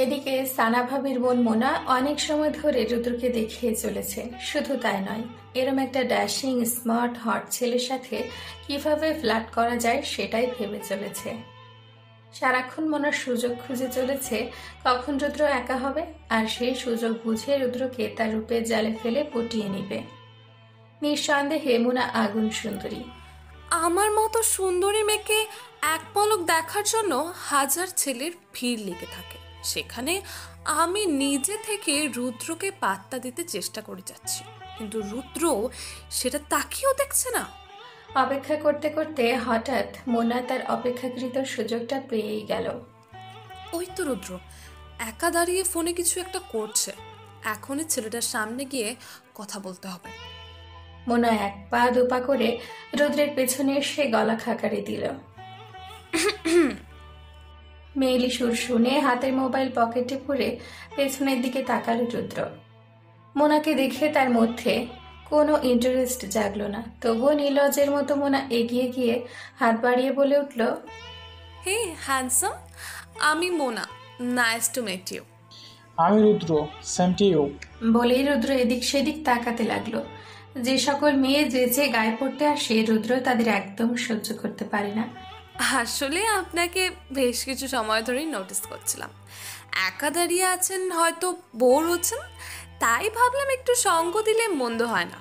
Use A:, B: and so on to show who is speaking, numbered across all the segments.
A: এদিকে সানা ভাবির বোন মোনা অনেক সময় ধরে রুদ্রকে দেখিয়ে চলেছে। শুধু তাই নয়, এরম একটা ড্যাশিং স্মার্ট হট ছেলের সাথে কিভাবে ফ্লার্ট করা যায় সেটাই ভেবে চলেছে। সারাক্ষণ মোনার সুযোগ খুঁজে চলেছে কখন রুদ্র একা হবে, আর সেই সুযোগ বুঝে রুদ্রকে তার রূপের জালে ফেলে পটিয়ে নিবে। নিঃসন্দেহে মোনা আগুন সুন্দরী।
B: আমার মতো সুন্দরী মেয়েকে এক পলক দেখার জন্য হাজার ছেলের ভিড় লেগে থাকে, সেখানে আমি নিজে থেকে রুদ্রকে পাত্তা দিতে চেষ্টা করে যাচ্ছি, কিন্তু রুদ্র সেটা তাকিয়েও দেখছে না।
A: অপেক্ষা করতে করতে হঠাৎ মোনা তার অপেক্ষাকৃত সুযোগটা পেয়েই গেল।
B: ওই তো রুদ্র একা দাঁড়িয়ে ফোনে কিছু একটা করছে, এখনই ছেলেটার সামনে গিয়ে কথা বলতে হবে।
A: মোনা এক পা দুপা করে রুদ্রের পেছনে এসে গলা খাকারি দিল। মেয়েলি সুর শুনে হাতের মোবাইল পকেটে পুরে পেছনের দিকে তাকালো রুদ্র। মোনাকে দেখে তার মধ্যে কোনো ইন্টারেস্ট জাগলো না, তবুও নির্লজ্জের মতো মোনা এগিয়ে গিয়ে হাত বাড়িয়ে বলে উঠল,
B: হে হ্যান্ডসাম, আমি Mona, nice to meet you.
C: আমি রুদ্র, সেম টু ইউ।
A: বলেই রুদ্র এদিক সেদিক তাকাতে লাগলো। যে সকল মেয়ে যে গায়ে পড়তে আসে রুদ্র তাদের একদম সহ্য করতে পারে না।
B: আসলে আপনাকে বেশ কিছু সময় ধরেই নোটিস করছিলাম, একা দাঁড়িয়ে আছেন, হয়তো বোর হচ্ছেন, তাই ভাবলাম একটু সঙ্গ দিলে মন্দ হয় না।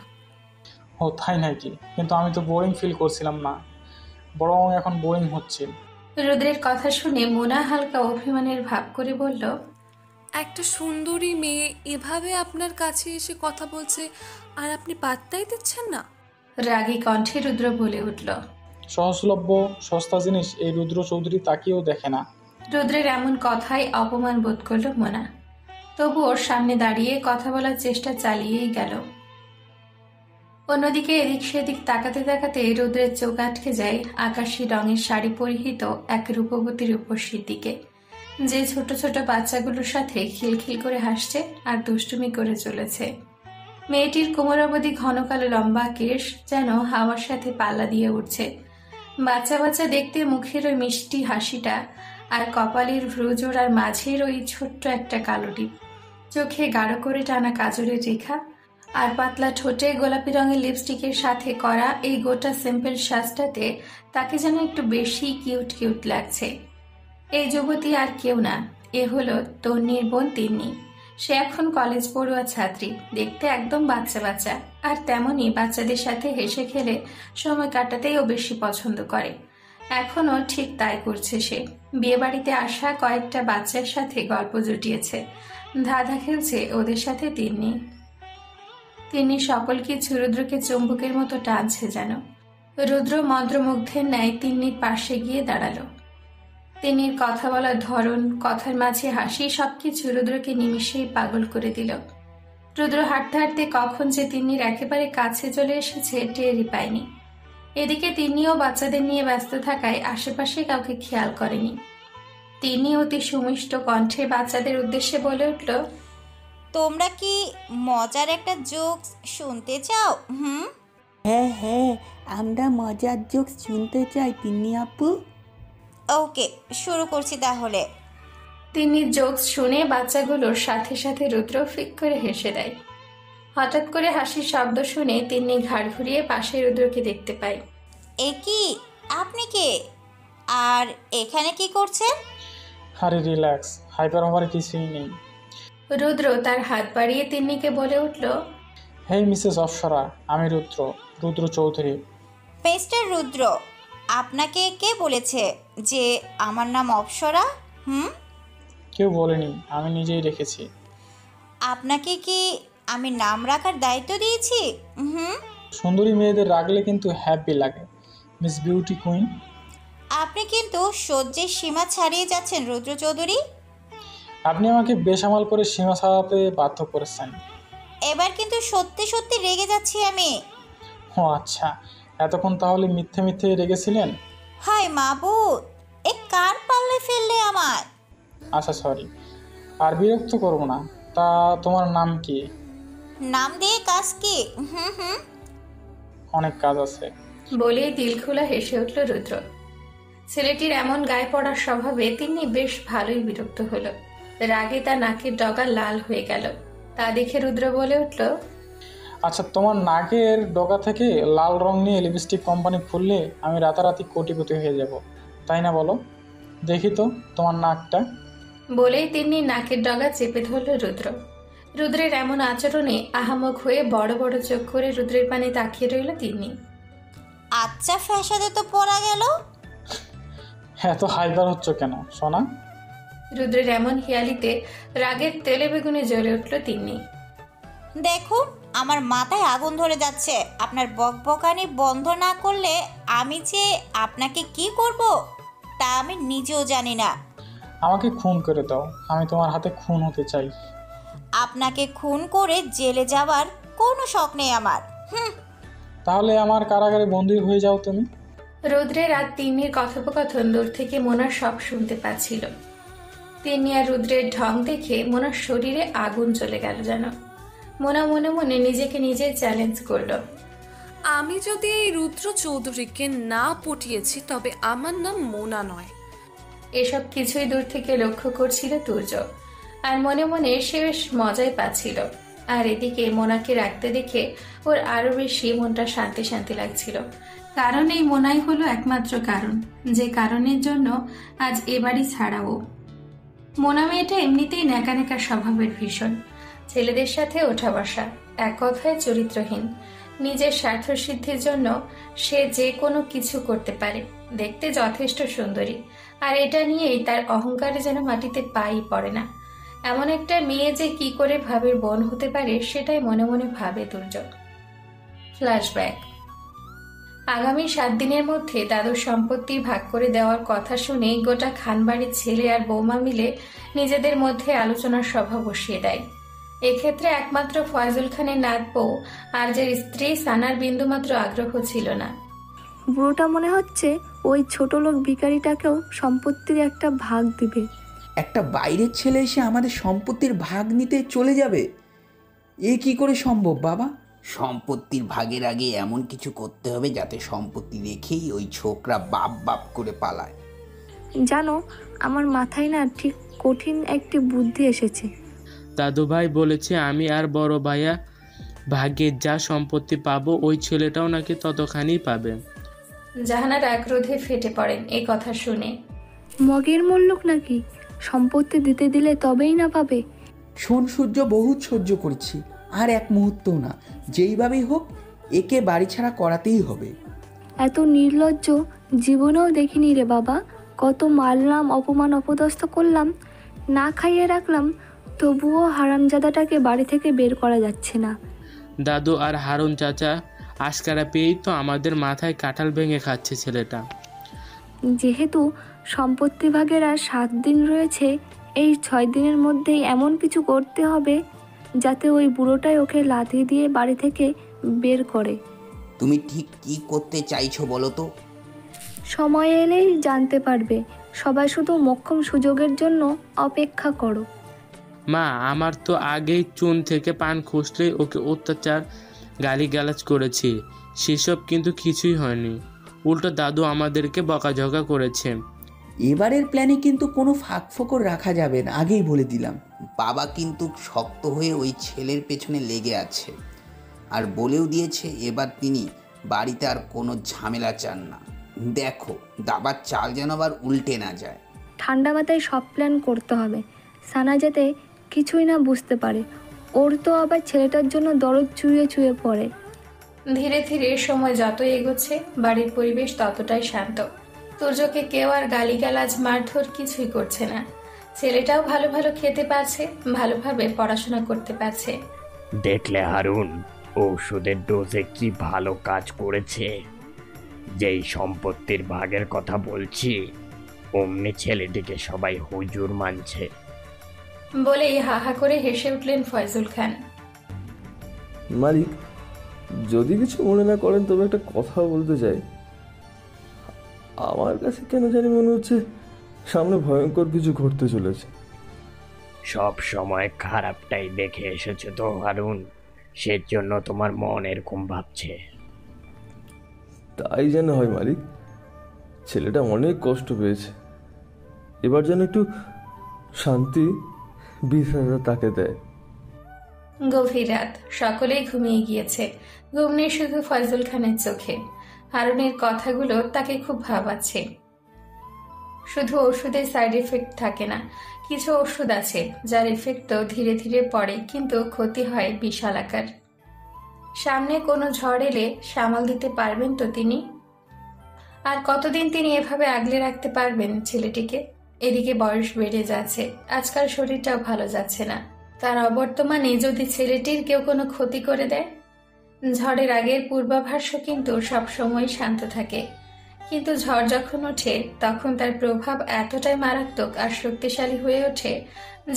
C: ও তাই নাকি? কিন্তু আমি তো বোরিং ফিল করছিলাম না, বরং এখন বোরিং হচ্ছে।
A: রুদ্রের কথা শুনে মোনা হালকা অভিমানের ভাব করে বলল,
B: একটা সুন্দরী মেয়ে এভাবে আপনার কাছে এসে কথা বলছে আর আপনি পাত্তাই দিচ্ছেন না।
A: রাগী কণ্ঠে রুদ্র বলে উঠল।
C: সহজলভ্য সস্তা জিনিস এই রুদ্র চৌধুরী তাকিয়েও দেখে না।
A: রুদ্রের এমন কথায় অপমান বোধ করল মোনা, তবু ওর সামনে দাঁড়িয়ে কথা বলার চেষ্টা চালিয়েই গেল। অন্যদিকে এদিক সেদিক তাকাতে তাকাতে রুদ্রের চোখ আটকে যায় আকাশী রঙের শাড়ি পরিহিত এক রূপবতী রূপসীর দিকে, যে ছোট ছোট বাচ্চাগুলোর সাথে খিলখিল করে হাসছে আর দুষ্টুমি করে চলেছে। মেয়েটির কোমর অবধি ঘন কালো লম্বা কেশ যেন হাওয়ার সাথে পাল্লা দিয়ে উঠছে। বাচ্চা বাচ্চা দেখতে মুখের ওই মিষ্টি হাসিটা, আর কপালের ভ্রুজোড়ার মাঝের ওই ছোট্ট একটা কালো টিপ, চোখে গাঢ় করে টানা কাজলের রেখা, আর পাতলা ঠোঁটে গোলাপি রঙের লিপস্টিকের সাথে করা এই গোটা সিম্পল সাজটাতে তাকে যেন একটু বেশি কিউট কিউট লাগছে। এই যুবতী আর কেউ না, এ হলো তন্নির বোন তিন্নি। সে এখন কলেজ পড়ুয়া ছাত্রী, দেখতে একদম বাচ্চা বাচ্চা, আর তেমনই বাচ্চাদের সাথে হেসে খেলে সময় কাটাতেই ও বেশি পছন্দ করে। এখনও ঠিক তাই করছে সে। বিয়ে বাড়িতে আসা কয়েকটা বাচ্চার সাথে গল্প জুটিয়েছে, ধাঁধা খেলছে ওদের সাথে তিন্নি। তিনি সকল কিছু রুদ্রকে চুম্বকের মতো টানছে যেন। রুদ্র মন্ত্রমুগ্ধের ন্যায় তিন্নির পাশে গিয়ে দাঁড়ালো। তিন্নির কথা বলার ধরন, কথার মাঝে হাসি, সবকিছু রুদ্রকে নিমিষেই পাগল করে দিল। রুদ্র হাঁটতে হাঁটতে কখন যে তিন্নির একেবারে কাছে চলে এসেছে টেরই পায়নি। এদিকে তিন্নিও বাচ্চাদের নিয়ে ব্যস্ত থাকায় আশেপাশে কাউকে খেয়াল করেনি। তিনি অতি সুমিষ্ট কণ্ঠে বাচ্চাদের উদ্দেশ্যে বলে উঠল,
D: তোমরা কি মজার একটা জোকস শুনতে চাও?
E: হ্যাঁ হ্যাঁ, আমরা মজার জোকস শুনতে চাই তিন্নি আপু।
D: ওকে, শুরু করছি তাহলে।
A: তিনি জোকস শুনে বাচ্চাগুলোর সাথে সাথে রুদ্র ফিক করে হেসে দেয়। হঠাৎ করে হাসির শব্দ শুনে তিনি ঘাড় ঘুরিয়ে পাশে রুদ্রকে দেখতে পায়।
D: এ কি, আপনি কে? আর এখানে কি করছেন?
C: আরে রিল্যাক্স, হাইপার ওভার কিছুই নেই।
A: রুদ্র তার হাত বাড়িয়ে তিন্নিকে বলে উঠল,
C: হেই মিসেস অপ্সরা, আমি রুদ্র, রুদ্র চৌধুরী।
D: মিস্টার রুদ্র, আপনাকে কে বলেছে যে আমার নাম অপ্সরা?
C: কেউ বলেনি, আমি নিজেই রেখেছি।
D: আপনাকে কি আমি নাম রাখার দায়িত্ব দিয়েছি?
C: সুন্দরী মেয়েদের রাখলে কিন্তু হ্যাপি লাগে, মিস বিউটি কুইন।
D: আপনি কিন্তু সহ্যের সীমা ছাড়িয়ে যাচ্ছেন রুদ্র চৌধুরী।
C: আপনি আমাকে বেসামাল করে সীমা ছাড়াতে বাধ্য করেছেন।
D: এবার কিন্তু সত্যি সত্যি রেগে যাচ্ছি আমি।
C: ও আচ্ছা, এতক্ষণ তাহলে মিথ্যে মিথ্যে রেগেছিলেন?
D: হায় মাবুদ, এ কার পাল্লে ফেললে আমার?
C: আচ্ছা সরি, আর বিরক্ত করবো না। তা তোমার নাম কি?
D: নাম দিয়ে কাজ কি?
C: অনেক কাজ আছে।
A: বলেই দিল খোলা হেসে উঠল রুদ্র। ছেলেটির এমন গায়ে পড়ার স্বভাবে তিনি বেশ ভালোই বিরক্ত হলো। রাগে তার নাকের ডগা লাল হয়ে গেল। তা দেখে রুদ্র বলে উঠল,
C: আচ্ছা, তোমার নাকের ডগা থেকে লাল রং নিয়ে লিপস্টিক কোম্পানি খুললে আমি রাতারাতি কোটিপতি হয়ে যাব, তাই না বলো? দেখি তো তোমার নাকটা।
A: বলেই তিনি নাকের ডগা চেপে ধরল রুদ্র। রুদ্রের এমন আচরণে আহামক হয়ে বড় বড় চোখ করে রুদ্রের পানে তাকিয়ে রইল তিনি।
D: আচ্ছা, ফ্যাসাদে তো পড়া গেল।
C: এত হাইপার হচ্ছ কেন সোনা?
A: রুদ্রের এমন হিয়ালিতে রাগের তেলে বেগুনে জ্বলে উঠল তিনি।
D: দেখুন, আমার মাথায় আগুন ধরে যাচ্ছে। আপনার বকবকানি বন্ধ না করলে আমি যে আপনাকে কি করব তা আমি নিজেও জানি না।
C: আমাকে খুন করে দাও, আমি তোমার হাতে খুন হতে চাই।
D: আপনাকে খুন করে জেলে যাওয়ার কোনো শখ নেই আমার।
C: তাহলে আমার কারাগারে বন্দী হয়ে যাও তুমি।
A: রুদ্রের আর তিন্নির কথোপকথন দূর থেকে মোনা সব শুনতে পাচ্ছিল। তিন্নি আর রুদ্রের ঢং দেখে মোনার শরীরে আগুন চলে গেল যেন। মোনা মনে মনে নিজেকে নিজে চ্যালেঞ্জ করল,
B: আমি যদি এই রুদ্র চৌধুরীকে না পটিয়েছি তবে আমার নাম মোনা নয়।
A: এসব কিছুই দূর থেকে লক্ষ্য করছিল তুর্য, আর মনে মনে সে বেশ মজাই পাচ্ছিল। আর এদিকে মোনাকে রাখতে দেখে ওর আরো বেশি মনটা শান্তি শান্তি লাগছিল। কারণ এই মোনাই হলো একমাত্র কারণ, যে কারণের জন্য আজ এবারই ছাড়াও। মোনা মেয়েটা এমনিতেই ন্যাকা ন্যাকা স্বভাবের ভীষণ, ছেলেদের সাথে ওঠা বসা, এক কথায় চরিত্রহীন। নিজের স্বার্থ সিদ্ধির জন্য সে যে কোনো কিছু করতে পারে, দেখতে যথেষ্ট সুন্দরী, আর এটা নিয়েই তার অহংকারে যেন মাটিতে পাই পড়ে না। এমন একটা মেয়ে যে কি করে ভাবের বোন হতে পারে সেটাই মনে মনে ভাবে দুর্যোগ। ফ্ল্যাশব্যাক। আগামী 7 দিনের মধ্যে দাদুর সম্পত্তি ভাগ করে দেওয়ার কথা শুনে গোটা খানবাড়ির ছেলে আর বৌমা মিলে নিজেদের মধ্যে আলোচনার সভা বসিয়ে দেয়। এক্ষেত্রে একমাত্র ফয়জুল খানের নাত বউ আর যে স্ত্রী সানার বিন্দুমাত্র আগ্রহ ছিল না।
F: বুড়োটা মনে হচ্ছে ওই ছোট লোক ভিখারিটাকেও সম্পত্তির একটা ভাগ দিবে।
G: একটা বাইরের ছেলে এসে আমাদের সম্পত্তির ভাগ নিতে চলে যাবে, এ কি করে সম্ভব বাবা? সম্পত্তির ভাগের আগে এমন কিছু করতে হবে যাতে সম্পত্তি রেখেই ওই ছোকরা বাপ বাপ করে পালায়।
F: জানো, আমার মাথায় না ঠিক কঠিন একটি বুদ্ধি এসেছে।
H: দাদু ভাই বলেছে আমি আর বড় ভাইয়া ভাগ্যের যা সম্পত্তি পাবো ওই ছেলেটাও নাকি ততখানি পাবে।
A: জাহানার আক্রোধে ফেটে পড়েন এই কথা শুনে।
F: মগের মল্লুক নাকি সম্পত্তি দিতে দিলে তবেই না পাবে?
G: শোন সূর্য, বহুত সহ্য করছি, আর এক মুহূর্তও না। যেইভাবেই হোক একে বাড়ি ছাড়া করাতেই হবে।
F: এত নির্লজ্জ জীবনেও দেখিনি রে বাবা। কত মারলাম, অপমান অপদস্থ করলাম, না খাইয়ে রাখলাম, তবুও হারামজাদাটাকে বাড়ি থেকে বের করা যাচ্ছে না।
H: দাদু আর হারুন চাচা আশকারা পেয়েই তো আমাদের মাথায় কাঁঠাল ভেঙে খাচ্ছে ছেলেটা।
F: যেহেতু সম্পত্তি ভাগের আর 7 দিন রয়েছে, এই 6 দিনের মধ্যেই এমন কিছু করতে হবে যাতে ওই বুড়োটাই ওকে লাথি দিয়ে বাড়ি থেকে বের করে।
G: তুমি ঠিক কি করতে চাইছো বলো তো?
F: সময় এলেই জানতে পারবে। সবাই শুধু মোক্ষম সুযোগের জন্য অপেক্ষা করো।
H: মা, আমার তো আগেই চুন থেকে পান খসলেই ওকে অত্যাচার গালিগালাজ করেছি, সেসব কিন্তু কিছুই হয়নি। উল্টো দাদু আমাদেরকে বকাঝকা করেছে।
G: এবারের প্ল্যানে কিন্তু কোনো ফাঁক ফোকর রাখা যাবে না, আগেই বলে দিলাম। বাবা কিন্তু শক্ত হয়ে ওই ছেলের পেছনে লেগে আছে, আর বলেও দিয়েছে এবার তিনি বাড়িতে আর কোনো ঝামেলা চান না। দেখো, দাবার চাল যেন আবার উল্টে না যায়।
F: ঠান্ডা মাথায় সব প্ল্যান করতে হবে, সানা যাতে কিছুই না বুঝতে পারে। ওর তো আবার ছেলেটার জন্য দরদ চুইয়ে চুইয়ে পড়ে।
A: ধীরে ধীরে সময় যত এগোচ্ছে বাড়ির পরিবেশ ততটাই শান্ত। তুর্যকে কেউ আর গালিগালাজ মারধর কিছুই করছে না। ছেলেটাও ভালো ভালো খেতে পারছে, ভালোভাবে পড়াশোনা করতে পারছে।
I: দেখলে হারুন, ঔষধের ডোজে কি ভালো কাজ করেছে। যেই সম্পত্তির ভাগের কথা বলছি অমনি ছেলেটিকে সবাই হুজুর মানছে।
A: বলেই হাহা করে হেসে উঠলেন ফয়জুল খান।
J: মালিক, যদি কিছু মনে না করেন তবে একটা কথা বলতে চাই। আমার কাছে কেন জানি মনে হচ্ছে সামনে ভয়ঙ্কর কিছু ঘটতে চলেছে।
I: সব সময় খারাপটাই দেখে এসেছো তো হারুন, সেজন্য তোমার মন এরকম ভাবছে।
J: তাই যেন হয় মালিক, ছেলেটা অনেক কষ্ট পেয়েছে, এবার যেন একটু শান্তি বিছানাটা তাকে দেয়।
A: গভীর রাত, সকলেই ঘুমিয়ে গিয়েছে। ঘুম নেই শুধু ফয়জুল খানের চোখে। হারুনের কথাগুলো তাকে খুব ভাবাচ্ছে। শুধু ওষুধের সাইড এফেক্ট থাকে না, কিছু ওষুধ আছে যার এফেক্ট তো ধীরে ধীরে পড়ে, কিন্তু ক্ষতি হয় বিশাল আকার। সামনে কোনো ঝড় এলে সামাল দিতে পারবেন তো তিনি? আর কতদিন তিনি এভাবে আগলে রাখতে পারবেন ছেলেটিকে? এদিকে বয়স বেড়ে যাচ্ছে, আজকাল শরীরটাও ভালো যাচ্ছে না। তার অবর্তমানে যদি ছেলেটির কেউ কোনো ক্ষতি করে দেয়? ঝড়ের আগের পূর্বাভাসও কিন্তু সবসময় শান্ত থাকে, কিন্তু ঝড় যখন ওঠে তখন তার প্রভাব এতটাই মারাত্মক আর শক্তিশালী হয়ে ওঠে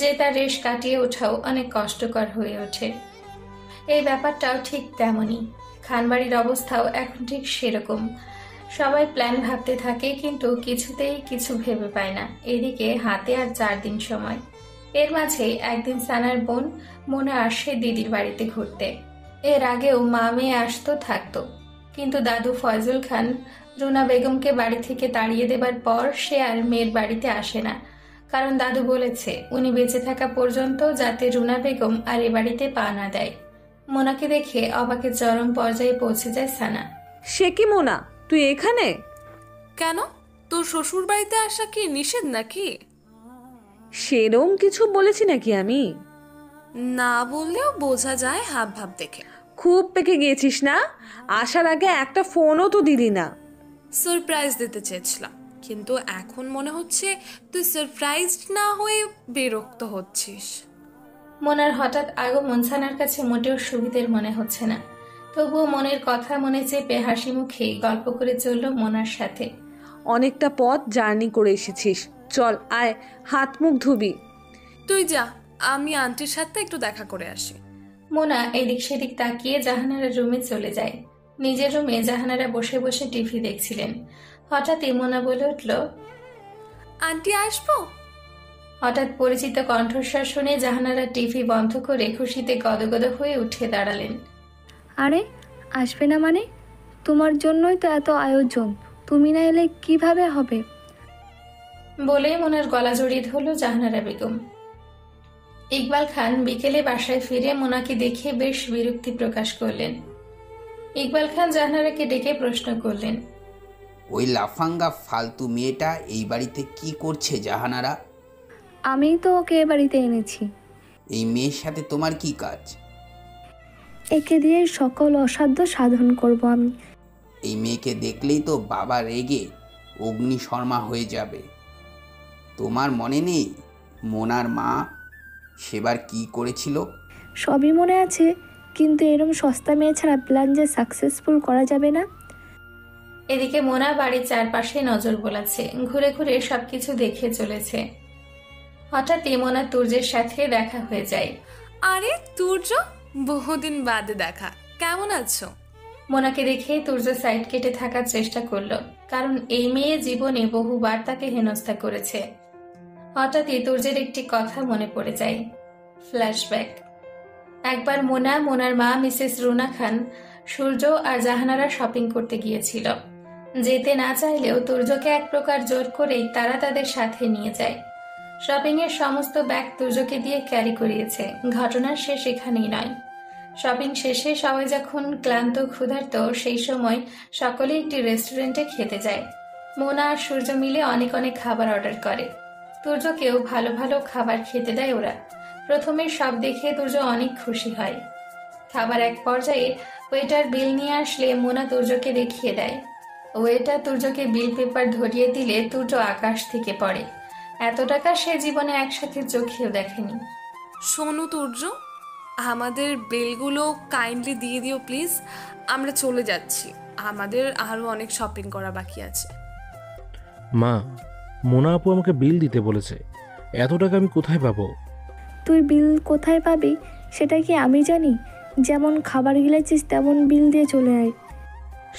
A: যে তার রেশ কাটিয়ে ওঠাও অনেক কষ্টকর হয়ে ওঠে। এই ব্যাপারটাও ঠিক তেমনই। খানবাড়ির অবস্থাও এখন ঠিক সেরকম। সবাই প্ল্যান ভাবতে থাকে, কিন্তু কিছুতেই কিছু ভেবে পায় না। এদিকে হাতে আর 4 দিন সময়। এর মাঝেই একদিন সানার বোন মোনা আসে দিদির বাড়িতে ঘুরতে। এর আগেও মা মেয়ে আসতো থাকতো, কিন্তু দাদু ফয়জুল খান রুনা বেগমকে বাড়ি থেকে তাড়িয়ে দেবার পর সে আর মেয়ের বাড়িতে আসে না। কারণ দাদু বলেছে উনি বেঁচে থাকা পর্যন্ত যাতে রুনা বেগম আর এ বাড়িতে পা না দেয়। মোনাকে দেখে অবাকের চরম পর্যায়ে পৌঁছে যায় সানা।
K: সে কি মোনা, তুই এখানে?
B: কেন, তোর শ্বশুর বাড়িতে আসা কি নিষেধ নাকি?
K: সেরম কিছু বলেছি নাকি আমি?
B: না বললেও বোঝা যায় হাব ভাব দেখে।
K: খুব পেকে গিয়েছিস না? আসার আগে একটা ফোনও তো দিলি না।
B: সারপ্রাইজ দিতে চেয়েছিলাম, কিন্তু এখন মনে হচ্ছে তুই সারপ্রাইজড না হয়ে বিরক্ত হচ্ছিস।
A: মোনার হঠাৎ আগমন সানার কাছে মোটেও সুবিধের মনে হচ্ছে না। তবুও মনের কথা মনে চেপে হাসি মুখে গল্প করে চলল মোনার সাথে।
K: অনেকটা পথ জার্নি করে এসেছিস, চল আয়, হাত মুখ ধুবি।
B: তুই যা, আমি আন্টির সাথে একটু দেখা করে আসি।
A: মোনা এদিক সেদিক তাকিয়ে জাহানারার রুমে চলে যায়। নিজের রুমে জাহানারা বসে বসে টিভি দেখছিলেন। হঠাৎই মোনা বলে উঠল,
B: আন্টি আসবো?
A: হঠাৎ পরিচিত কণ্ঠস্বর শুনে জাহানারা টিভি বন্ধ করে খুশিতে গদগদ হয়ে উঠে দাঁড়ালেন।
F: আরে আসবে না মানে? তোমার জন্যই তো এত আয়োজন, তুমি না এলে কিভাবে হবে?
A: বলেই মোনার গলা জড়িয়ে ধরল জাহানারা বেগম। ইকবাল খান বিকেলে বাসায় ফিরে মোনাকে দেখে বেশ বিরক্তি প্রকাশ করলেন। ইকবাল খান জাহানারাকে ডেকে প্রশ্ন করলেন,
G: ওই লাফাঙ্গা ফালতু মেয়েটা এই বাড়িতে কি করছে জাহানারা?
F: আমিই তো ওকে এ বাড়িতে এনেছি।
G: এই মেয়ের সাথে তোমার কি কাজ?
F: একে দিয়ে সকল অসাধ্য সাধন করব আমি।
G: এই মেয়েকে দেখলেই তো বাবা রেগে অগ্নিশর্মা হয়ে যাবে। তোমার মনে নেই মোনার মা সেবার কি করেছিল?
F: সবই মনে আছে, কিন্তু এরম সস্তা মেয়ে ছাড়া প্ল্যান যে সাকসেসফুল করা যাবে না।
A: এদিকে মোনা বাড়ির চারপাশে নজর বোলাচ্ছে, ঘুরে ঘুরে সবকিছু দেখে চলেছে। হঠাৎই মোনা তুর্যের সাথে দেখা হয়ে যায়।
B: আরে তুর্য, বহুদিন বাদে দেখা, কেমন আছো?
A: মোনাকে দেখে তুর্য সাইড কেটে থাকার চেষ্টা করলো, কারণ এই মেয়ে জীবনে বহুবার তাকে হেনস্থা করেছে। হঠাৎই তুর্যের একটি কথা মনে পড়ে যায়। ফ্ল্যাশব্যাক। একবার মোনা, মোনার মা মিসেস রুনা খান, সূর্য আর জাহানারা শপিং করতে গিয়েছিল। যেতে না চাইলেও তুর্যকে এক প্রকার জোর করেই তারা তাদের সাথে নিয়ে যায়। শপিং এর সমস্ত ব্যাগ তুর্যকে দিয়ে ক্যারি করিয়েছে। ঘটনার শেষ এখানেই নয়। শপিং শেষে সবাই যখন ক্লান্ত ক্ষুধার্ত, সেই সময় সকলে একটি রেস্টুরেন্টে খেতে যায়। মোনা আর সূর্য মিলে অনেক অনেক খাবার অর্ডার করে। তুর্যকেও ভালো ভালো খাবার খেতে দেয় ওরা। প্রথমে সব দেখে তুর্য অনেক খুশি হয়। খাবার এক পর্যায়ে ওয়েটার বিল নিয়ে আসলে মোনা তুর্যকে দেখিয়ে দেয়। ওয়েটার তুর্যকে বিল পেপার ধরিয়ে দিলে তুর্য আকাশ থেকে পড়ে। এত টাকা সে জীবনে একসাথে চোখেও দেখেনি।
B: শোনো তুর্য, আমাদের বিলগুলো কাইন্ডলি দিয়ে দিও প্লিজ, আমরা চলে যাচ্ছি, আমাদের আরও অনেক শপিং করা বাকি আছে।
L: মা, মোনা আপু আমাকে বিল দিতে বলেছে, এত টাকা আমি কোথায় পাবো?
F: তুই বিল কোথায় পাবি সেটা কি আমি জানি? যেমন খাবার গিলেছিস তেমন বিল দিয়ে চলে আয়।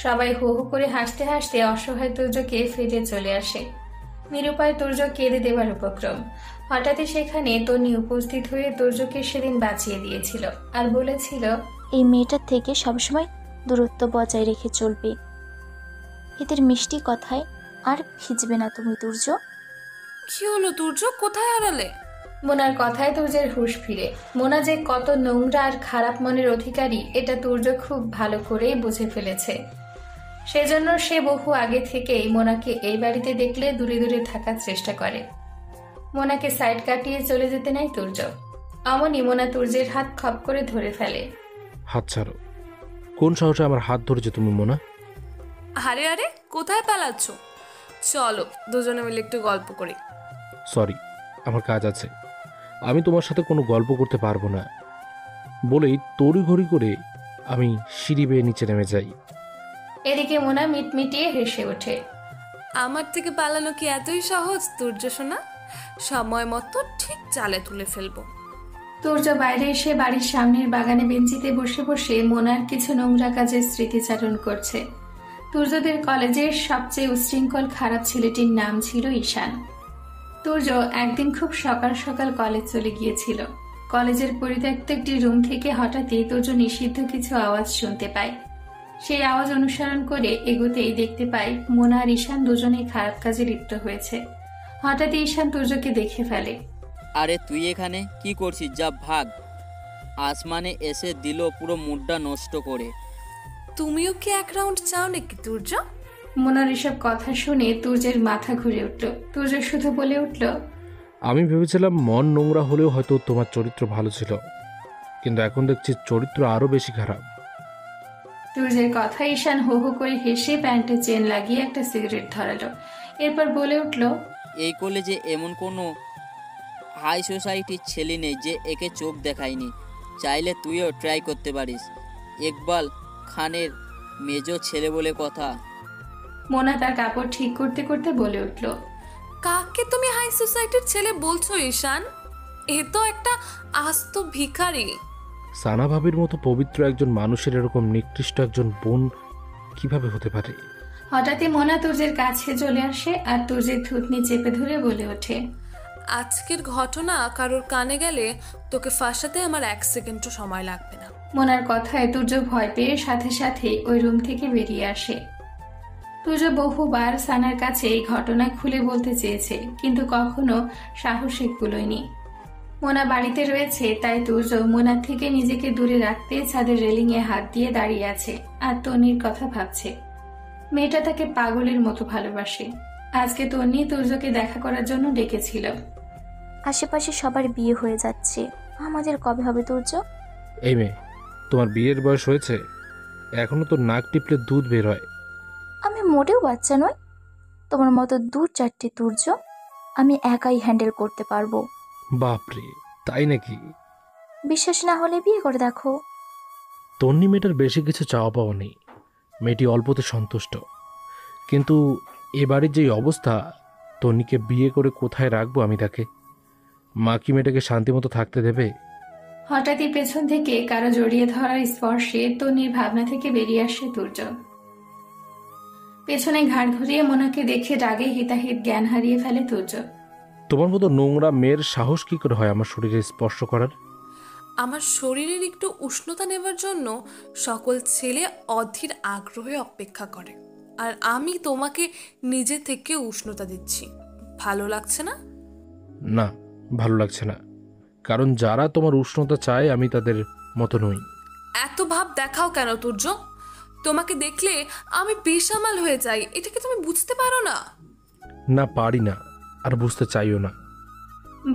A: সবাই হো হো করে হাসতে হাসতে অসহায় তুর্যকে ফিরে চলে আসে। নিরুপায় তুর্য কেঁদে দেবার উপক্রম। হঠাৎই সেখানে তনি উপস্থিত হয়ে তুর্যকে সেদিন বাঁচিয়ে দিয়েছিল আর বলেছিল,
M: এই মেয়েটার থেকে সবসময় দূরত্ব বজায় রেখে চলবে। এদের মিষ্টি কথায় আর ভিজবে না তুমি তুর্য।
B: কি হলো তুর্য, কোথায় হারালে?
A: মোনার কথায় তুর্যের হুঁশ ফিরে। মোনা যে কত নোংরা আর খারাপ মনের অধিকারী এটা তুর্য খুব ভালো করেই বুঝে ফেলেছে। সেজন্য সে বহু আগে থেকেই মোনাকে এই বাড়িতে দেখলে দূরে দূরে থাকার চেষ্টা করে। মোনাকে সাইড কাটিয়ে চলে যেতে নেয় তুর্য। অমনি মোনা তুর্যের হাত খপ করে ধরে ফেলে।
L: হাত ছাড়ো। কোন সাহসে আমার হাত ধরেছো তুমি মোনা?
B: আরে আরে, কোথায় পালাচ্ছ? চলো দুজনে মিলে একটু গল্প করি।
L: সরি, আমার কাজ আছে, আমি তোমার সাথে কোনো গল্প করতে পারবো না বলেই তড়িঘড়ি করে আমি সিঁড়ি বেয়ে নিচে নেমে যাই।
A: এদিকে মোনা মিটমিটিয়ে হেসে ওঠে।
B: আমার থেকে পালানো কি এতই সহজ তুর্য সোনা? সময় মতো ঠিক চালে তুলে ফেলবো।
A: তুর্য বাইরে এসে বাড়ির সামনের বাগানে বেঞ্চিতে বসে বসে মোনার কিছু নোংরা কাজের স্মৃতিচারণ করছে। তুর্যদের কলেজের সবচেয়ে উচ্ছৃঙ্খল খারাপ ছেলেটির নাম ছিল ঈশান। তুর্য একদিন খুব সকাল সকাল কলেজ চলে গিয়েছিল। কলেজের পরিত্যক্ত একটি রুম থেকে হঠাৎই তুর্য নিষিদ্ধ কিছু আওয়াজ শুনতে পায়। সেই আওয়াজ অনুসরণ করে এগোতেই দেখতে পায় মোনা আর ঈশান দুজনেই খারাপ কাজে লিপ্ত হয়েছে। হঠাৎই ঈশান তুর্যকে দেখে ফেলে।
N: আরে তুই এখানে কি করছিস? যা ভাগ। আসমানে এসে দিল পুরো মুডটা নষ্ট করে।
B: তুমিও কি এক রাউন্ড চাও নাকি তুর্য?
A: মোনার এসব কথা শুনে তুর্যের মাথা ঘুরে উঠল। তুর্য শুধু বলে উঠল,
L: আমি ভেবেছিলাম মন নোংরা হলেও হয়তো তোমার চরিত্র ভালো ছিল, কিন্তু এখন দেখছি চরিত্র আরো বেশি খারাপ।
A: তুর্যের কথা ঈশান হো হো করে হেসে প্যান্টে চেন লাগিয়ে একটা সিগারেট ধরালো। এরপর বলে উঠল,
N: এই কলেজে এমন কোনো হাই সোসাইটির ছেলে নেই যে একে চোখ দেখায়নি। চাইলে তুইও ট্রাই করতে পারিস। ইকবাল খানের মেজো ছেলে বলে কথা।
A: মোনা তার কাপড় ঠিক করতে করতে বলে উঠল,
B: কাকে তুমি হাই সোসাইটির ছেলে বলছো ঈশান? এ তো একটা আস্ত ভিখারি।
L: সানা ভাবির মতো পবিত্র একজন মানুষের এরকম নিকৃষ্ট একজন বোন কিভাবে হতে পারে?
A: হঠাৎই মোনা তুর্যের কাছে চলে আসে আর তুর্যের থুতনি চেপে ধরে বলে ওঠে,
B: আজকের ঘটনা কারোর কানে গেলে তোকে ফাঁসাতে আমার 1 সেকেন্ডও সময় লাগবে না।
A: মোনার কথায় তুর্য ভয় পেয়ে সাথে সাথে ওই রুম থেকে বেরিয়ে আসে। তুর্য বহুবার সানার কাছে এই ঘটনা খুলে বলতে চেয়েছে, কিন্তু কখনো সাহসে কুলোয়নি। মোনা বাড়িতে রয়েছে তাই তুর্য মোনার থেকে নিজেকে দূরে রাখতে ছাদের রেলিংয়ে হাত দিয়ে দাঁড়িয়ে আছে আর তন্নির কথা ভাবছে। মেয়েটা তাকে পাগলের মতো ভালোবাসে। আজকে তন্নি তুর্যকে দেখা করার জন্য ডেকেছিল।
M: আশেপাশে সবার বিয়ে হয়ে যাচ্ছে, আমাদের কবে হবে তুর্য?
L: এই মেয়ে, তোমার বিয়ের বয়স হয়েছে? এখনো তো নাক টিপলে দুধ বের হয়।
M: আমি মোটেও বাচ্চা নই। তোমার মতো 2-4টে তুর্য আমি একাই হ্যান্ডেল করতে পারবো।
L: বাপরে, তাই নাকি?
M: বিশ্বাস না হলে বিয়ে করে দেখো।
L: তন্নি মেয়েটার বেশি কিছু চাওয়া পাওয়া নেই, মেয়েটি অল্পতে সন্তুষ্ট। কিন্তু এ বাড়ির যেই অবস্থা, তন্নিকে বিয়ে করে কোথায় রাখবো আমি তাকে? মা কি মেয়েটাকে শান্তিমতো থাকতে দেবে?
A: হঠাৎই পেছন থেকে কারো জড়িয়ে ধরার স্পর্শে তন্নির ভাবনা থেকে বেরিয়ে আসে তুর্য। পেছনে ঘাড় ঘুরিয়ে মোনাকে দেখে রাগে হিতাহিত জ্ঞান হারিয়ে ফেলে তুর্য।
L: তোমার মতো নোংরা মেয়ের সাহস কি করে হয় আমার শরীরে স্পর্শ করার?
B: আমার শরীরের একটু উষ্ণতা নেবার জন্য সকল ছেলে অধীর আগ্রহে অপেক্ষা করে, আর আমি তোমাকে নিজে থেকে উষ্ণতা দিচ্ছি। ভালো লাগছে না?
L: না, ভালো লাগছে না, কারণ যারা তোমার উষ্ণতা চায় আমি তাদের মতো নই।
B: এত ভাব দেখাও কেন তুর্য? তোমাকে দেখলে আমি বেসামাল হয়ে যাই, এটা কি তুমি বুঝতে পারো না?
L: না, পারি না, আর বুঝতে চাইও না।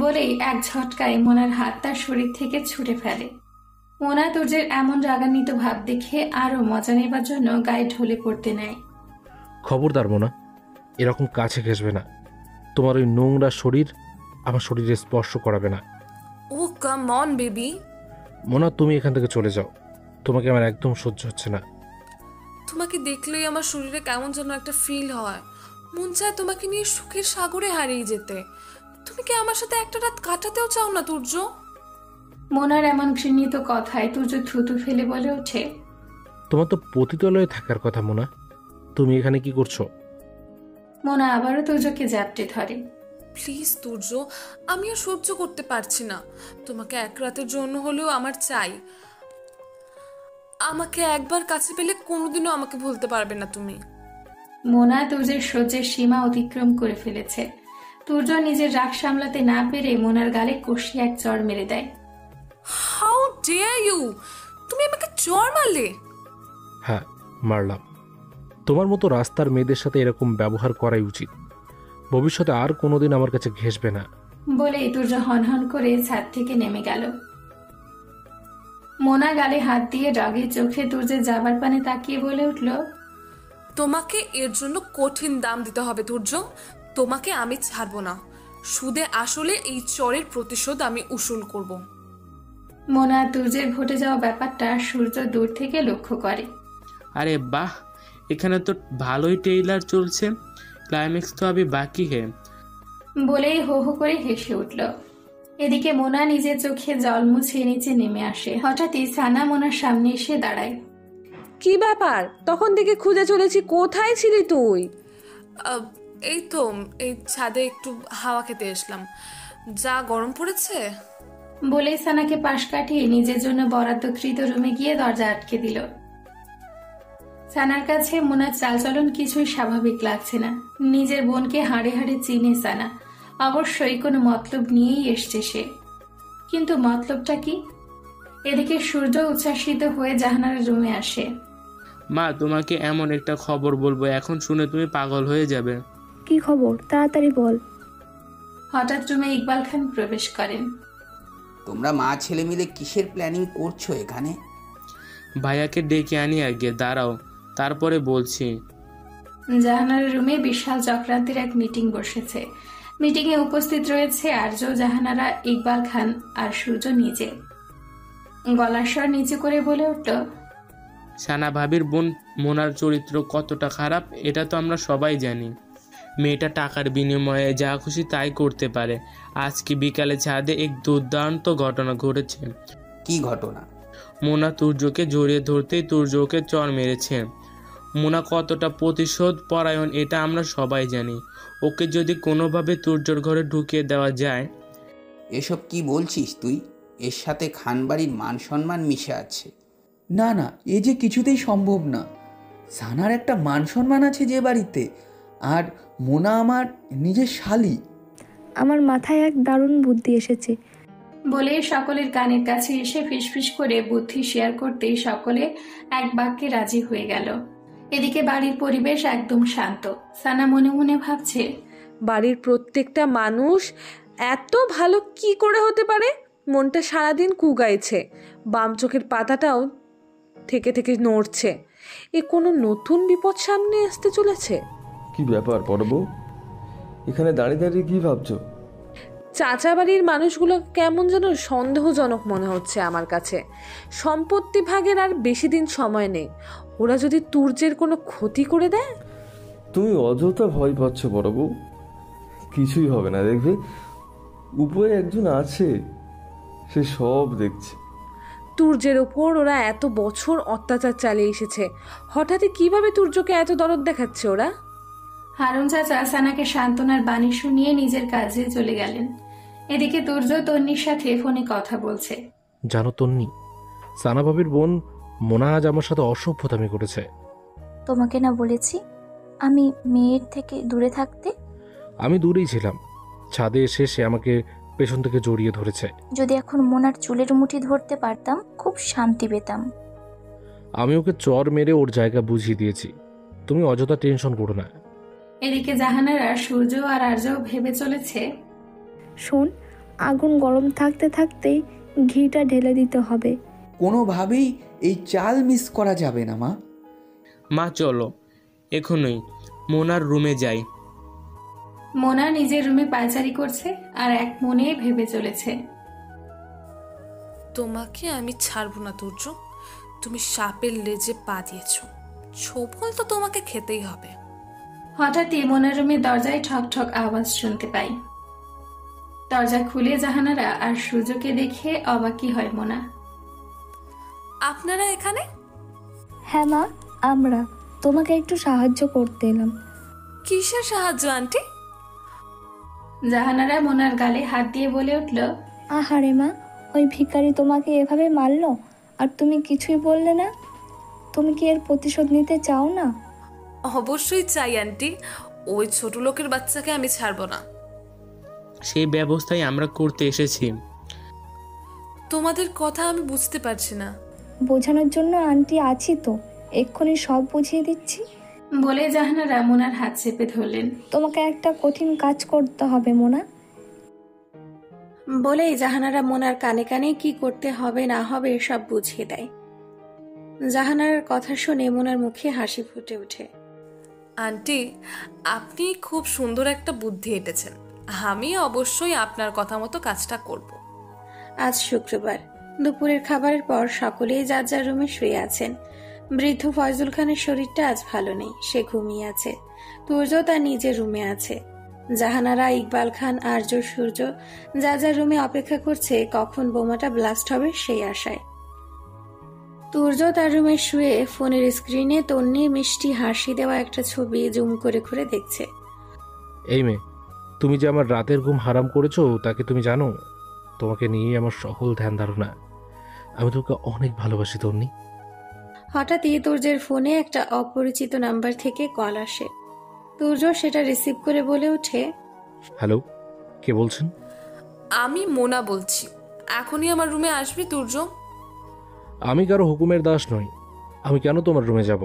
A: বলেই এক ঝটকায় মোনার হাত তার শরীর থেকে ছুটে ফেলে। মোনা তুর্যের এমন রাগান্বিত ভাব দেখে আরো মজা নেবার জন্য গায়ে ঢলে পড়তে নেয়।
L: খবরদার মোনা, এরকম কাছে ঘেসবে না। তোমার ওই নোংরা শরীর আমার শরীরে স্পর্শ করাবে না।
B: ও কাম অন বেবি।
L: মোনা, তুমি এখান থেকে চলে যাও, তোমাকে আমার একদম সহ্য হচ্ছে না।
B: তোমাকে দেখলেই আমার শরীরে কেমন যেন একটা ফিল হয়, মন চায় তোমাকে নিয়ে সুখের সাগরে হারিয়ে যেতে। তুমি কি আমার সাথে একটা রাত কাটাতেও চাও না তুর্য?
A: মোনার এমন ঘৃণিত কথায় তুর্য থুতু ফেলে বলে ওঠে,
L: তোমার তো পতিতালয়ে থাকার কথা মোনা, তুমি এখানে কি করছো?
A: মোনা আবারও তুর্যকে জাপটে ধরে।
B: প্লিজ তুর্য, আমি আর সহ্য করতে পারছি না। তোমাকে এক রাতের জন্য হলেও আমার চাই। আমাকে একবার কাছে পেলে কোনোদিনও আমাকে ভুলতে পারবে না তুমি।
A: মোনা তুর্যের সহ্যের সীমা অতিক্রম করে ফেলেছে। তুর্য নিজের রাগ সামলাতে না পেরে মোনার গালে কষি এক চড় মেরে দেয়।
B: How dare you! তুমি আমাকে চড় মারলে?
L: হ্যাঁ, মারলাম। তোমার মতো রাস্তার মেয়েদের সাথে এরকম ব্যবহার করাই উচিত। ভবিষ্যতে আর কোনোদিন আমার কাছে ঘেঁষবে না।
A: বলে তুর্য হনহন করে ছাদ থেকে নেমে গেল। মোনা গালে হাত দিয়ে রাগে চোখে তুর্যের যাবার পানে তাকিয়ে বলে উঠল,
B: তোমাকে এর জন্য কঠিন দাম দিতে হবে তুর্য। তোমাকে আমি ছাড়বো না। সুদে আসলে এই চরের প্রতিশোধ আমি উসুল করব।
A: মোনা তুর্যের ঘটে যাওয়া ব্যাপারটা সূর্য দূর থেকে লক্ষ্য করে।
H: আরে বাহ, এখানে তো ভালোই ট্রেইলার চলছে। ক্লাইম্যাক্স তো আবি বাকি হে।
A: বলেই হো হো করে হেসে উঠল। এদিকে মোনা নিজের চোখে জল মুছে নিচে নেমে আসে। হঠাৎই সানা মোনার সামনে এসে দাঁড়ায়।
K: কি ব্যাপার? তখন থেকে খুঁজে চলেছি, কোথায় ছিলি তুই?
B: এই তো এই ছাদে একটু হাওয়া খেতে এসলাম, যা গরম পড়েছে।
A: বলেই সানাকে পাশ কাটিয়ে নিজের জন্য বরাদ্দকৃত রুমে গিয়ে দরজা আটকে দিল। সানার কাছে মোনার চালচলন কিছুই স্বাভাবিক লাগছে না। নিজের বোনকে হাড়ে হাড়ে চিনে সানা, অবশ্যই কোনো মতলব নিয়েই এসছে সে। কিন্তু মতলবটা কি? এদিকে সূর্য উচ্ছ্বাসিত হয়ে জাহানারার রুমে আসে।
H: মা, তোমাকে এমন একটা খবর বলবো, এখন শুনে তুমি পাগল হয়ে যাবে।
F: কি খবর? তাড়াতাড়ি বল।
A: হঠাৎ রুমে ইকবাল খান প্রবেশ করেন।
G: তোমরা মা ছেলে মিলে কিসের প্ল্যানিং করছো এখানে?
H: ভাইয়াকে ডেকে আনি আগে, দাঁড়াও, তারপরে বলছি।
A: জাহানারার রুমে বিশাল চক্রান্তের এক মিটিং বসেছে। মিটিংয়ে উপস্থিত রয়েছে আর্য, জাহানারা, ইকবাল খান আর সূর্য নিজে। গলার স্বর নিচু করে বলে উঠল,
H: সানা ভাবির বোন মোনার চরিত্র কতটা খারাপ এটা তো আমরা সবাই জানি। মেয়েটা টাকার বিনিময়ে যা খুশি তাই করতে পারে। আজকে বিকালে ছাদে এক দুর্দান্ত ঘটনা ঘটেছে।
G: কি ঘটনা?
H: মোনা তুর্যকে জড়িয়ে ধরতেই তুর্যকে চড় মেরেছে। মোনা কতটা প্রতিশোধ পরায়ণ এটা আমরা সবাই জানি। ওকে যদি কোনোভাবে তুর্যর ঘরে ঢুকিয়ে দেওয়া যায়।
G: এসব কি বলছিস তুই? এর সাথে খানবাড়ির মান সম্মান মিশে আছে।
O: না না, এ যে কিছুতেই সম্ভব না। সানার একটা মান সম্মান আছে যে বাড়িতে, আর মোনা আমার নিজের শালি।
F: আমার মাথায় এক দারুণ বুদ্ধি এসেছে।
A: বলে সকলের কানের কাছে এসে ফিসফিস করে বুদ্ধি শেয়ার করতেই সকলে এক বাক্যে রাজি হয়ে গেল। এদিকে বাড়ির পরিবেশ একদম শান্ত। সানা মনে মনে ভাবছে,
K: বাড়ির প্রত্যেকটা মানুষ এত ভালো কি করে হতে পারে? মনটা সারাদিন কুগাইছে, বাম চোখের পাতাটাও থেকে থেকে নড়ছে। এ কোনো নতুন বিপদ সামনে আসতে চলেছে।
J: কি ব্যাপার পর্ব, এখানে দাঁড়িয়ে দাঁড়িয়ে কি ভাবছো?
K: চাচা বাড়ির মানুষগুলো কেমন যেন সন্দেহজনক মনে হচ্ছে আমার কাছে। সম্পত্তি ভাগের আর বেশি দিন সময় নেই। ওরা যদি তুর্যের কোনো ক্ষতি করে দেয়।
J: তুমি অযথা ভয় পাচ্ছ বড় বউ, কিছুই হবে না। দেখবে উপরে একজন আছে, সে সব দেখছে।
K: তুর্যের ওপর ওরা এত বছর অত্যাচার চালিয়ে এসেছে, হঠাৎই কিভাবে তুর্যকে এত দরদ দেখাচ্ছে ওরা?
A: হারুন চাচা সানাকে সান্ত্বনার বাণী শুনিয়ে নিজের কাজে চলে গেলেন। এদিকে তুর্য তন্নির সাথে ফোনে কথা বলছে।
L: জানো তন্নি, সানা ভাবির বোন মোনা আজ আমার সাথে অসভ্যতামি করেছে।
M: তোমাকে না বলেছি আমি মেয়ের থেকে দূরে থাকতে?
L: আমি দূরেই ছিলাম। ছাদে এসে সে আমাকে পেছন থেকে জড়িয়ে ধরেছে।
M: যদি এখন মোনার চুলের মুঠি ধরতে পারতাম খুব শান্তি পেতাম।
L: আমি ওকে চড় মেরে ওর জায়গা বুঝিয়ে দিয়েছি। তুমি অযথা টেনশন করো না।
A: এদিকে জাহানারা, সূর্য আর আর্য ভেবে চলেছে,
F: শোন, আগুন গরম থাকতে থাকতেই ঘিটা ঢেলে দিতে হবে।
O: কোনোভাবেই এই চাল মিস করা যাবে না মা।
H: মা চলো এখনই মোনার রুমে যাই।
A: মোনা নিজের রুমে পায়চারি করছে আর এক মনে ভেবে চলেছে,
B: তোমাকে আমি ছাড়বো না তুর্য। তুমি সাপের লেজে পা দিয়েছ, ছোবল তো তোমাকে খেতেই হবে।
A: হঠাৎই মোনার রুমের দরজায় ঠক ঠক আওয়াজ শুনতে পাই। দরজা খুলে জাহানারা আর সূর্যকে দেখে অবাকই হয় মোনা।
B: আপনারা এখানে?
F: হ্যাঁ মা, আমরা তোমাকে একটু সাহায্য করতে এলাম।
B: কিসের সাহায্য আন্টি?
A: জাহানারা মোনার গালে হাত দিয়ে বলে উঠল,
F: আহারে মা, ওই ভিখারি তোমাকে এভাবে মারলো আর তুমি কিছুই বললে না। তুমি কি এর প্রতিশোধ নিতে চাও না?
B: অবশ্যই চাই আন্টি। ওই ছোট লোকের বাচ্চাকে আমি ছাড়বো না।
H: সেই ব্যবস্থাই আমরা করতে এসেছি।
B: তোমাদের কথা আমি বুঝতে পারছি না।
F: বোঝানোর জন্য আন্টি আছি তো, এক্ষুনি সব বুঝিয়ে দিচ্ছি।
A: বলে জাহানারা মোনার হাত চেপে ধরলেন।
F: তোমাকে একটা কঠিন কাজ করতে হবে মোনা।
A: বলেই জাহানারা মোনার কানে কানে কি করতে হবে না হবে সব বুঝিয়ে দেয়। জাহানারার কথা শুনে মোনার মুখে হাসি ফুটে ওঠে।
B: আন্টি, আপনি খুব সুন্দর একটা বুদ্ধি এঁটেছেন। আমি অবশ্যই আপনার কথা মতো কাজটা করব।
A: আজ শুক্রবার, দুপুরের খাবারের পর সকলেই যার যার রুমে শুয়ে আছেন। বৃদ্ধ ফয়জুল খানের শরীরটা আজ ভালো নেই, সে ঘুমিয়ে আছে। তুর্য তার নিজের রুমে আছে। জাহানারা, ইকবাল খান, আর্য, সূর্য যার যার রুমে অপেক্ষা করছে কখন বোমাটা ব্লাস্ট হবে সেই আশায়। তুর্য তার রুমে শুয়ে ফোনের স্ক্রিনে তন্নির মিষ্টি হাসি দেওয়া একটা ছবি জুম করে করে দেখছে।
L: এই মেয়ে, তুমি যে আমার রাতের ঘুম হারাম করেছো তা কি তুমি জানো? তোমাকে নিয়ে আমার সকল ধ্যান ধারণা। আমি তোকে অনেক ভালোবাসি তন্নি।
A: হঠাৎই তুর্যের ফোনে একটা অপরিচিত নাম্বার থেকে কল আসে। তুর্য সেটা রিসিভ করে বলে ওঠে,
L: হ্যালো, কে বলছেন?
B: আমি মোনা বলছি। এখনই আমার রুমে আসবি তুর্য?
L: আমি কারো হুকুমের দাস নই, আমি কেন তোমার রুমে যাব?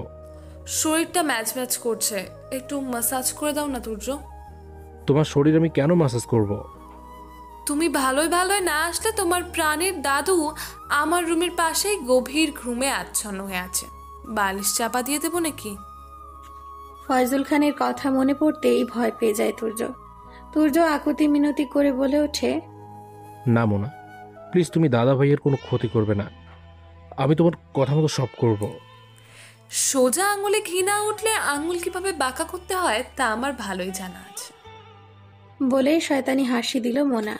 B: শরীরটা ম্যাচ ম্যাচ করছে, একটু মাসাজ করে দাও না তুর্য।
L: তোমার শরীর আমি কেন মাসাজ করব?
B: তুমি ভালোই ভালোই না আসলে তোমার প্রাণের দাদু আমার রুমের পাশেই গভীর ঘুমে আচ্ছন্ন হয়ে আছে। বালিশ চাপা দিয়ে দেবো নাকি?
A: ফয়জুল খানের কথা মনে পড়তেই ভয় পেয়ে যায় তুর্য। তুর্য আকুতি মিনতি করে বলে ওঠে,
L: না মোনা, প্লিজ তুমি দাদা ভাইয়ের কোনো ক্ষতি করবে না। আমি তোমার কথা মতো সব করব।
B: সোজা আঙুলে ঘি না উঠলে আঙুল কিভাবে বাঁকা করতে হয় তা আমার ভালোই জানা আছে।
A: বলেই শয়তানি হাসি দিল মোনা।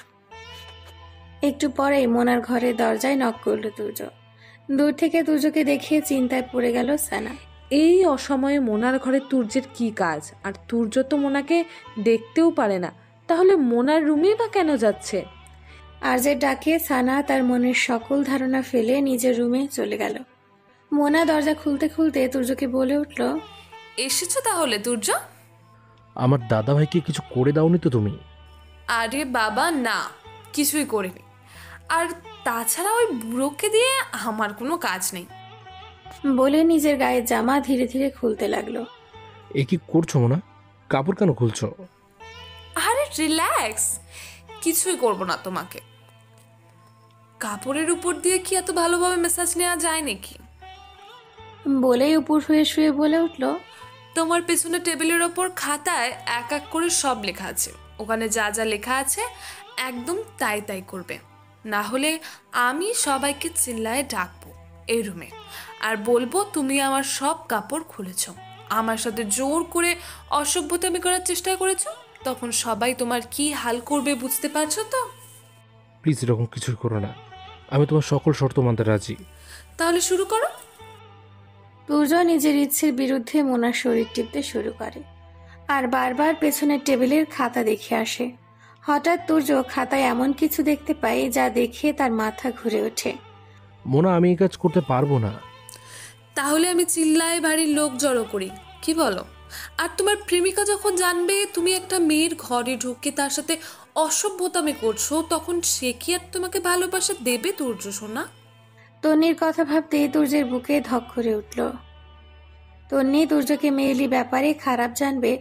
A: একটু পরেই মোনার ঘরের দরজায় নক করল তুর্য। দূর থেকে তুর্যকে দেখে চিন্তায় পড়ে গেল সানা।
K: এই অসময়ে মোনার ঘরে তুর্যের কি কাজ? আর তুর্য তো মোনাকে দেখতেও পারে না, তাহলে মোনার রুমে বা কেন যাচ্ছে?
A: আরজের ডাকে সানা তার মনের সকল ধারণা ফেলে নিজের রুমে চলে গেল। মোনা দরজা খুলতে খুলতে তুর্যকে বলে উঠল,
B: এসেছো তাহলে তুর্য?
L: আমার দাদা ভাইকে কিছু করে দাওনি তো তুমি?
B: আরে বাবা না, কিছুই করিনি। আর তাছাড়া ওই বুড়োকে দিয়ে আমার কোনো কাজ নেই।
A: বলে নিজের গায়ের জামা ধীরে ধীরে খুলতে লাগলো।
L: এ কি করছো মোনা? কাপড় কেন খুলছো?
B: আরে রিল্যাক্স, কিছুই করব না তোমাকে। কাপড়ের উপর দিয়ে কি এত ভালোভাবে মেসেজ নেওয়া যায় নাকি?
A: বলেই উপর হয়ে শুয়ে বলে উঠল,
B: তোমার পেছনে টেবিলের ওপর খাতায় এক এক করে সব লেখা আছে। ওখানে যা যা লেখা আছে একদম তাই তাই করবে, না হলে আমি সবাইকে চিল্লায় ডাকবো এই রুমে আর বলবো তুমি আমার সব কাপড় খুলেছ, আমার সাথে জোর করে অসভ্যতামি করার চেষ্টা করেছো। তখন সবাই তোমার কি হাল করবে বুঝতে পারছো তো?
L: প্লিজ এরকম কিছুই করো না, আমি তোমার সকল শর্ত মানতে রাজি।
B: তাহলে শুরু করো।
A: তুর্য নিজের ইচ্ছের বিরুদ্ধে মোনার শরীর টিপতে শুরু করে আর বারবার পেছনের টেবিলের খাতা দেখে আসে। হঠাৎ তুর্য খাতায় এমন কিছু দেখতে পায় যা দেখে তার মাথা ঘুরে ওঠে।
L: মোনা, আমি এই কাজ করতে পারবো না।
B: তাহলে আমি চিল্লায় বাড়ির লোক জড়ো করি, কি বলো? আর তোমার প্রেমিকা যখন জানবে তুমি একটা মেয়ের ঘরে ঢুকে তার সাথে অসভ্যতামি করছো, তখন সে কি আর তোমাকে ভালোবাসা দেবে তুর্য সোনা?
A: তন্নির কথা ভাবতেই তুর্যের বুকে ধক করে উঠল। তন্নি তুর্যকে মেয়েলি ব্যাপারে খারাপ জানবে,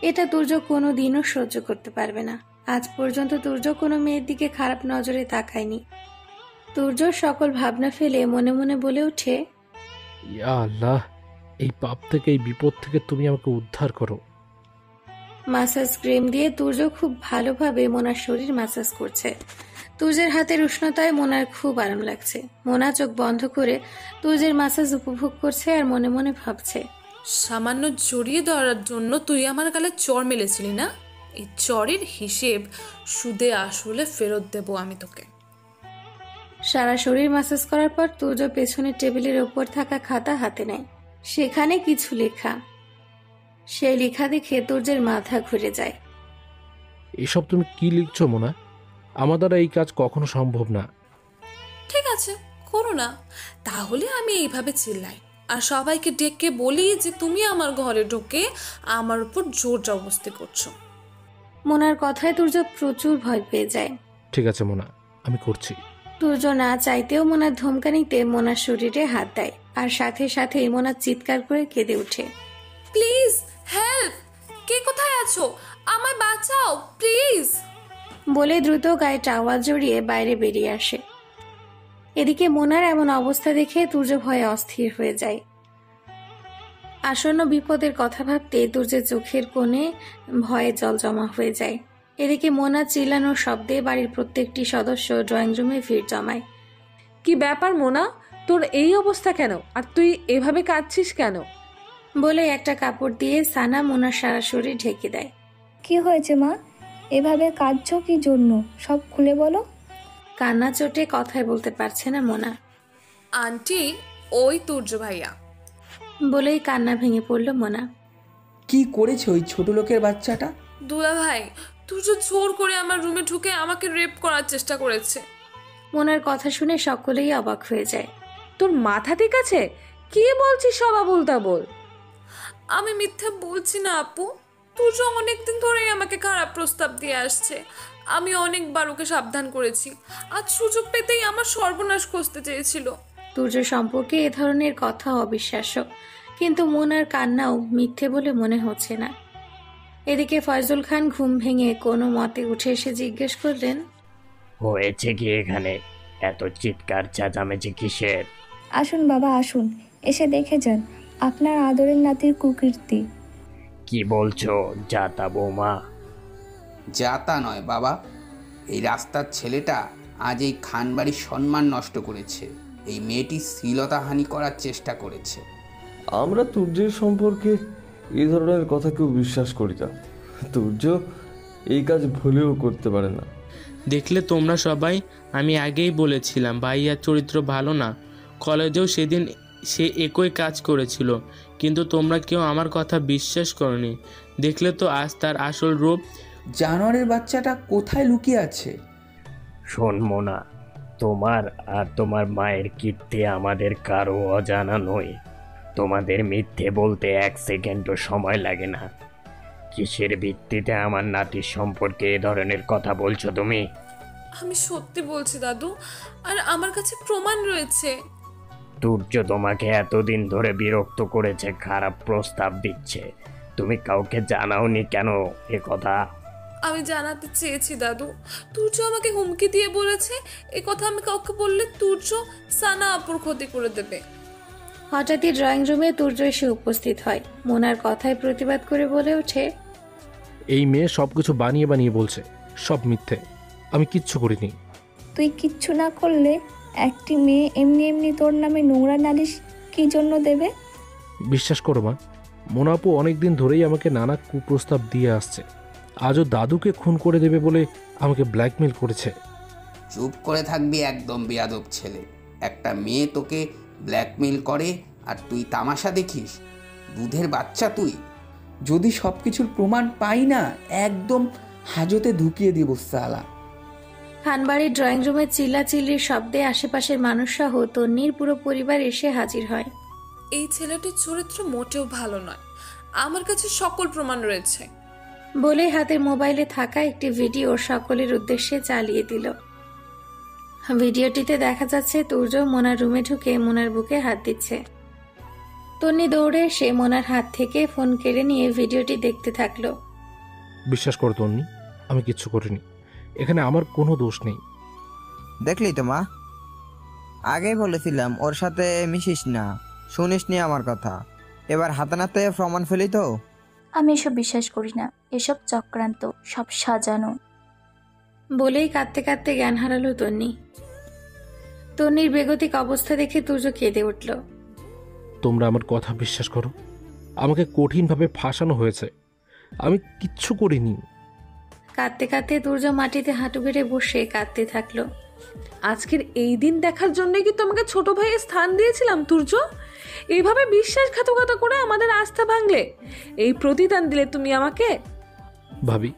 A: এটা তুর্য কোনো দিনও সহ্য করতে পারবে না। আজ পর্যন্ত তুর্য কোনো মেয়ের দিকে খারাপ নজরে তাকায়নি। তুর্য সকল ভাবনা ফেলে মনে মনে বলে ওঠে,
L: ইয়া আল্লাহ, এই পাপ থেকে, এই বিপদ থেকে তুমি আমাকে উদ্ধার করো।
A: মাসাজ ক্রিম দিয়ে তুর্য খুব ভালোভাবে মোনার শরীর মাসাজ করছে। তুর্যের হাতের উষ্ণতায় মোনার খুব আরাম লাগছে। মোনা চোখ বন্ধ করে তুর্যের মাসাজ উপভোগ করছে আর মনে মনে ভাবছে,
B: সামান্য জড়িয়ে ধরার জন্য তুই আমার গালে চড় মেলেছিলি না? এই চড়ের হিসেব সুদে আসলে ফেরত দেব আমি তোকে।
A: সারা শরীর মাসাজ করার পর তুর্য পেছনের টেবিলের ওপর থাকা খাতা হাতে নেয়। সেখানে কিছু লেখা। সেই লেখা দেখে তুর্যের মাথা ঘুরে যায়।
L: এসব তুমি কি লিখছো মোনা? আমার দ্বারা এই কাজ কখনো সম্ভব না।
B: ঠিক আছে, করো না। তাহলে আমি এইভাবে চিল্লাই আর সবাইকে ডেকে বলি যে তুমি আমার ঘরে ঢোকে আমার উপর জোর জবরদস্তি করছো।
A: মোনার কথায় তুর্য প্রচুর ভয় পেয়ে যায়।
L: ঠিক আছে মোনা, আমি করছি।
A: তুর্য না চাইতেও মোনার ধমকানিতে মোনার শরীরে হাত দেয়, আর সাথে সাথে মোনা চিৎকার করে কেঁদে ওঠে।
B: প্লিজ হেল্প, কে কোথায় আছো, আমায় বাঁচাও প্লিজ।
A: বলে দ্রুত গায়ে টাওয়াল জড়িয়ে বাইরে বেরিয়ে আসে। এদিকে মোনার এমন অবস্থা দেখে তুর্য ভয়ে অস্থির হয়ে যায়। আসন্ন বিপদের কথা ভাবতে তুর্যের চোখের কোণে ভয়ে জল জমা হয়ে যায়। এদিকে মোনা চিল্লানোর শব্দে বাড়ির প্রত্যেকটি সদস্য ড্রয়িং রুমে ভিড় জমায়।
K: কি ব্যাপার মোনা, তোর এই অবস্থা কেন, আর তুই এভাবে কাঁদছিস কেন?
A: বলে একটা কাপড় দিয়ে সানা মোনার সারা শরীর ঢেকে দেয়।
F: কি হয়েছে মা, এভাবে কাঁদছো কি জন্য, সব খুলে বলো।
A: কান্না চোটে কথাই বলতে পারছে না মোনা।
B: আন্টি, ওই তুর্য ভাইয়া।
A: বলেই কান্না ভেঙে পড়ল মোনা।
O: কি করেছে ওই ছোট লোকের বাচ্চাটা?
B: দুলা ভাই, তুর্য জোর করে আমার রুমে ঢুকে আমাকে রেপ করার চেষ্টা করেছে।
A: মোনার কথা শুনে সকলেই অবাক হয়ে যায়।
K: তোর মাথা ঠিক আছে? কি বলছিস সব আবোল তাবোল?
B: আমি মিথ্যা বলছি না আপু, তুর্য অনেকদিন ধরেই আমাকে খারাপ প্রস্তাব দিয়ে আসছে। আমি অনেকবার ওকে সাবধান করেছি, আজ সুযোগ পেতেই আমার সর্বনাশ খুঁজতে চেয়েছিল।
A: তুর্য সম্পর্কে এ ধরনের কথা অবিশ্বাস্য, কিন্তু মোনার কান্নাও মিথ্যে বলে মনে হচ্ছে না। এদিকে ফয়জুল খান ঘুম ভেঙে কোনো মতে উঠে এসে জিজ্ঞেস করলেন,
I: হয়েছে কি এখানে, এত চিৎকার চেঁচামেচি কিসের?
F: আসুন বাবা আসুন, এসে দেখে যান আপনার আদরের নাতির কুকীর্তি।
I: কি বলছো জাতা বৌমা?
G: যাতা নয় বাবা, এই রাস্তার ছেলেটা আজ এই খানবাড়ির সম্মান নষ্ট করেছে। এই মেয়েটি শ্লীলতাহানি করার চেষ্টা করেছে।
J: আমরা তুর্যের সম্পর্কে এই ধরনের কথা কেউ বিশ্বাস করি না। তুর্য এই কাজ ভুলেও করতে পারে না।
H: দেখলে তোমরা সবাই, আমি আগেই বলেছিলাম ভাইয়ার চরিত্র ভালো না। কলেজেও সেদিন সে একই কাজ করেছিল, কিন্তু তোমরা কেউ আমার কথা বিশ্বাস করনি। দেখলে তো আজ তার আসল রূপ।
O: জানোয়ারের বাচ্চাটা কোথায় লুকিয়ে আছে?
I: শোন মোনা, তোমার আর তোমার মায়ের কীর্তি আমাদের কারো অজানা নয়। তোমাদের মিথ্যে বলতে 1 সেকেন্ডও সময় লাগে না। কিসের ভিত্তিতে আমার নাতির সম্পর্কে এ ধরনের কথা বলছো তুমি?
B: আমি সত্যি বলছি দাদু, আর আমার কাছে প্রমাণ রয়েছে।
I: তুর্য তোমাকে এতদিন ধরে বিরক্ত করেছে, খারাপ প্রস্তাব দিচ্ছে, তুমি কাউকে জানাওনি কেন এ কথা?
B: আমি জানাতে চেয়েছি দাদু, তুর্য আমাকে হুমকি দিয়ে বলেছে এ কথা আমি কাউকে বললে তুর্য সানা আপুর ক্ষতি করে দেবে।
A: হঠাৎই ড্রয়িং রুমে তুর্য এসে উপস্থিত হয়। মোনার কথায় প্রতিবাদ করে বলে ওঠে,
L: এই মেয়ে সবকিছু বানিয়ে বানিয়ে বলছে, সব মিথ্যে, আমি কিচ্ছু করিনি।
F: তুই কিচ্ছু না করলে একটি মেয়ে এমনি এমনি তোর নামে নোংরা নালিশ কি জন্য দেবে?
L: বিশ্বাস করো মা, মোনা আপু অনেকদিন ধরেই আমাকে নানা কুপ্রস্তাব দিয়ে আসছে। আজও দাদুকে খুন করে দেবে বলে আমাকে ব্ল্যাকমেল করেছে।
G: চুপ করে থাকবি একদম বেয়াদব ছেলে। একটা মেয়ে তোকে ব্ল্যাকমেল করে আর তুই তামাশা দেখিস? দুধের বাচ্চা তুই।
O: যদি সব কিছুর প্রমাণ পাই না, একদম হাজতে ঢুকিয়ে দিব সালা।
A: খানবাড়ির ড্রয়িং রুমে চিল্লাচিল্লির শব্দে আশেপাশের মানুষসহ তন্নির পুরো পরিবার এসে হাজির হয়।
B: এই ছেলেটির চরিত্র মোটেও ভালো নয়, আমার কাছে সকল প্রমাণ রয়েছে।
A: বলে হাতের মোবাইলে থাকা একটি ভিডিও সকলের উদ্দেশ্যে চালিয়ে দিল। ভিডিওটিতে দেখা যাচ্ছে তুর্য মোনার রুমে ঢুকে মোনার বুকে হাত দিচ্ছে। তন্নি দৌড়ে এসে মোনার হাত থেকে ফোন কেড়ে নিয়ে ভিডিওটি দেখতে থাকলো।
L: বিশ্বাস করো তন্নি, আমি কিচ্ছু করিনি, এখানে আমার কোনো দোষ নেই।
P: দেখলি তো মা, আগেই বলেছিলাম ওর সাথে মিশিস না, শুনিস নি আমার কথা। এবার হাতে নাতে প্রমাণ ফেলি তো।
M: আমি এসব বিশ্বাস করি না, এসব চক্রান্ত, সব সাজানো।
A: বলেই কাঁদতে কাঁদতে জ্ঞান হারালো তন্নি। তন্নির বেগতিক অবস্থা দেখে তুর্য কেঁদে উঠল।
L: তোমরা আমার কথা বিশ্বাস করো, আমাকে কঠিনভাবে ফাঁসানো হয়েছে, আমি কিচ্ছু করিনি।
A: কাঁদতে কাঁদতে তুর্য মাটিতে হাঁটু গেড়ে বসে কাঁদতে থাকলো।
K: আজকের এই দিন দেখার জন্যই কি তোমাকে ছোট ভাইয়ের স্থান দিয়েছিলাম তুর্য? এইভাবে বিশ্বাসঘাতকতা করে আমাদের আস্থা ভাঙলে, এই প্রতিদান দিলে তুমি আমাকে।
L: ভাবি,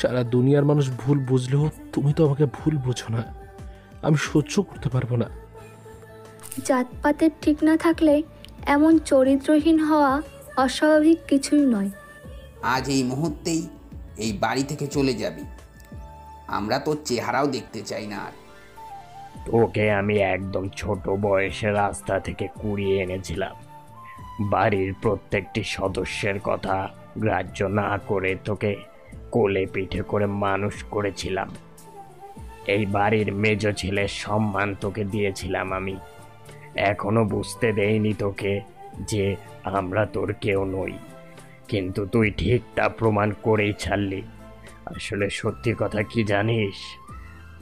L: সারা দুনিয়ার মানুষ ভুল বুঝলেও তুমি তো আমাকে ভুল বুঝো না, আমি সহ্য করতে পারবো না।
F: জাতপাতের ঠিক না থাকলে এমন চরিত্রহীন হওয়া অস্বাভাবিক কিছুই নয়।
G: আজ এই মুহূর্তেই এই বাড়ি থেকে চলে যাবি। আমরা তোর চেহারাও দেখতে চাই না আর।
I: তোকে আমি একদম ছোট বয়সে রাস্তা থেকে কুড়িয়ে এনেছিলাম। বাড়ির প্রত্যেকটি সদস্যের কথা গ্রাহ্য না করে তোকে কোলে পিঠে করে মানুষ করেছিলাম। এই বাড়ির মেজ ছেলের সম্মান তোকে দিয়েছিলাম আমি। এখনো বুঝতে দেইনি তোকে যে আমরা তোর কেউ নই, কিন্তু তুই ঠিক তা প্রমাণ করেই ছাড়লি। আসলে সত্যি কথা কি জানিস,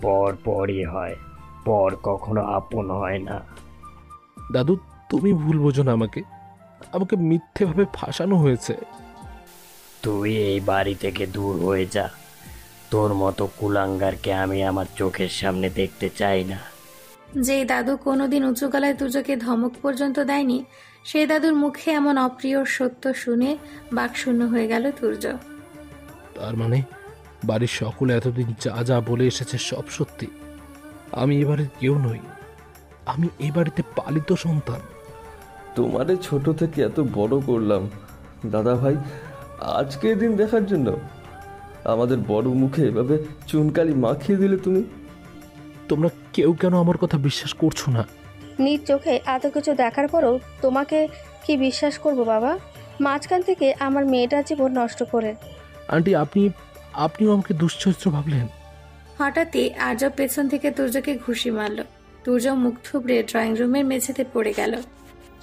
I: পর পরই হয়, পর কখনো আপন হয় না।
L: দাদু, তুমি ভুল বোঝো না, আমাকে আমাকে মিথ্যেভাবে ফাঁসানো হয়েছে।
I: তুই এই বাড়ি থেকে দূর হয়ে যা। তোর মতো কুলাঙ্গারকে আমি আমার চোখের সামনে দেখতে চাই না।
A: যে দাদু কোনোদিন উঁচু গলায় তুর্যকে ধমক পর্যন্ত দেয়নি, সেই দাদুর মুখে এমন অপ্রিয় সত্য শুনে বাকশূন্য হয়ে গেল তুর্য।
L: তার মানে বাড়ির সকলে এতদিন যা যা বলে এসেছে সব সত্যি। আমি এবারে কেউ নই, আমি এই বাড়িতে পালিত সন্তান।
J: তোমারে ছোট থেকে এত বড় করলাম দাদা ভাই, আজকের দিন দেখার জন্য আমাদের বড় মুখে এভাবে চুনকালি মাখিয়ে দিলে তুমি।
L: তোমরা কেউ কেন আমার কথা বিশ্বাস করছো না?
F: নিজ চোখে এত কিছু দেখার পরও তোমাকে কি বিশ্বাস করব বাবা? মাঝখান থেকে আমার মেয়েটার জীবন নষ্ট করে।
L: আন্টি, আপনিও আমাকে দুশ্চরিত্র ভাবলেন?
A: হঠাৎই আর্য পেছন থেকে তুর্যকে ঘুষি মারল। তুর্য মুখ থুবড়ে ড্রয়িং রুমের মেঝেতে পড়ে গেল।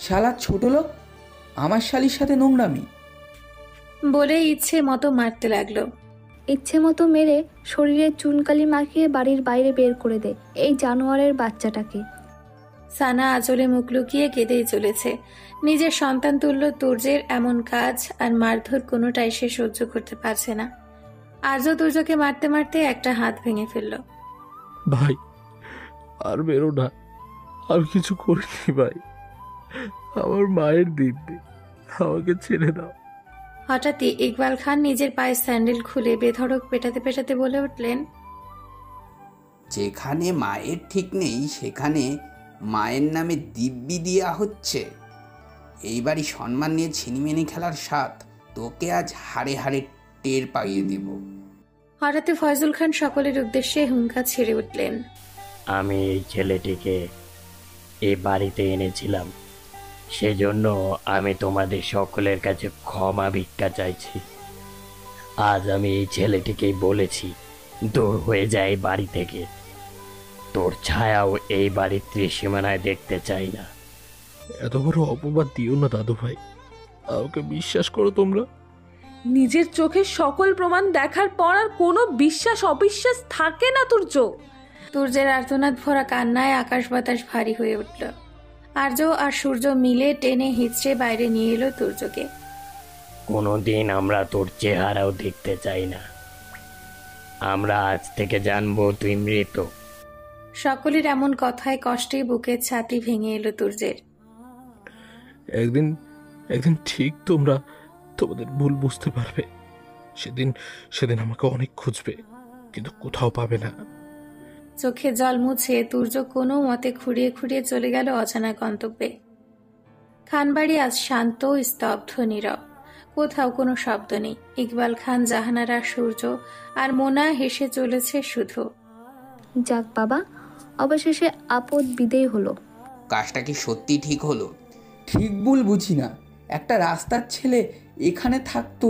O: শালা ছোট লোক, আমার শালির সাথে নোংরামি
A: বলে ইচ্ছে মতো মারতে লাগলো।
F: ইচ্ছে মতো মেরে শরীরে চুনকালি মাখিয়ে বাড়ির বাইরে বের করে দে এই জানোয়ারের বাচ্চাটাকে।
A: সানা আঁচলে মুখ লুকিয়ে কেঁদেই চলেছে। নিজের সন্তান তুল্য তুর্যের এমন কাজ আর মারধর কোনোটাই সে সহ্য করতে পারছে না। আর্য তুর্যকে মারতে মারতে একটা হাত ভেঙে ফেলল।
L: ভাই, আর বেরো না, আমি কিছু করিনি ভাই। আমার মায়ের দিব্যি, আমাকে ছেড়ে দাও।
A: হঠাৎই ইকবাল খান নিজের পায়ে স্যান্ডেল খুলে বেধড়ক পেটাতে পেটাতে বলে উঠলেন,
G: যেখানে মায়ের ঠিক নেই সেখানে মায়ের নামে দিব্যি দেওয়া হচ্ছে। এইবারই সম্মান নিয়ে ছিনিমিনি খেলার স্বাদ তোকে আজ হাড়ে হাড়ে টের পাইয়ে দেব।
A: হঠাৎই ফয়জুল খান সকলের উদ্দেশ্যে হুঙ্কার ছেড়ে উঠলেন,
I: আমি এই ছেলেটিকে এ বাড়িতে এনেছিলাম, সেজন্য আমি তোমাদের সকলের কাছে ক্ষমা ভিক্ষা চাইছি। আজ আমি এই ছেলেটিকেই বলেছি, দূর হয়ে যায় বাড়ি থেকে। তোর ছায়াও এই বাড়ির ত্রিসীমানায় দেখতে চাই না।
L: এত বড় অপবাদ দিও না দাদু ভাই, আমাকে বিশ্বাস করো তোমরা।
K: নিজের চোখে সকল প্রমাণ দেখার পর আর কোনো বিশ্বাস অবিশ্বাস থাকে না তুর্য।
A: তুর্যের আর্তনাদ ভরা কান্নায় আকাশ বাতাস ভারী হয়ে উঠল। আর্য আর সূর্য মিলে টেনে হিঁচড়ে বাইরে নিয়ে এলো তুর্যকে।
I: কোনোদিন আমরা তোর চেহারাও দেখতে চাই না। আমরা আজ থেকে জানবো তুই মৃত।
A: সকলের এমন কথায় কষ্টে বুকের ছাতি ভেঙে এলো তুর্যের।
L: একদিন ঠিক তোমরা তোমাদের ভুল বুঝতে পারবে। সেদিন আমাকে অনেক খুঁজবে, কিন্তু কোথাও পাবে না।
A: চোখে জল মুছে তুর্য কোনো মতে খুঁড়িয়ে খুঁড়িয়ে চলে গেল অজানা গন্তব্যে। খানবাড়ি আজ শান্ত, স্তব্ধ, নীরব। কোথাও কোনো শব্দ নেই। ইকবাল খান, জাহানারা, সূর্য আর মোনা হেসে চলেছে শুধু।
F: যাক বাবা, অবশেষে আপদ বিদেয় হলো।
G: কাজটা কি সত্যি ঠিক হলো?
O: ঠিক ভুল বুঝি না, একটা রাস্তার ছেলে এখানে থাকতো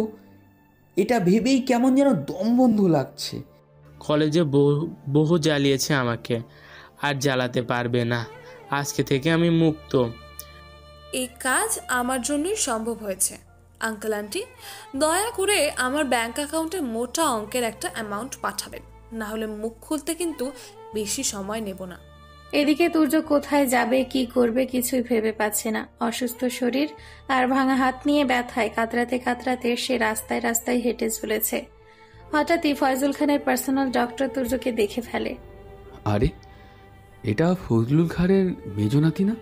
O: এটা ভেবেই কেমন যেন দম বন্ধ লাগছে।
H: কলেজে বহু জ্বালিয়েছে আমাকে, আর জ্বালাতে পারবে না। আজকে থেকে আমি মুক্ত।
B: এই কাজ আমার জন্যই সম্ভব হয়েছে। আঙ্কেল আন্টি, দয়া করে আমার ব্যাংক অ্যাকাউন্টে মোটা অঙ্কের একটা অ্যামাউন্ট পাঠাবেন, না হলে মুখ খুলতে কিন্তু বেশি সময় নেব না।
A: এদিকে তুর্য কোথায় যাবে, কি করবে কিছুই ভেবে পাচ্ছে না। অসুস্থ শরীর আর ভাঙা হাত নিয়ে ব্যথায় কাতরাতে কাতরাতে সে রাস্তায় রাস্তায় হেঁটে চলেছে। হঠাৎই ফয়জুল খানের পার্সোনাল ডক্টর তুর্যকে দেখে ফেলে।
Q: আরে, এটা ফজলুল খানের মেজ নাতি না?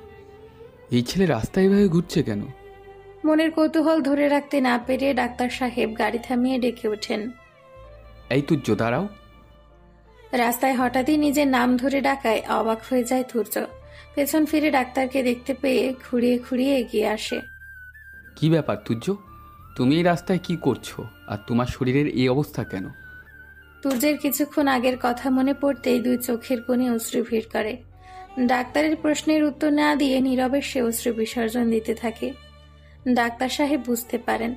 Q: এই ছেলে রাস্তায় এভাবে ঘুরছে কেন?
A: মনের কৌতূহল ধরে রাখতে না পেরে ডাক্তার সাহেব গাড়ি থামিয়ে ডেকে ওঠেন,
Q: এই তুর্য দাঁড়াও।
A: রাস্তায় হঠাৎই নিজের নাম ধরে ডাকায় অবাক হয়ে যায় তুর্য। পেছন ফিরে ডাক্তারকে দেখতে পেয়ে খুঁড়িয়ে খুঁড়িয়ে এগিয়ে আসে।
Q: কি ব্যাপার তুর্য, তুমি এই রাস্তায় কি করছো আর তোমার শরীরের এই অবস্থা কেন?
A: তুর্যের কিছুক্ষণ আগের কথা মনে পড়তেই দুই চোখের কোণে অশ্রু ভিড় করে। ডাক্তারের প্রশ্নের উত্তর না দিয়ে নীরবে সে অশ্রু বিসর্জন দিতে থাকে। ডাক্তার সাহেব বুঝতে পারেন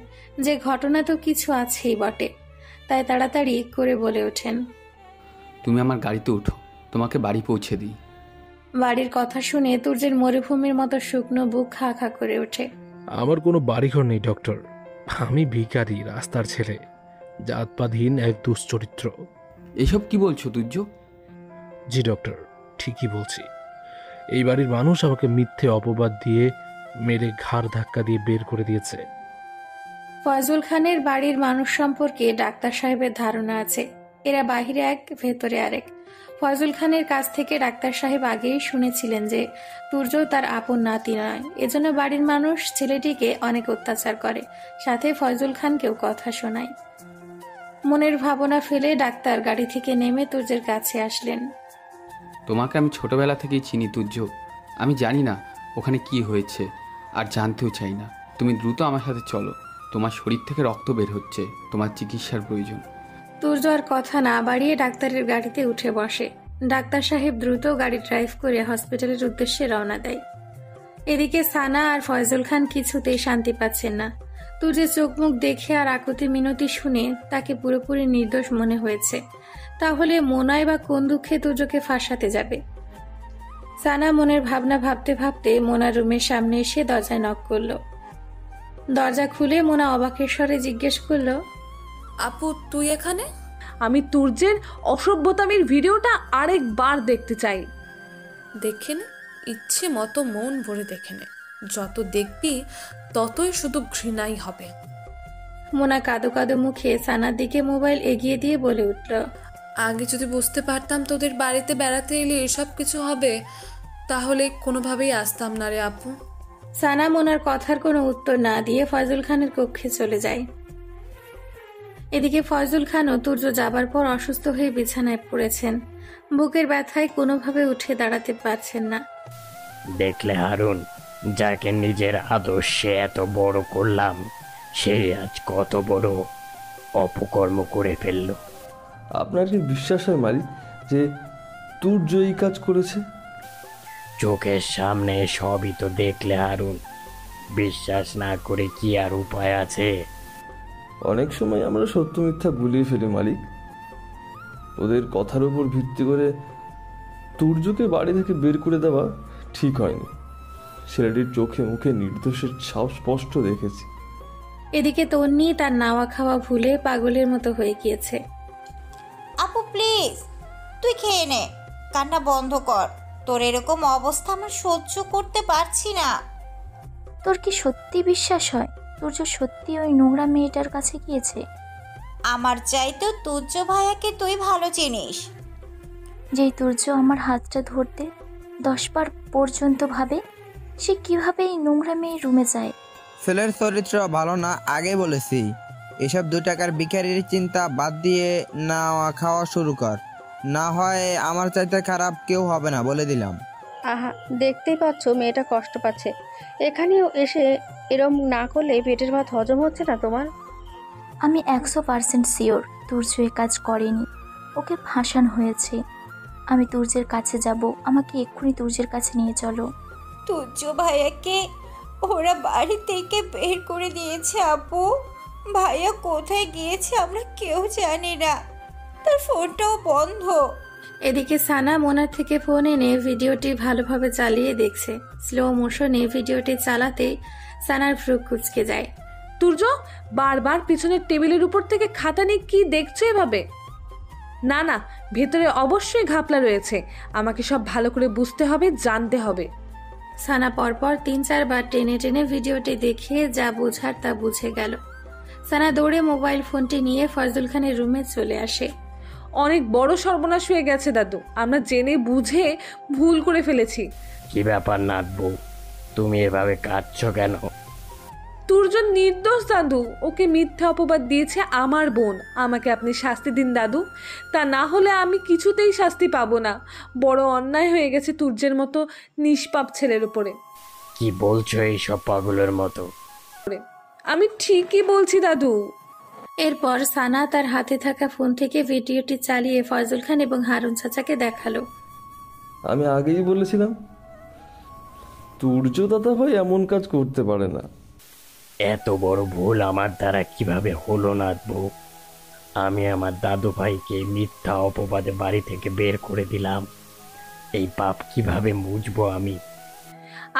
A: যে ঘটনা তো কিছু আছেই বটে, তাই তাড়াতাড়ি করে বলে ওঠেন,
Q: তুমি আমার গাড়িতে উঠো, তোমাকে বাড়ি পৌঁছে দিই।
A: বাড়ির কথা শুনে তুর্যের মরুভূমির মতো শুকনো বুক খা খা করে ওঠে।
L: আমার কোনো বাড়িঘর নেই ডক্টর, আমি ভিখারি, রাস্তার ছেলে, জাতপাতহীন এক দুশ্চরিত্র।
Q: এসব কি বলছো তুর্য?
L: জি ডক্টর, ঠিকই বলছি। এই বাড়ির মানুষ আমাকে মিথ্যে অপবাদ দিয়ে মেরে ঘাড় ধাক্কা দিয়ে বের করে দিয়েছে।
A: ফয়জুল খানের বাড়ির মানুষ সম্পর্কে ডাক্তার সাহেবের ধারণা আছে, এরা বাহিরে এক ভেতরে আরেক। ফয়জুল খানের কাছ থেকে ডাক্তার সাহেব আগেই শুনেছিলেন যে তুর্য তার আপন নাতি নয়, এজন্য বাড়ির মানুষ ছেলেটিকে অনেক অত্যাচার করে, সাথে ফয়জুল খানকেও কথা শোনায়। মনের ভাবনা ফেলে ডাক্তার গাড়ি থেকে নেমে তুর্যের কাছে আসলেন।
Q: তোমাকে আমি ছোটবেলা থেকেই চিনি তুর্য, আমি জানি না ওখানে কি হয়েছে আর জানতেও চাই না। তুমি দ্রুত আমার সাথে চলো, তোমার শরীর থেকে রক্ত বের হচ্ছে, তোমার চিকিৎসার প্রয়োজন।
A: তুর্য আর কথা না বাড়িয়ে ডাক্তারের গাড়িতে উঠে বসে। ডাক্তার সাহেব দ্রুত গাড়ি ড্রাইভ করে হসপিটালের উদ্দেশ্যে রওনা দেয়। এদিকে সানা আর ফয়জুল খান কিছুতেই শান্তি পাচ্ছেন না। তুর্যের চোখ মুখ দেখে আর আকুতি মিনতি শুনে তাকে পুরোপুরি নির্দোষ মনে হয়েছে। তাহলে মোনায় বা কোন দুঃখে তুর্যকে ফাঁসাতে যাবে? সানা মনের ভাবনা ভাবতে ভাবতে মোনার রুমের সামনে এসে দরজায় নক করলো। দরজা খুলে মোনা অবাকের স্বরে জিজ্ঞেস করলো,
B: আপু তুই এখানে?
K: আমি তুর্যের অসভ্যতামির ভিডিওটা আরেকবার দেখতে চাই।
B: দেখে নে, ইচ্ছে মতো মন ভরে দেখে নে, যত দেখবি ততই শুধু ঘৃণাই হবে।
A: মোনা কাঁদো কাঁদো মুখে সানার দিকে মোবাইল এগিয়ে দিয়ে বলে উঠল,
B: আগে যদি বুঝতে পারতাম তোদের বাড়িতে বেড়াতে এলে এসব কিছু হবে, তাহলে কোনোভাবেই আসতাম না রে আপু।
A: সানা মোনার কথার কোনো উত্তর না দিয়ে ফয়জুল খানের কক্ষে চলে যায়। এদিকে ফয়জুল খানও তুর্য যাবার পর অসুস্থ হয়ে বিছানায় পড়েছেন। বুকের ব্যথায় কোনোভাবে উঠে দাঁড়াতে পারছেন না।
I: দেখলে হারুন, যাকে নিজের আদর্শে এত বড় করলাম, সে আজ কত বড় অপকর্ম করে ফেলল।
J: আপনার কি বিশ্বাস হয় মালিক যে তুর্য এই কাজ করেছে?
I: চোখের সামনে সবই তো দেখলে হারুন, বিশ্বাস না করে কি আর উপায় আছে?
J: অনেক সময় আমরা সত্য মিথ্যা গুলিয়ে ফেলি মালিক। ওদের কথার উপর ভিত্তি করে তুর্যকে বাড়ি থেকে বের করে দেওয়া ঠিক হয়নি। ছেলেটির চোখে মুখে নির্দোষের ছাপ স্পষ্ট দেখেছি।
A: এদিকে তন্নি তার নাওয়া খাওয়া ভুলে পাগলের মতো হয়ে গিয়েছে।
D: আপু প্লিজ তুই খেয়ে নে, কান্না বন্ধ কর। তোর এরকম অবস্থা আমার সহ্য করতে পারছি না।
M: তোর কি সত্যি বিশ্বাস হয় তুর্য সত্যি ওই নোংরা মেয়েটার কাছে গিয়েছে?
D: আমার চাইতে তুর্য ভাইয়াকে তুই ভালো চিনিস।
M: যেই তুর্য আমার হাতটা ধরতে 10 বার পর্যন্ত ভাবে, সে কিভাবে এই নোংরা মেয়ে রুমে যায়?
P: ছেলের চরিত্র ভালো না, আগে বলেছি। এসব 2 টাকার ভিখারির চিন্তা বাদ দিয়ে নাওয়া খাওয়া শুরু কর, না হয় আমার চাইতে খারাপ কেউ হবে না, বলে দিলাম।
R: আহা, দেখতেই পাচ্ছ মেয়েটা কষ্ট পাচ্ছে। এখানেও এসে এরম না করলে পেটের ভাত হজম হচ্ছে না তোমার?
M: আমি 100% শিওর তুর্য এ কাজ করেনি, ওকে ফাঁসানো হয়েছে। আমি তুর্যের কাছে যাব, আমাকে এক্ষুনি তুর্যের কাছে নিয়ে চলো।
D: তুর্য ভাইয়াকে ওরা বাড়ি থেকে বের করে দিয়েছে আপু। ভাইয়া কোথায় গিয়েছে আমরা কেউ জানি না, তার ফোনটাও বন্ধ।
A: এদিকে সানা মোনার থেকে ফোন এনে ভিডিওটি ভালোভাবে চালিয়ে দেখছে। স্লো মোশনে ভিডিওটি চালাতে সানার ভ্রু কুঁচকে যায়।
K: তুর্য বারবার পিছনের টেবিলের উপর থেকে খাতা নিয়ে কি দেখছো এভাবে? না না, ভেতরে অবশ্যই ঘাপলা রয়েছে। আমাকে সব ভালো করে বুঝতে হবে, জানতে হবে।
A: সানা পরপর 3-4 বার টেনে টেনে ভিডিওটি দেখে যা বোঝার তা বুঝে গেল। সানা দৌড়ে মোবাইল ফোনটি নিয়ে ফয়জুল খানের রুমে চলে আসে।
K: অনেক বড় সর্বনাশ হয়ে গেছে দাদু, আমরা জেনে বুঝে ভুল করে ফেলেছি।
I: কি ব্যাপার নাথ বউ, তুমি এভাবে কাঁদছো কেন?
K: তুর্য নির্দোষ দাদু, ওকে মিথ্যা অপবাদ দিয়েছে আমার বোন। আমাকে আপনি শাস্তি দিন দাদু, তা না হলে আমি কিছুতেই শাস্তি পাবো না। বড় অন্যায় হয়ে গেছে তুর্যের মতো নিষ্পাপ ছেলের উপরে।
I: কি বলছো এইসব পাগলের মতো?
K: আমি ঠিকই বলছি দাদু।
A: এরপর সানা তার হাতে থাকা ফোন থেকে ভিডিওটি চালিয়ে ফয়জুল খান এবং হারুন চাচাকে দেখালো।
J: আমি আগেই বলেছিলাম তুর্য দাদা ভাই এমন কাজ করতে পারে না।
I: এত বড় ভুল আমার দ্বারা কিভাবে হলো না বউ? আমি আমার দাদু ভাইকে মিথ্যা অপবাদে বাড়ি থেকে বের করে দিলাম। এই পাপ কিভাবে মুছবো আমি?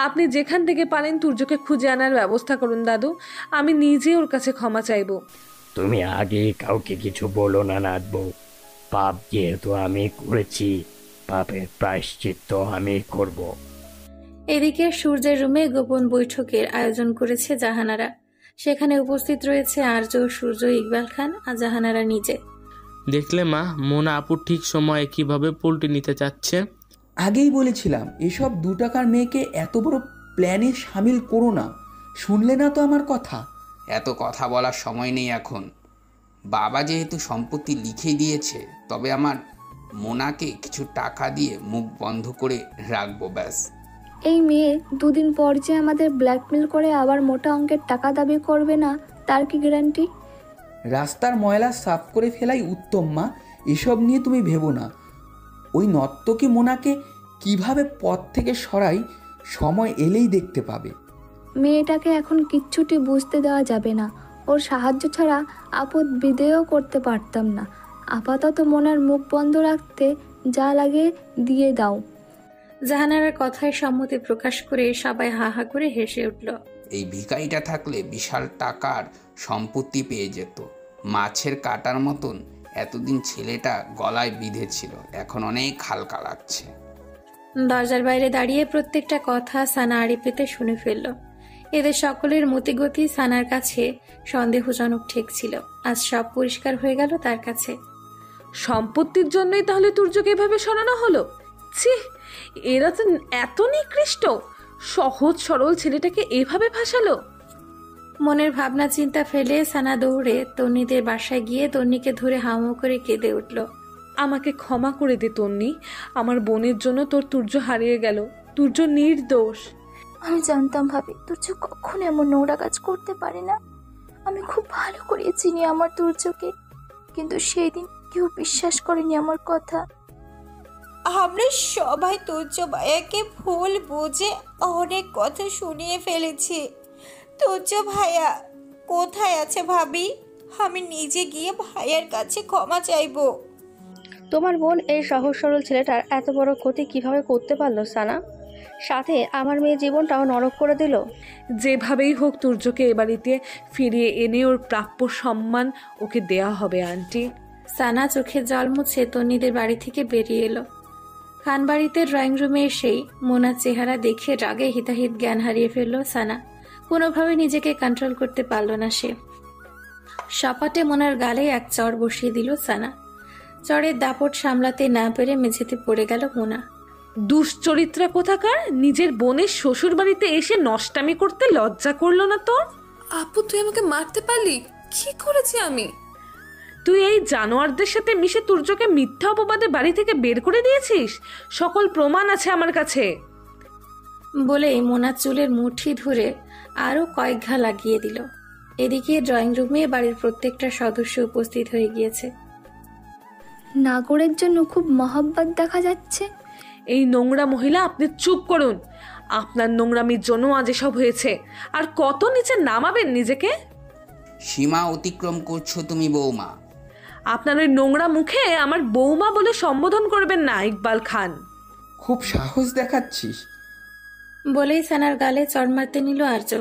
K: আপনি যেখান থেকে পারেন তুর্যকে খুঁজে আনার ব্যবস্থা করুন দাদু। আমি নিজে ওর কাছে ক্ষমা চাইবো।
I: তুমি আগে কাউকে কিছু বলো না বউ। পাপ যেহেতু আমি করেছি, পাপের প্রায়শ্চিত্ত আমি করব।
A: এদিকে সূর্যের রুমে গোপন বৈঠকের আয়োজন করেছে জাহানারা। সেখানে উপস্থিত রয়েছে আর্য, সূর্য, ইকবাল খান আর জাহানারা নিজে।
H: দেখলে মা, মোনা আপু ঠিক সময়ে কিভাবে পল্টি নিতে চাচ্ছে।
O: আগেই বলেছিলাম এসব 2 টাকার মেয়েকে এত বড় প্ল্যানে সামিল করো না। শুনলে না তো আমার কথা?
G: এত কথা বলার সময় নেই এখন। বাবা যেহেতু সম্পত্তি লিখে দিয়েছে, তবে আমার মোনাকে কিছু টাকা দিয়ে মুখ বন্ধ করে রাখবো, ব্যাস।
F: এই মেয়ে 2 দিন পর যে আমাদের ব্ল্যাকমেল করে আবার মোটা অঙ্কের টাকা দাবি করবে না, তার কি গ্যারান্টি?
O: রাস্তার ময়লা সাফ করে ফেলাই উত্তম মা। এসব নিয়ে তুমি ভেবো না। ওই নর্তকী মোনাকে কিভাবে পথ থেকে সরাই, সময় এলেই দেখতে পাবে।
F: মেয়েটাকে এখন কিচ্ছুটি বুঝতে দেওয়া যাবে না। ওর সাহায্য ছাড়া আপদ বিদেয় করতে পারতাম না। আপাতত মোনার মুখ বন্ধ রাখতে যা লাগে দিয়ে দাও।
A: জাহানারার কথায় সম্মতি প্রকাশ করে সবাই হা হা করে হেসে উঠল।
G: এই ভিখারিটা থাকলে বিশাল টাকার সম্পত্তি পেয়ে যেত। মাছের কাটার মতন এতদিন ছেলেটা গলায় বিঁধেছিল, এখন অনেক হালকা লাগছে।
A: দরজার বাইরে দাঁড়িয়ে প্রত্যেকটা কথা সানা আড়ি পেতে শুনে ফেলল। এদের সকলের মতিগতি সানার কাছে সন্দেহজনক ঠেকছিল। আজ সব পরিষ্কার হয়ে গেল তার কাছে।
K: সম্পত্তির জন্যই তাহলে তুর্যকে এভাবে সরানো হলো? ছি, এরা তো এত নিকৃষ্ট। সহজ সরল ছেলেটাকে এভাবে ফাঁসালো।
A: মনের ভাবনা চিন্তা ফেলে সানা দৌড়ে তন্নিদের বাসায় গিয়ে তন্নিকে ধরে হাউমাউ করে কেঁদে উঠল।
K: আমাকে ক্ষমা করে দে তন্নি। আমার বোনের জন্য তোর তুর্য হারিয়ে গেল। তুর্য নির্দোষ।
M: আমি জানতাম ভাবি তুর্য কখনো এমন নোংরা কাজ করতে পারে না। আমি খুব ভালো করে চিনি আমার তুর্যকে, কিন্তু সেই দিন কেউ বিশ্বাস করেনি আমার কথা।
D: আমরা সবাই তুর্য ভাইয়াকে ভুল বুঝে অনেক কথা শুনিয়ে ফেলেছি। তুর্য ভাইয়া কোথায় আছে ভাবি? আমি নিজে গিয়ে ভাইয়ার কাছে ক্ষমা চাইবো।
R: তোমার বোন এই সহজ সরল ছেলেটার এত বড় ক্ষতি কিভাবে করতে পারলো সানা? সাথে আমার মেয়ে জীবনটাও নরক করে দিল।
K: যেভাবেই হোক তুর্যকে এ বাড়িতে ফিরিয়ে এনে ওর প্রাপ্য সম্মান ওকে দেয়া হবে আন্টি।
A: সানা চোখে জল মুছে তন্নিদের বাড়ি থেকে বেরিয়ে এলো। খানবাড়িতে ড্রয়িং রুমে এসেই মোনার চেহারা দেখে রাগে হিতাহিত জ্ঞান হারিয়ে ফেলল সানা। কোনোভাবে নিজেকে কন্ট্রোল করতে পারল না সে। সপাটে মোনার গালে এক চড় বসিয়ে দিল সানা। চড়ের দাপট সামলাতে না পেরে মেঝেতে পড়ে গেল মোনা।
K: দুশ্চরিত্রা কোথাকার! নিজের বোনের শ্বশুর বাড়িতে এসে নষ্টামি করতে লজ্জা করলো না তোর?
B: আপু, তুই আমাকে মারতে পারলি? কি করেছি আমি?
K: তুই এই জানোয়ারদের সাথে মিশে তুর্যকে মিথ্যা অপবাদে বাড়ি থেকে বের করে দিয়েছিস। সকল প্রমাণ আছে আমার কাছে।
A: বলে মোনা চুলের মুঠি ধরে আরো কয়েক ঘা লাগিয়ে দিল। এদিকে ড্রয়িং রুমে বাড়ির প্রত্যেকটা সদস্য উপস্থিত হয়ে গিয়েছে।
F: নাগরের জন্য খুব মহব্বত দেখা যাচ্ছে।
K: এই নোংরা মহিলা, আপনি চুপ করুন। আপনার নোংরামির জন্য আজ এসব হয়েছে। আর কত নিচে নামাবেন নিজেকে?
G: সীমা অতিক্রম করছো তুমি বৌমা।
K: আপনার ওই নোংরা মুখে আমার বৌমা বলে সম্বোধন করবেন না ইকবাল খান।
O: খুব সাহস দেখাচ্ছিস।
A: বলেই সানার গালে চড় মারতে নিল আর্য।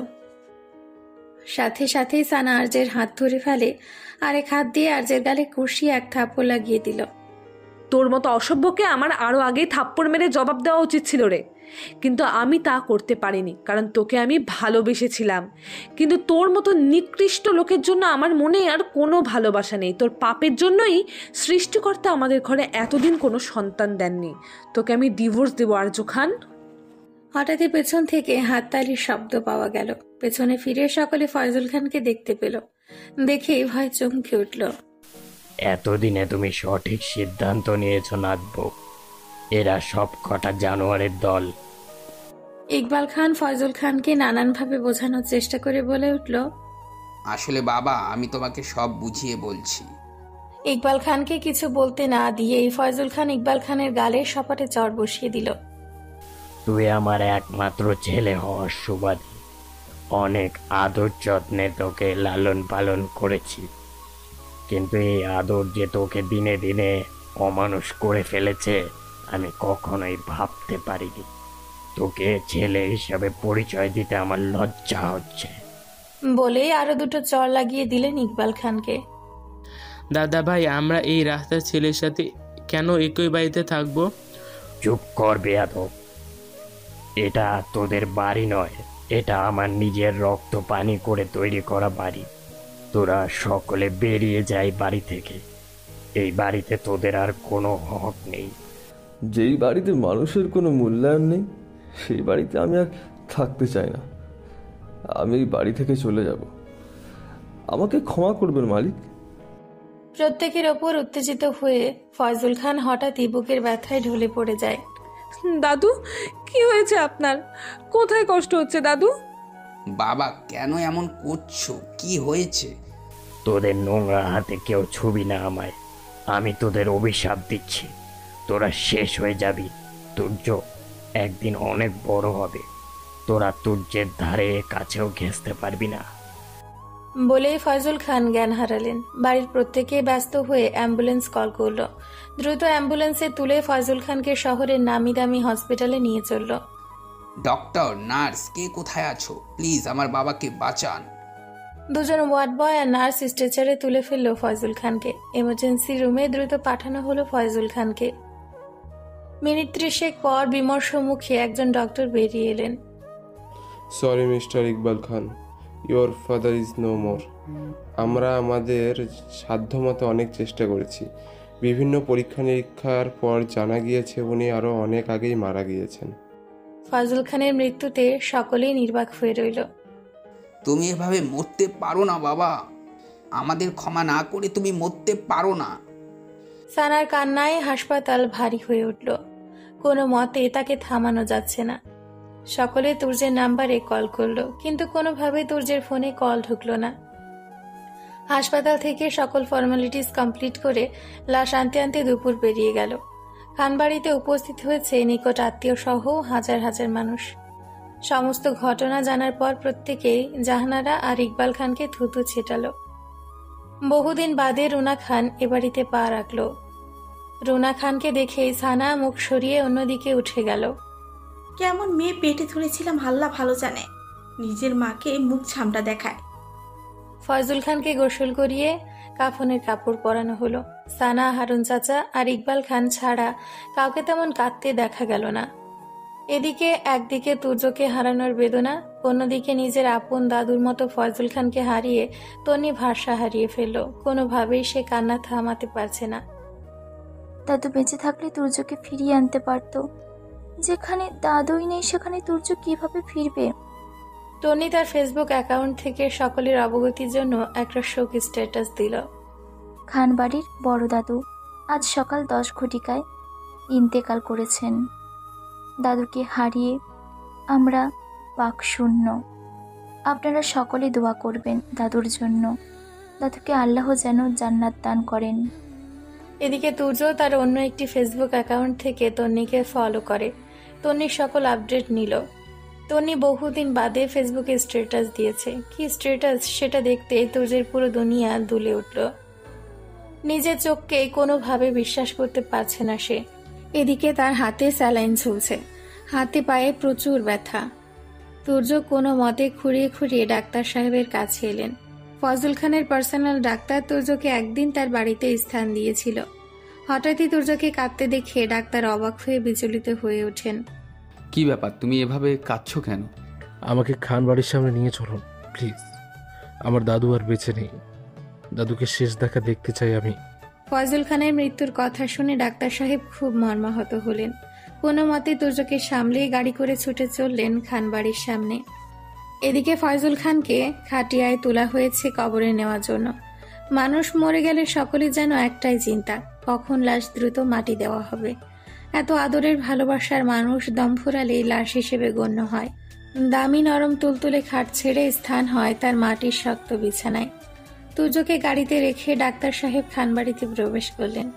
A: সাথে সাথেই সানা আর্যের হাত ধরে ফেলে, আরেক হাত দিয়ে আর্যের গালে কষিয়ে এক থাপ্পড় লাগিয়ে দিল।
K: তোর মতো অসভ্যকে আমার আরো আগে থাপ্পড় মেরে জবাব দেওয়া উচিত ছিল রে, কিন্তু আমি তা করতে পারিনি, কারণ তোকে আমি ভালোবেসেছিলাম। কিন্তু তোর মতো নিকৃষ্ট লোকের জন্য আমার মনে আর কোনো ভালোবাসা নেই। তোর পাপের জন্যই সৃষ্টিকর্তা আমাদের ঘরে এতদিন কোনো সন্তান দেননি। তোকে আমি ডিভোর্স দেবো আর্য খান।
A: হঠাৎই পেছন থেকে হাততালির শব্দ পাওয়া গেল। পেছনে ফিরে সকলে ফয়জুল খানকে দেখতে পেল। দেখে ভয় চমকে উঠল।
I: এতদিনে তুমি সঠিক সিদ্ধান্ত নিয়েছো নাদবো। এরা সব কটা জানোয়ারের দল।
A: ইকবাল খান ফয়জুল খানকে নানানভাবে বোঝানোর চেষ্টা করে বলে উঠল,
G: আসলে বাবা, আমি তোমাকে সব বুঝিয়ে বলছি।
A: ইকবাল খানকে কিছু বলতে না দিয়েই ফয়জুল খান ইকবাল খানের গালে সপাটে চড় বসিয়ে দিল।
I: তুই আমার একমাত্র ছেলে হওয়ার সুবাদে অনেক আদর যত্নে তোকে লালন পালন করেছি, কিন্তু এই আদর যে তোকে দিনে দিনে অমানুষ করে ফেলেছে আমি কখনোই ভাবতে পারিনি। তোকে ছেলে হিসাবে পরিচয় দিতে আমার লজ্জা হচ্ছে।
A: বলেই আরো দুটো চড় লাগিয়ে দিলেন ইকবাল খানকে।
H: দাদা ভাই, আমরা এই রাস্তার ছেলের সাথে কেন একই বাড়িতে থাকবো?
I: চুপ কর বেয়াদব, এটা তোদের বাড়ি নয়, এটা আমার নিজের রক্ত পানি করে তৈরি করা বাড়ি। তোরা সকলে বেরিয়ে যাই বাড়ি থেকে, এই বাড়িতে তোদের আর কোনো হক নেই।
J: যেই বাড়িতে মানুষের কোনো মূল্যায়ন নেই সেই বাড়িতে আমি আর থাকতে চাই না। আমি এই বাড়ি থেকে চলে যাব। আমাকে ক্ষমা করবেন মালিক।
A: প্রত্যেকের ওপর উত্তেজিত হয়ে ফয়জুল খান হঠাৎই বুকের ব্যথায় ঢলে পড়ে যায়।
K: দাদু, কি হয়েছে আপনার? কোথায় কষ্ট হচ্ছে দাদু?
G: বাবা, কেন এমন করছো? কি হয়েছে?
I: তোদের নোংরা হাতে কেউ ছুবি না আমায়। আমি তোদের অভিশাপ দিচ্ছি, তোরা শেষ হয়ে যাবি। সূর্য একদিন অনেক বড় হবে, তোরা সূর্যের ধারে কাছেও ঘেঁষতে পারবি না।
A: বলেই ফয়জুল খান জ্ঞান হারালেন। বাড়ির প্রত্যেকে ব্যস্ত হয়ে অ্যাম্বুলেন্স কল করলো। দ্রুত অ্যাম্বুলেন্সে তুলে ফয়জুল খানকে শহরের নামি দামি হসপিটালে নিয়ে চলল।
G: ডক্টর, নার্স, কে কোথায় আছো? প্লিজ আমার বাবাকে বাঁচান।
A: দুজন ওয়ার্ড বয় আর নার্স স্ট্রেচারে তুলে ফেললো ফয়জুল খানকে। এমার্জেন্সি রুমে দ্রুত পাঠানো হলো ফয়জুল খানকে। মিনিট 30 পর বিমর্ষ মুখে একজন ডক্টর বেরিয়ে এলেন।
S: Sorry mister Iqbal Khan, your father is no more. আমরা আমাদের সাধ্যমতো অনেক চেষ্টা করেছি। বিভিন্ন পরীক্ষা নিরীক্ষার পর জানা গিয়েছে উনি আরও অনেক আগেই মারা গিয়েছেন।
A: ফয়জুল খানের মৃত্যুতে সকলেই নির্বাক হয়ে রইল।
G: তুমি এভাবে মরতে পারো না বাবা, আমাদের ক্ষমা না করে তুমি মরতে পারো না।
A: সানার কান্নায় হাসপাতাল ভারী হয়ে উঠল। কোনো মতে তাকে থামানো যাচ্ছে না। সকলে তুর্যের নাম্বারে কল করলো, কিন্তু কোনোভাবে তুর্যের ফোনে কল ঢুকলো না। হাসপাতাল থেকে সকল ফর্মালিটিস কমপ্লিট করে লাশ আনতে আনতে দুপুর পেরিয়ে গেল। খানবাড়িতে উপস্থিত হয়েছে নিকট আত্মীয় সহ হাজার হাজার মানুষ। সমস্ত ঘটনা জানার পর প্রত্যেকেই জাহানারা আর ইকবাল খানকে থুতু ছেটালো। বহুদিন বাদে রুনা খান এ বাড়িতে পা রাখল। রুনা খানকে দেখেই সানা মুখ সরিয়ে অন্যদিকে উঠে গেল।
T: কেমন মেয়ে পেটে ধরেছিলাম আল্লাহ ভালো জানে, নিজের মাকে মুখ ছামটা দেখায়।
A: ফয়জুল খানকে গোসল করিয়ে কাফনের কাপড় পরানো হলো। সানা, হারুন চাচা আর ইকবাল খান ছাড়া কাউকে তেমন কাঁদতে দেখা গেল না। এদিকে একদিকে তুর্যকে হারানোর বেদনা, অন্যদিকে নিজের আপন দাদুর মতো ফয়জুল খানকে হারিয়ে তন্নি ভাষা হারিয়ে ফেলল। কোনোভাবেই সে কান্না থামাতে পারছে না।
M: দাদু বেঁচে থাকলে তুর্যকে ফিরিয়ে আনতে পারতো, যেখানে দাদুই নেই সেখানে তুর্য কিভাবে ফিরবে?
A: টনি তার ফেসবুক অ্যাকাউন্ট থেকে সকলের অবগতির জন্য একটা শোক স্ট্যাটাস দিল।
M: খানবাড়ির বড় দাদু আজ সকাল 10 ঘটিকায় ইন্তেকাল করেছেন। দাদুকে হারিয়ে আমরা বাকশূন্য। আপনারা সকলে দোয়া করবেন দাদুর জন্য, দাদুকে আল্লাহ যেন জান্নাত দান করেন।
A: এদিকে তুর্য তার অন্য একটি ফেসবুক অ্যাকাউন্ট থেকে তন্নিকে ফলো করে। তন্নির সকল আপডেট নিল। তন্নি বহুদিন বাদে ফেসবুকে স্ট্যাটাস দিয়েছে। কি স্ট্যাটাস সেটা দেখতে তুর্যের পুরো দুনিয়া দুলে উঠল। নিজের চোখকে কোনোভাবে বিশ্বাস করতে পারছে না সে। এদিকে তার হাতে স্যালাইন ঝুলছে, হাতে পায়ে প্রচুর ব্যথা। তুর্য কোনো মতে খুঁড়িয়ে খুঁড়িয়ে ডাক্তার সাহেবের কাছে এলেন। ফয়জুল খানের পার্সোনাল ডাক্তার তুর্যকে একদিন তার বাড়িতে স্থান দিয়েছিল। হঠাৎই তুর্যকে কাঁদতে দেখে ডাক্তার অবাক হয়ে বিচলিত হয়ে ওঠেন।
Q: কি ব্যাপার, তুমি এভাবে কাঁদছো কেন?
L: আমাকে খান বাড়ির সামনে নিয়ে চলুন প্লিজ। আমার দাদু আর বেঁচে নেই, দাদুকে শেষ দেখা দেখতে চাই আমি।
A: ফয়জুল খানের মৃত্যুর কথা শুনে ডাক্তার সাহেব খুব মর্মাহত হলেন। কোনো মতে তুর্যকে সামলিয়ে গাড়ি করে ছুটে চললেন খানবাড়ির সামনে। এদিকে ফয়জুল খানকে খাটিয়ায় তোলা হয়েছে কবরে নেওয়ার জন্য। মানুষ মরে গেলে সকলে যেন একটাই চিন্তা, কখন লাশ দ্রুত মাটি দেওয়া হবে। এত আদরের ভালোবাসার মানুষ দম ফুরালেই লাশ হিসেবে গণ্য হয়। দামি নরম তুলতুলে খাট ছেড়ে স্থান হয় তার মাটির শক্ত বিছানায়। তুর্যকে গাড়িতে রেখে ডাক্তার সাহেব খানবাড়িতে প্রবেশ করলেন।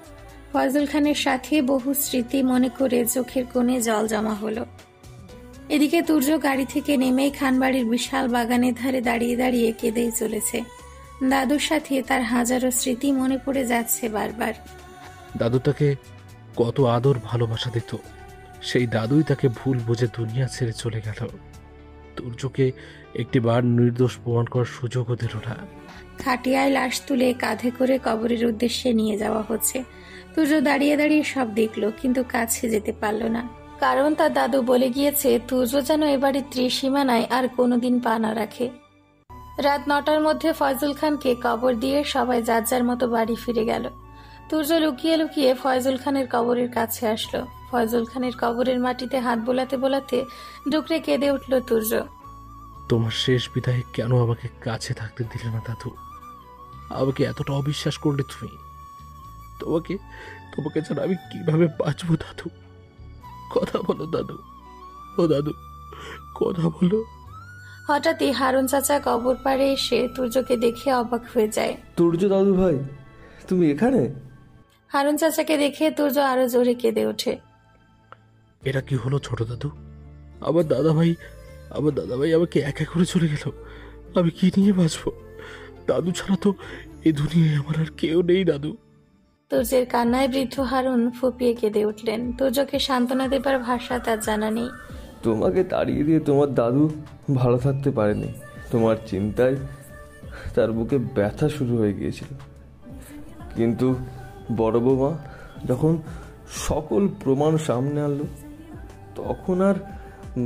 A: ফয়জুল খানের সাথে বহু স্মৃতি মনে করে চোখের কোণে জল জমা হলো। এদিকে তুর্য গাড়ি থেকে নেমেই খানবাড়ির বিশাল বাগানের ধারে দাঁড়িয়ে দাঁড়িয়ে কেঁদেই চলেছে। দাদুর সাথে তার হাজারো স্মৃতি মনে পড়ে যাচ্ছে বারবার।
L: দাদু তাকে কত আদর ভালোবাসা দিত, সেই দাদুই তাকে ভুল বুঝে দুনিয়া ছেড়ে চলে গেল। তুর্যকে একটিবার নির্দোষ প্রমাণ করার সুযোগও দিল না।
A: খাটিয়ায় লাশ তুলে কাঁধে করে কবরের উদ্দেশ্যে নিয়ে যাওয়া হচ্ছে। তুর্য দাঁড়িয়ে দাঁড়িয়ে সব দেখলো, কিন্তু কাছে যেতে পারল না, কারণ তার দাদু বলে গিয়েছে তুর্য যেন এবারে ত্রিসীমানায় আর কোনোদিন পা না রাখে। রাত 9টার মধ্যে ফয়জুল খানকে কবর দিয়ে সবাই যার যার মতো বাড়ি ফিরে গেল। তুর্য লুকিয়ে লুকিয়ে ফয়জুল খানের কবরের কাছে আসলো। ফয়জুল খানের কবরের মাটিতে হাত বোলাতে বোলাতে ডুকরে কেঁদে উঠল তুর্য।
L: তোমার শেষ বিদায়ে কেন আমাকে কাছে থাকতে দিলে না দাদু? আমাকে এতটা অবিশ্বাস করলে তুমি? তোমাকে তোমাকে ছাড়া আমি কিভাবে বাঁচবো দাদু? কথা বলো দাদু, ও দাদু, কথা বলো।
A: হঠাৎই হারুন চাচা কবর পাড়ে এসে তুর্যকে দেখে অবাক হয়ে যায়।
J: তুর্য দাদু ভাই, তুমি এখানে?
A: হারুন চাচাকে দেখে তুর্য আরো জোরে কেঁদে ওঠে।
L: এটা কি হলো ছোট দাদু? আমার দাদাভাই আমাকে একা করে চলে গেল। আমি কি নিয়ে বাঁচবো? দাদু ছাড়া তো এই দুনিয়ায় আমার আর কেউ নেই দাদু।
A: তুর্যের কান্নায় বৃদ্ধ হারুন ফুপিয়ে কেঁদে উঠলেন। তুর্যকে সান্ত্বনা দেবার ভাষা তার জানা নেই।
J: তোমাকে তাড়িয়ে দিয়ে তোমার দাদু ভালো থাকতে পারেনি। তোমার চিন্তায় তার বুকে ব্যথা শুরু হয়ে গিয়েছিল। কিন্তু বড় বৌমা যখন সকল প্রমাণ সামনে আনলো, তখন আর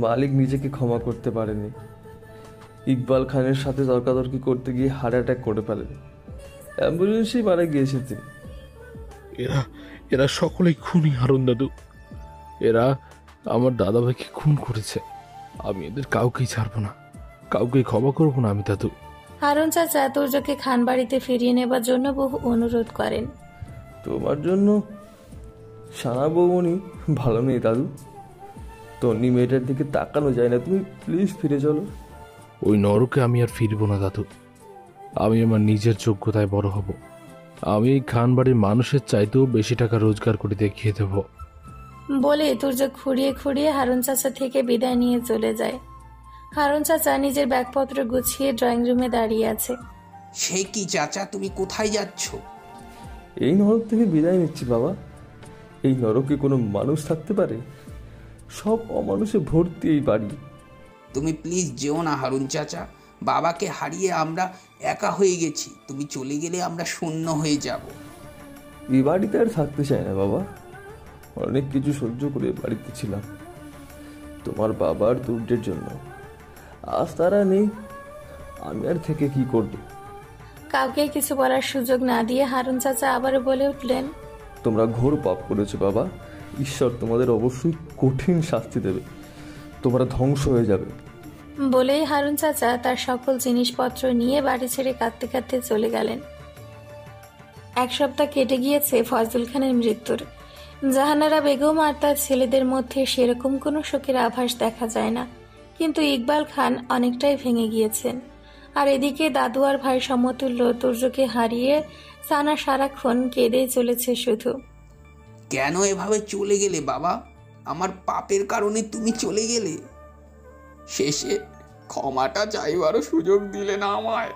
J: মালিক নিজেকে ক্ষমা করতে পারেনি। ইকবাল খানের সাথে তর্কাতর্কি করতে গিয়ে হার্ট অ্যাটাক করে ফেলেন। অ্যাম্বুলেন্সেই মারা গিয়েছে তিনি।
L: এরা সকলেই খুনি হারুন দাদু। এরা আমার দাদাভাইকে খুন করেছে। আমি এদের কাউকেই ছাড়বো না, কাউকেই ক্ষমা করবো না আমি দাদু।
A: হারুন চাচা তুর্যকে খানবাড়িতে ফিরিয়ে নেবার জন্য বহু অনুরোধ করেন।
J: তোমার জন্য সানা বৌমনি ভালো নেই দাদু। তন্নি মেয়েটার দিকে তাকানো যায় না, তুমি প্লিজ ফিরে চলো।
L: ওই নরকে আমি আর ফিরবো না দাদু। আমি আমার নিজের যোগ্যতায় বড় হব। আমি এই খানবাড়ির মানুষের চাইতেও বেশি টাকা রোজগার করে দেখিয়ে দেব।
A: বলে তুর্য খুঁড়িয়ে খুঁড়িয়ে হারুন চাচা থেকে বিদায় নিয়ে চলে যায়। হারুন চাচা নিজের ব্যাগপত্র গুছিয়ে ড্রয়িং রুমে দাঁড়িয়ে আছে।
G: সে কি চাচা, তুমি কোথায় যাচ্ছ?
J: এই নরক থেকে বিদায় নিচ্ছি বাবা। এই নরকে কোনো মানুষ থাকতে পারে? সব অমানুষে ভর্তি এই বাড়ি।
G: তুমি প্লিজ যেও না হারুন চাচা। বাবাকে হারিয়ে আমরা একা হয়ে গেছি। তুমি চলে গেলে আমরা শূন্য হয়ে যাব।
J: এই বাড়িতে আর থাকতে চাই না বাবা। অনেক কিছু সহ্য করে বাড়িতে ছিলাম তোমার বাবার দুর্যের জন্য। আজ তারা নেই, আমি আর থেকে কি করব?
A: কাউকে কিছু বলার সুযোগ না দিয়ে হারুন চাচা আবারও বলে উঠলেন,
J: তোমরা ঘোর পাপ করেছো বাবা। ঈশ্বর তোমাদের অবশ্যই কঠিন শাস্তি দেবে। তোমরা ধ্বংস হয়ে যাবে।
A: বলেই হারুন চাচা তার সকল জিনিসপত্র নিয়ে বাড়ি ছেড়ে কাঁদতে কাঁদতে চলে গেলেন। 1 সপ্তাহ কেটে গিয়েছে ফয়জুল খানের মৃত্যুর। জাহানারা বেগম আর তার ছেলেদের মধ্যে সেরকম কোনো শোকের আভাস দেখা যায় না, কিন্তু ইকবাল খান অনেকটাই ভেঙে গিয়েছেন। আর এদিকে দাদু আর ভাই সমতুল্য তুর্যকে হারিয়ে সানা সারাক্ষণ কেঁদেই চলেছে শুধু।
G: কেন এভাবে চলে গেলে বাবা? আমার পাপের কারণে তুমি চলে গেলে। শেষে ক্ষমাটা চাইবারও সুযোগ দিলে না আমায়।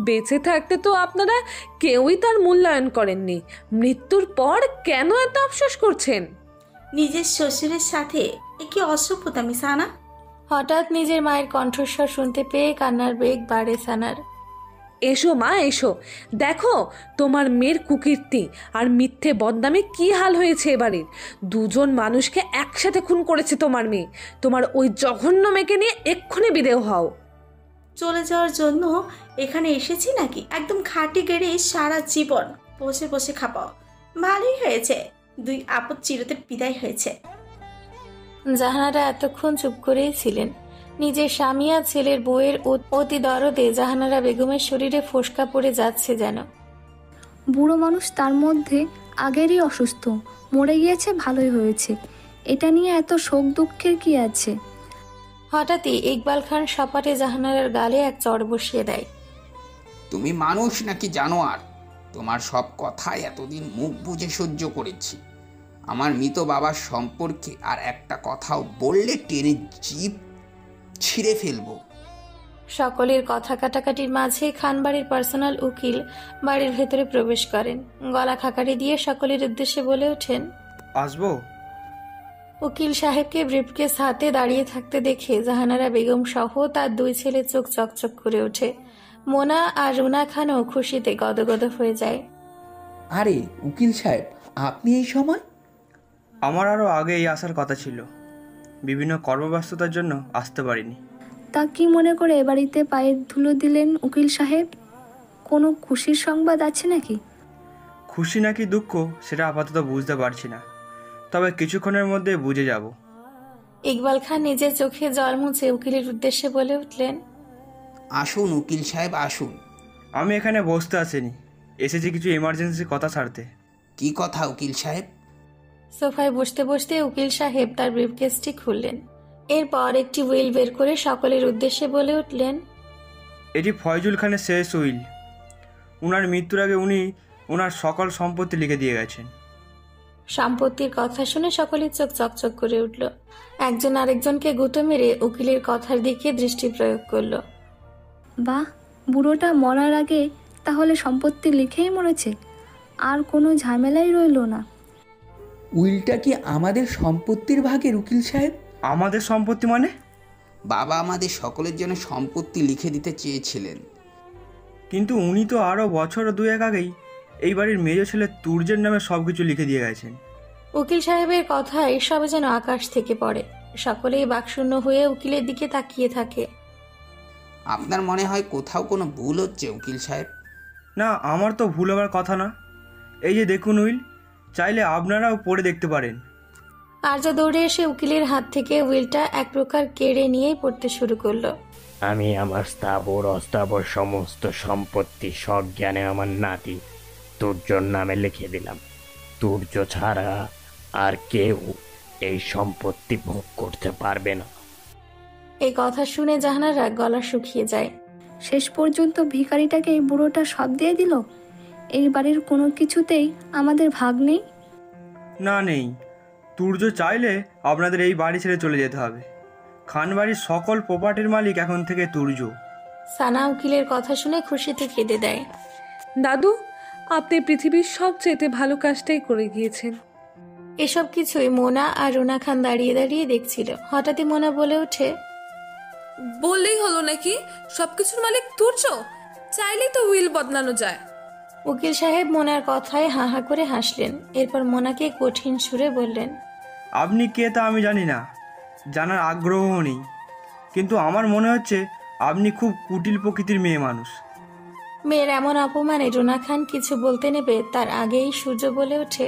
K: বেঁচে থাকতে তো আপনারা কেউই তার মূল্যায়ন করেননি, মৃত্যুর পর কেন এত আফসোস করছেন?
T: নিজের শ্বশুরের সাথে কি অসভ্যতামি সানা?
A: হঠাৎ নিজের মায়ের কণ্ঠস্বর শুনতে পেয়ে কান্নার বেগ বাড়ে সানার।
K: এসো মা এসো, দেখো তোমার মেয়ের কুকীর্তি আর মিথ্যে বদনামে কি হাল হয়েছে এবারের। 2 জন মানুষকে একসাথে খুন করেছে তোমার মেয়ে। তোমার ওই জঘন্য মেয়েকে নিয়ে এক্ষুনি বিদেয় হও।
T: চলে যাওয়ার জন্য এখানে এসেছি নাকি? একদম খাটি গেড়ে সারা জীবন বসে বসে খাপাও। ভালোই হয়েছে, 2 আপদ চিরতরে বিদায় হয়েছে।
A: জাহানারা এতক্ষণ চুপ করেই ছিলেন। নিজের স্বামী আর ছেলের বউয়ের অতি দরদে জাহানারা বেগমের শরীরে ফোসকা পড়ে যাচ্ছে যেন।
F: বুড়ো মানুষ তার মধ্যে আগেরই অসুস্থ, মরে গিয়েছে ভালোই হয়েছে, এটা নিয়ে এত শোক দুঃখের কি আছে?
A: হঠাৎই ইকবাল খান সপাটে জাহানারার গালে এক চড় বসিয়ে দেয়।
G: তুমি মানুষ নাকি জানোয়ার? তোমার সব কথাই এতদিন মুখ বুজে সহ্য করেছি। আমার মৃত বাবার সম্পর্কে আর একটা কথাও বললে টেনে জিভ ছিঁড়ে ফেলবো।
A: সকলের কথা কাটাকাটির মাঝে খানবাড়ির পার্সোনাল উকিল বাড়ির ভেতরে প্রবেশ করেন। গলা খাকারি দিয়ে সকলের উদ্দেশ্যে বলে ওঠেন,
U: আসবো?
A: উকিল সাহেবকে ব্রিফকেস হাতে দাঁড়িয়ে থাকতে দেখে জাহানারা বেগম সহ তার দুই ছেলে চোখ চকচক করে ওঠে। মোনা আর রুনা খানও খুশিতে গদগদ হয়ে যায়।
O: আরে উকিল সাহেব, আপনি এই সময়?
U: আমার আরও আগে এই আসার কথা ছিল, বিভিন্ন কর্মব্যস্ততার জন্য আসতে পারিনি।
F: তা কি মনে করে এ বাড়িতে পায়ের ধুলো দিলেন উকিল সাহেব? কোনো খুশির সংবাদ আছে নাকি?
U: খুশি নাকি দুঃখ সেটা আপাতত বুঝতে পারছি না, তবে কিছুক্ষণের মধ্যে বুঝে যাব।
A: ইকবাল খান নিজের চোখে জল মুছে উকিলের উদ্দেশ্যে বলে উঠলেন,
G: আসুন উকিল সাহেব আসুন।
U: আমি এখানে বসতে আসিনি, এসেছি কিছু এমার্জেন্সি কথা ছাড়তে।
G: কি কথা উকিল সাহেব?
A: সোফায় বসতে বসতে উকিল সাহেব তার ব্রিফকেসটি খুললেন। এরপর একটি উইল বের করে সকলের উদ্দেশ্যে বলে উঠলেন,
U: এটি ফয়জুল খানের শেষ উইল। উনার মৃত্যুর আগে উনি ওনার সকল সম্পত্তি লিখে দিয়ে গেছেন।
A: সম্পত্তির কথা শুনে সকলের চোখ চকচক করে উঠল। একজন আরেকজনকে গুঁতো মেরে উকিলের কথার দিকে দৃষ্টি প্রয়োগ করলো।
F: বাহ, বুড়োটা মরার আগে তাহলে সম্পত্তি লিখেই মরেছে, আর কোনো ঝামেলাই রইল না।
O: উইলটা কি আমাদের সম্পত্তির ভাগের উকিল সাহেব?
U: আমাদের সম্পত্তি মানে?
G: বাবা আমাদের সকলের জন্য সম্পত্তি লিখে দিতে চেয়েছিলেন,
U: কিন্তু উনি তো আরও বছর দুয়েক আগেই এই বাড়ির মেজ ছেলে তুর্যের নামে সবকিছু লিখে দিয়ে গেছেন।
A: উকিল সাহেবের কথায় সবে যেন আকাশ থেকে পড়ে। সকলেই বাকশূন্য হয়ে উকিলের দিকে তাকিয়ে থাকে।
G: আপনার মনে হয় কোথাও কোনো ভুল হচ্ছে উকিল সাহেব?
U: না, আমার তো ভুল হবার কথা না। এই যে দেখুন উইল, চাইলে আপনারাও পড়ে দেখতে পারেন।
A: আর্য দৌড়ে এসে উকিলের হাত থেকে উইলটা এক প্রকার কেড়ে নিয়েই পড়তে শুরু করলো।
I: আমি আমার স্থাবর অস্থাবর সমস্ত সম্পত্তি সজ্ঞানে আমার নাতি তুর্যর নামে লিখে দিলাম। তুর্য ছাড়া আর কেউ এই সম্পত্তি ভোগ করতে পারবে না।
A: এই কথা শুনে জাহানারা গলা শুকিয়ে যায়।
F: শেষ পর্যন্ত ভিখারিটাকে এই বুড়োটা সব দিয়ে দিল। এই বাড়ির কোনো কিছুতেই আমাদের ভাগ নেই?
U: না, নেই। তুর্য চাইলে আপনাদের এই বাড়ি ছেড়ে চলে যেতে হবে। খানবাড়ির সকল প্রপার্টির মালিক এখন থেকে তুর্য।
A: সানা উকিলের কথা শুনে খুশিতে কেঁদে দেয়।
K: দাদু, আপনি পৃথিবীর সবচেয়ে ভালো কাজটাই করে গিয়েছেন।
A: এসব কিছুই মোনা আর রুনা খান দাঁড়িয়ে দাঁড়িয়ে দেখছিল। হঠাৎই মোনা বলে ওঠে,
B: বললেই হলো নাকি সবকিছুর মালিক তুর্য? চাইলেই তো উইল বদলানো যায়।
A: উকিল সাহেব মোনার কথায় হা হা করে হাসলেন। এরপর মোনাকে কঠিন সুরে বললেন,
U: আপনি কে তা আমি জানি না, জানার আগ্রহও নেই, কিন্তু আমার মনে হচ্ছে আপনি খুব কুটিল প্রকৃতির মেয়ে মানুষ।
A: মেয়ের এমন অপমানে রুনা খান কিছু বলতে নেবে তার আগেই সূর্য বলে ওঠে,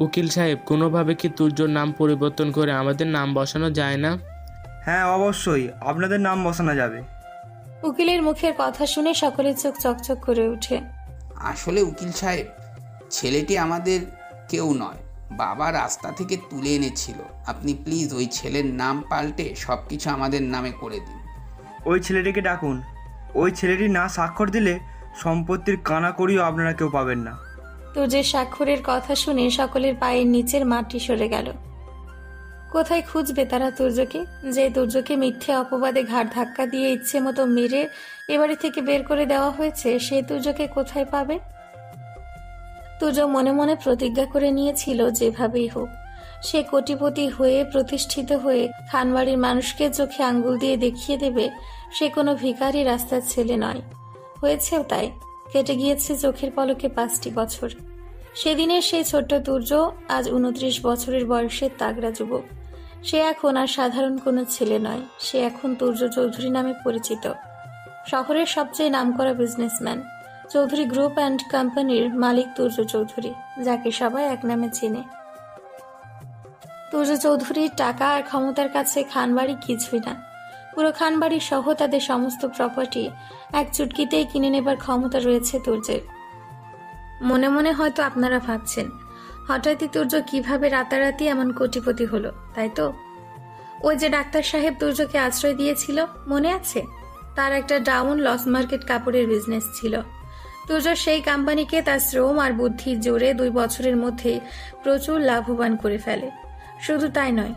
H: উকিল সাহেব, কোনোভাবে কি তুর্যর নাম পরিবর্তন করে আমাদের নাম বসানো যায় না?
U: হ্যাঁ, অবশ্যই আপনাদের নাম বসানো যাবে।
A: উকিলের মুখের কথা শুনে সকলের চোখ চকচক করে ওঠে।
G: আসলে উকিল সাহেব, ছেলেটি আমাদের কেউ নয়, বাবা রাস্তা থেকে তুলে এনেছিল। আপনি প্লিজ ওই ছেলের নাম পাল্টে সব কিছু আমাদের নামে করে দিন।
U: ওই ছেলেটিকে ডাকুন। ওই ছেলেটি না স্বাক্ষর দিলে সম্পত্তির কানাকড়িও আপনারা কেউ পাবেন না।
A: তুর্যের স্বাক্ষরের কথা শুনে সকলের পায়ের নিচের মাটি সরে গেল। কোথায় খুঁজবে তারা তুর্যকে, যে তুর্যকে মিথ্যে অপবাদে ঘাড় ধাক্কা দিয়ে ইচ্ছে মতো মেরে এবাড়ি থেকে বের করে দেওয়া হয়েছে, সে তুর্যকে কোথায় পাবে? তুর্য মনে মনে প্রতিজ্ঞা করে নিয়েছিল যেভাবেই হোক সে কোটিপতি হয়ে প্রতিষ্ঠিত হয়ে খানবাড়ির মানুষকে চোখে আঙ্গুল দিয়ে দেখিয়ে দেবে সে কোনো ভিখারি রাস্তার ছেলে নয়। হয়েছেও তাই। কেটে গিয়েছে চোখের পলকে 5টি বছর। সেদিনের সেই ছোট্ট তুর্য আজ 29 বছরের বয়সের তাগড়া যুবক। সে এখন আর সাধারণ কোনো ছেলে নয়, সে এখন তুর্য চৌধুরী নামে পরিচিত। শহরের সবচেয়ে নামকরা বিজনেসম্যান চৌধুরী গ্রুপ অ্যান্ড কোম্পানির মালিক তুর্য চৌধুরী, যাকে সবাই এক নামে চেনে। তুর্য চৌধুরীর টাকা আর ক্ষমতার কাছে খানবাড়ি কিছুই না। পুরো খানবাড়ি সহ তাদের সমস্ত প্রপার্টি এক চুটকিতেই কিনে নেবার ক্ষমতা রয়েছে তুর্যের। মনে মনে হয়তো আপনারা ভাবছেন, হঠাৎই তুর্য কিভাবে রাতারাতি এমন কোটিপতি হলো, তাই তো? ওই যে ডাক্তার সাহেব তুর্যকে আশ্রয় দিয়েছিল, মনে আছে? তার একটা ডাউন লস মার্কেট কাপড়ের বিজনেস ছিল। তুর্য সেই কোম্পানিকে তার শ্রম আর বুদ্ধির জোরে 2 বছরের মধ্যেই প্রচুর লাভবান করে ফেলে। শুধু তাই নয়,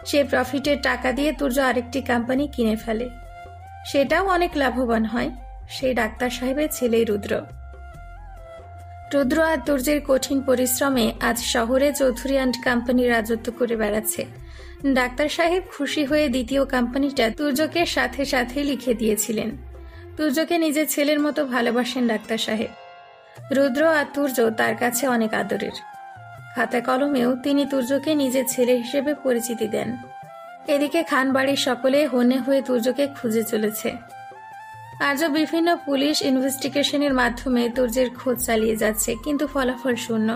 A: সে প্রফিটের টাকা দিয়ে তুর্য আরেকটি কোম্পানি কিনে ফেলে, সেটাও অনেক লাভবান হয়। সেই ডাক্তার সাহেবের ছেলেই রুদ্র। রুদ্র আর তুর্যের কঠিন পরিশ্রমে আজ শহরে চৌধুরী অ্যান্ড কোম্পানি রাজত্ব করে বেড়াচ্ছে। ডাক্তার সাহেব খুশি হয়ে দ্বিতীয় কোম্পানিটা তুর্যকে সাথে সাথে লিখে দিয়েছিলেন। তুর্যকে নিজের ছেলের মতো ভালোবাসেন ডাক্তার সাহেব। রুদ্র আর তুর্য তার কাছে অনেক আদরের। খাতা কলমেও তিনি তুর্যকে নিজের ছেলে হিসেবে পরিচিতি দেন। এদিকে খানবাড়ির সকলে হনে হয়ে তুর্যকে খুঁজে চলেছে। আজও বিভিন্ন পুলিশ ইনভেস্টিগেশনের মাধ্যমে তুর্যের খোঁজ চালিয়ে যাচ্ছে, কিন্তু ফলাফল শূন্য।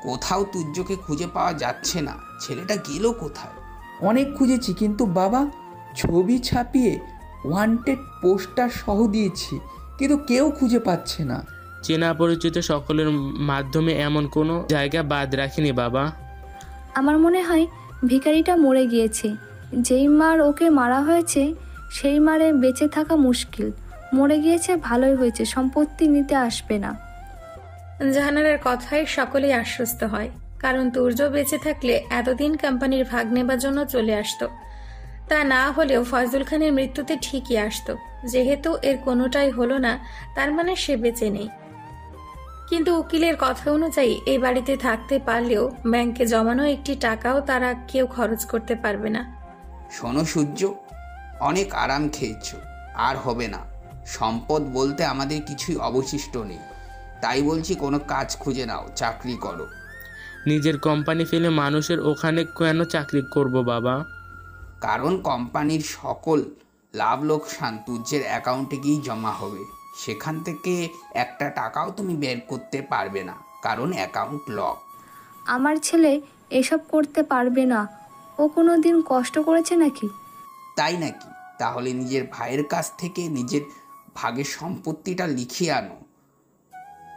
G: কোথাও তুর্যকে খুঁজে পাওয়া যাচ্ছে না। ছেলেটা গেল কোথায়?
O: অনেক খুঁজেছি, কিন্তু বাবা ছবি ছাপিয়ে ওয়ান্টেড পোস্টার সহ দিয়েছি, কিন্তু কেউ খুঁজে পাচ্ছে না।
H: চেনা পরিচিত সকলের মাধ্যমে এমন কোনো জায়গা বাদ রাখিনি বাবা।
F: আমার মনে হয় ভিখারিটা মরে গিয়েছে। যেই মার ওকে মারা হয়েছে সেই মারে বেঁচে থাকা মুশকিল। মরে গিয়েছে, ভালোই হয়েছে, সম্পত্তি নিতে আসবে না।
A: জাহানারার কথায় সকলেই আশ্বস্ত হয়, কারণ তুর্য বেঁচে থাকলে এতদিন কোম্পানির ভাগ নেবার জন্য চলে আসতো। তা না হলেও ফয়জুল খানের মৃত্যুতে ঠিকই আসতো। যেহেতু এর কোনোটাই হলো না, তার মানে সে বেঁচে নেই। কিন্তু উকিলের কথা অনুযায়ী এই বাড়িতে থাকতে পারলেও ব্যাংকে জমানো একটি টাকাও তারা কেউ খরচ করতে পারবে না।
G: শোনো সূর্য, অনেক আরাম খেয়েছো, আর হবে না। সম্পদ বলতে আমাদের কিছুই অবশিষ্ট নেই। তাই বলছি, কোনো কাজ খুঁজে নাও, চাকরি করো।
H: নিজের কোম্পানি ফেলে মানুষের ওখানে কেন চাকরি করব বাবা?
G: কারণ কোম্পানির সকল লাভ লোকসান তুর্যের অ্যাকাউন্টে গিয়েই জমা হবে। সেখান থেকে একটা টাকাও তুমি বের করতে পারবে না, কারণ অ্যাকাউন্ট লক।
F: আমার ছেলে এসব করতে পারবে না। ও কোনো দিন কষ্ট করেছে নাকি?
G: তাই নাকি? তাহলে নিজের ভাইয়ের কাছ থেকে নিজের ভাগের সম্পত্তিটা লিখিয়ে আনো,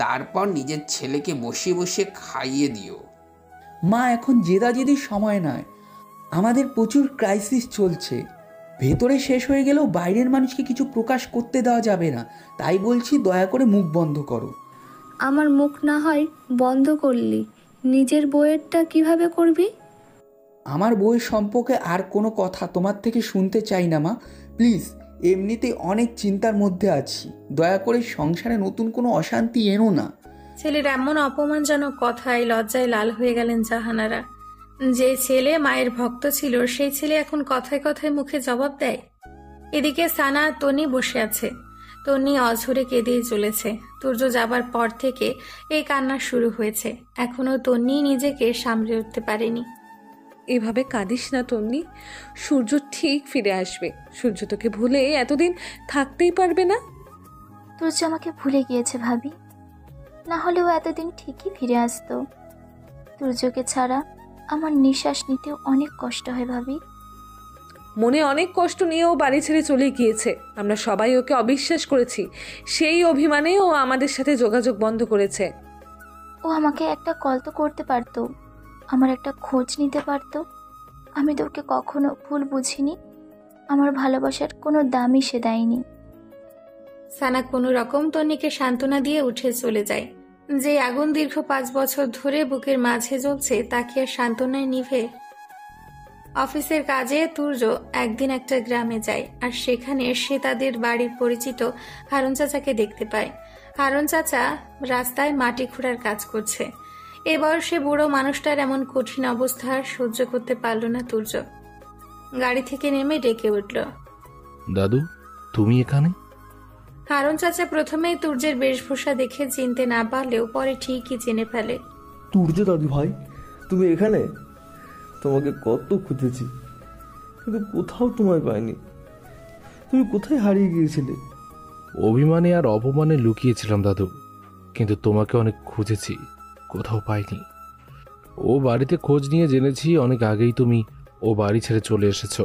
G: তারপর নিজের ছেলেকে বসিয়ে বসিয়ে খাইয়ে দিও।
O: মা, এখন জেদাজেদির সময় নয়। আমাদের প্রচুর ক্রাইসিস চলছে। ভেতরে শেষ হয়ে গেলেও বাইরের মানুষকে কিছু প্রকাশ করতে দেওয়া যাবে না। তাই বলছি, দয়া করে মুখ বন্ধ করো।
F: আমার মুখ না হয় বন্ধ করলি, নিজের বইয়েরটা কিভাবে করবি?
O: আমার বইয়ের সম্পর্কে আর কোনো কথা তোমার থেকে শুনতে চাই না মা, প্লিজ। এমনিতেই অনেক চিন্তার মধ্যে আছি। দয়া করে সংসারে নতুন কোনো অশান্তি এনো না।
A: ছেলের এমন অপমানজনক কথায় লজ্জায় লাল হয়ে গেলেন জাহানারা। যে ছেলে মায়ের ভক্ত ছিল, সেই ছেলে এখন কথায় কথায় মুখে জবাব দেয়। এদিকে সানা তনি বসে আছে। তনি অঝরে কেঁদেই চলেছে। তুর্য যাবার পর থেকে এই কান্না শুরু হয়েছে। এখনো তনি নিজেকে সামলে উঠতে পারেনি।
K: এভাবে কাঁদিস না তন্নি, সূর্য ঠিক ফিরে আসবে। সূর্য তোকে ভুলে এতদিন থাকতেই পারবে না।
M: তুর্য আমাকে ভুলে গিয়েছে ভাবি, না হলেও এতদিন ঠিকই ফিরে আসতো। তুর্যকে ছাড়া আমার নিঃশ্বাস নিতেও অনেক কষ্ট হয় ভাবি।
K: মনে অনেক কষ্ট নিয়ে ও বাড়ি ছেড়ে চলে গিয়েছে। আমরা সবাই ওকে অবিশ্বাস করেছি। সেই অভিমানে ও আমাদের সাথে যোগাযোগ বন্ধ করেছে।
M: ও আমাকে একটা কল তো করতে পারতো, আমার একটা খোঁজ নিতে পারতো। আমি তো ওকে কখনো ভুল বুঝিনি। আমার ভালোবাসার কোনো দামই সে দেয়নি।
A: সানা কোনো রকম তন্নিকে সান্ত্বনা দিয়ে উঠে চলে যায়। যে আগুন দীর্ঘ 5 বছর ধরে বুকের মাঝে জ্বলছে, তা কি আর সান্ত্বনায় নিভে? অফিসের কাজে তুর্য একদিন একটা গ্রামে যায়, আর সেখানে সে তাদের বাড়ির পরিচিত হারুন চাচাকে দেখতে পায়। হারুন চাচা রাস্তায় মাটি খোঁড়ার কাজ করছে। এ বয়সে বুড়ো মানুষটার এমন কঠিন অবস্থা সহ্য করতে পারল না তুর্য। গাড়ি থেকে নেমে ডেকে উঠল,
L: দাদু তুমি এখানে?
A: হারুন চাচা প্রথমেই তুর্যের বেশভূষা দেখে চিনতে না পারলেও পরে ঠিকই চিনে ফেলে।
J: তুর্য দাদু ভাই, তুমি এখানে? তোমাকে কত খুঁজেছি, কিন্তু কোথাও তোমায় পাইনি। তুমি কোথায় হারিয়ে গিয়েছিলে?
L: অভিমানে আর অপমানে লুকিয়েছিলাম দাদু, কিন্তু তোমাকে অনেক খুঁজেছি, কোথাও পাইনি। ও বাড়িতে খোঁজ নিয়ে জেনেছি অনেক আগেই তুমি ও বাড়ি ছেড়ে চলে এসেছো।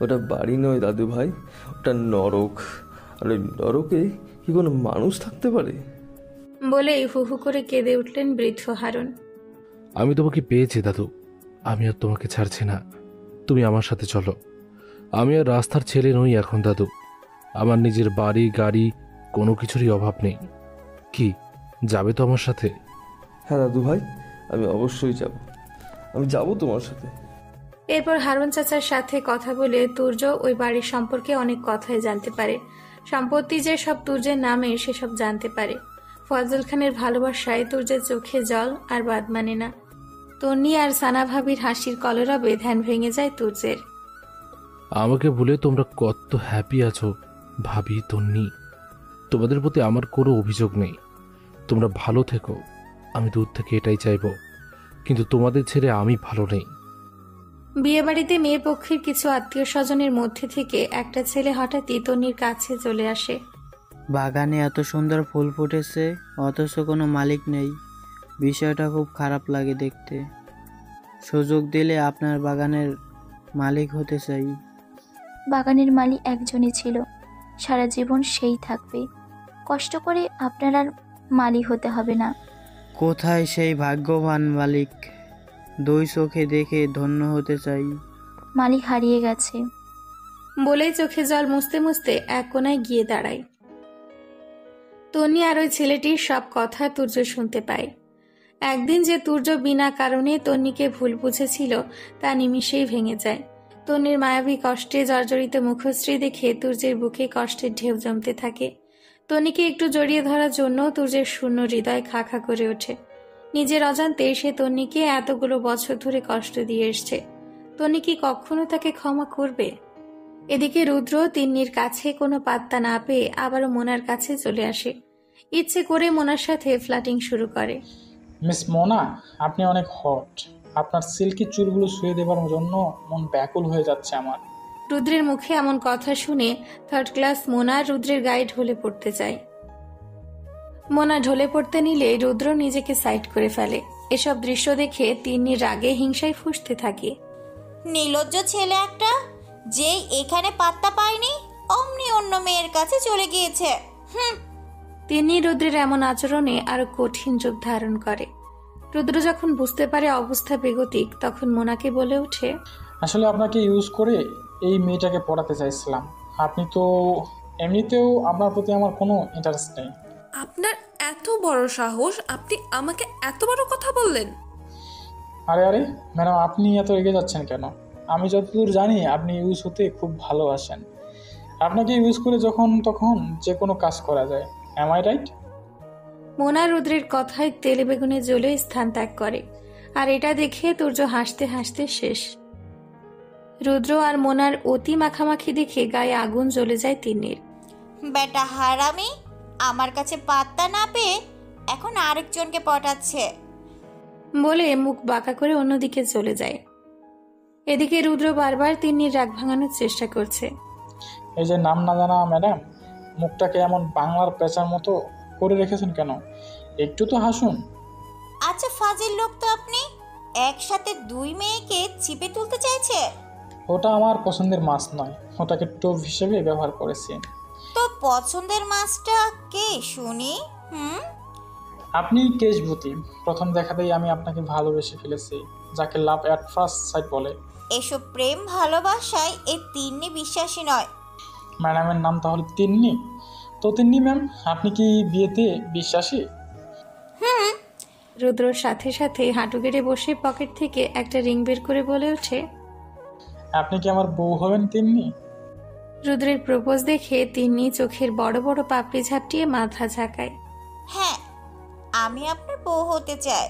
J: ওটা বাড়ি নয় দাদু ভাই, ওটা নরক। আর ওই নরকে কি কোনো মানুষ থাকতে পারে?
A: বলেই হু হু করে কেঁদে উঠলেন বৃদ্ধ হারুন।
L: আমি তোমাকে পেয়েছি দাদু, আমি আর তোমাকে ছাড়ছি না। তুমি আমার সাথে চলো। আমি আর রাস্তার ছেলে নই এখন দাদু। আমার নিজের বাড়ি গাড়ি কোনো কিছুরই অভাব নেই। কি যাবে তো আমার সাথে?
J: হ্যাঁ দাদু ভাই, আমি অবশ্যই যাব। আমি যাব তোমার সাথে।
A: এরপর হারুন চাচার সাথে কথা বলে তুর্য ওই বাড়ির সম্পর্কে অনেক কথাই জানতে পারে। সম্পত্তি যে সব তুর্যের নামে সেসব জানতে পারে। ফজল খানের ভালোবাসায় তুর্যের চোখে জল আর বাদ মানে না। তন্নি আর সানা ভাবির হাসির কলরবে ধ্যান ভেঙে যায় তুর্যের।
L: আমাকে বলে তোমরা কত হ্যাপি আছো ভাবি, তন্নি। তোমাদের প্রতি আমার কোনো অভিযোগ নেই। তোমরা ভালো থেকো, আমি দূর থেকে এটাই চাইবো। কিন্তু তোমাদের ছেড়ে আমি ভালো নেই।
A: বিয়ে বাড়িতে মেয়ে পক্ষের কিছু আত্মীয় স্বজনের মধ্যে থেকে একটা ছেলে হঠাৎই তন্নির কাছে চলে আসে।
E: বাগানে এত সুন্দর ফুল ফুটেছে অথচ কোনো মালিক নেই, বিষয়টা খুব খারাপ লাগে দেখতে। সুযোগ দিলে আপনার বাগানের মালিক হতে চাই।
M: বাগানের মালিক একজনই ছিল, সারা জীবন সেই থাকবে। কষ্ট করে আপনার আর মালিক হতে হবে না।
E: কোথায় সেই ভাগ্যবান মালিক? দুই চোখে দেখে ধন্য হতে চাই।
M: মালিক হারিয়ে গেছে
A: বলেই চোখে জল মুছতে মুছতে এক কোনায় গিয়ে দাঁড়ায়। তন্নি আর ওই ছেলেটির সব কথা তুর্য শুনতে পায়। একদিন যে তুর্য বিনা কারণে তন্নিকে ভুল বুঝেছিল তা নিমিষেই ভেঙে যায়। তন্নির মায়াবী কষ্টে জর্জরিত মুখশ্রী দেখে তুর্যের বুকে কষ্টের ঢেউ জমতে থাকে। তন্নিকে একটু জড়িয়ে ধরার জন্য তুর্যের শূন্য হৃদয় খা খা করে ওঠে। নিজের অজান্তে সে তন্নিকে এতগুলো বছর ধরে কষ্ট দিয়ে এসছে। তন্নি কি কখনো তাকে ক্ষমা করবে? এদিকে রুদ্র তিন্নির কাছে কোনো পাত্তা না পেয়ে আবারও মোনার কাছে চলে আসে। ইচ্ছে করে মোনার সাথে ফ্লাটিং শুরু করে।
C: মিস মোনা, আপনি অনেক হট। আপনার সিল্কি চুলগুলো শুয়ে দেবার জন্য মন ব্যাকুল হয়ে যাচ্ছে আমার।
A: রুদ্রের মুখে এমন কথা শুনে থার্ড ক্লাস মোনা রুদ্রের গায়ে ঢলে পড়তে চায়। মোনা ঢলে পড়তে নিলে রুদ্র নিজেকে সাইড করে ফেলে। এসব দৃশ্য দেখে তিন্নির রাগে হিংসায় ফুঁসতে থাকে।
D: নির্লজ্জ ছেলে একটা, যেই এখানে পাত্তা পায়নি অমনি অন্য মেয়ের কাছে চলে গিয়েছে।
A: তিন্নি রুদ্রের এমন আচরণে আরো কঠিন রূপ ধারণ করে। রুদ্র যখন বুঝতে পারে অবস্থা বেগতিক তখন মোনাকে বলে ওঠে,
C: আসলে আপনাকে ইউজ করে এই মেয়েটাকে পড়াতে চাইছিলাম। আপনি তো এমনিতেও আপনার প্রতি আমার কোনো ইন্টারেস্ট নেই।
B: আপনার এত বড় সাহস, আপনি আমাকে এত বড় কথা বললেন?
C: আরে আরে ম্যাডাম, আপনি এত এগিয়ে যাচ্ছেন কেন? আমি যতদূর জানি আপনি ইউজ হতে খুব ভালোবাসেন। আপনাকে ইউজ করে যখন তখন যে কোনো কাজ করা যায়। M I right?
A: মোনা রুদ্রের কথায় তেলে বেগুনে জ্বলে স্থান ত্যাগ করে। আর এটা দেখে তুর্য হাসতে হাসতে শেষ। রুদ্র আর মোনার অতি মাখামাখি দেখে গায়ে আগুন জ্বলে যায় তিন্নির।
D: বেটা হারামি, আমার কাছে পাত্তা না পেয়ে এখন আরেকজনকে পটাচ্ছে
A: বলে মুখ বাঁকা করে অন্যদিকে চলে যায়। এদিকে রুদ্র বারবার তিন্নির রাগ ভাঙানোর চেষ্টা করছে।
C: এই যে নাম না জানা ম্যাডাম, মুখটাকে এমন বাংলার পেঁচার মতো করে রেখেছেন কেন? একটু তো হাসুন।
D: আচ্ছা ফাজিল লোক তো আপনি, একসাথে দুই মেয়েকে চিপে তুলতে চাইছে।
C: ওটা আমার পছন্দের মাছ নয়, ওটাকে টোপ হিসেবে ব্যবহার করেছি।
D: তো পছন্দের মাছটা কে শুনি?
C: আপনি কেশভূতি। প্রথম দেখাতেই আমি আপনাকে ভালোবেসে ফেলেছি, যাকে লাভ অ্যাট ফার্স্ট সাইট বলে।
D: এসব প্রেম ভালোবাসায় এই তিন্নি বিশ্বাসী নয়।
C: ম্যাডামের নাম তাহলে তিন্নি? তো তিন্নি ম্যাম, আপনি কি বিয়েতে বিশ্বাসী?
A: রুদ্রর সাথে সাথে হাঁটু গেড়ে বসে পকেট থেকে একটা রিং বের করে বলে ওঠে,
C: আপনি কি আমার বউ হবেন তিন্নি?
A: রুদ্রের প্রপোজ দেখে তিন্নি চোখের বড় বড় পাপড়ি ঝাপটিয়ে মাথা ঝাঁকায়।
D: হ্যাঁ, আমি আপনার বউ হতে চাই।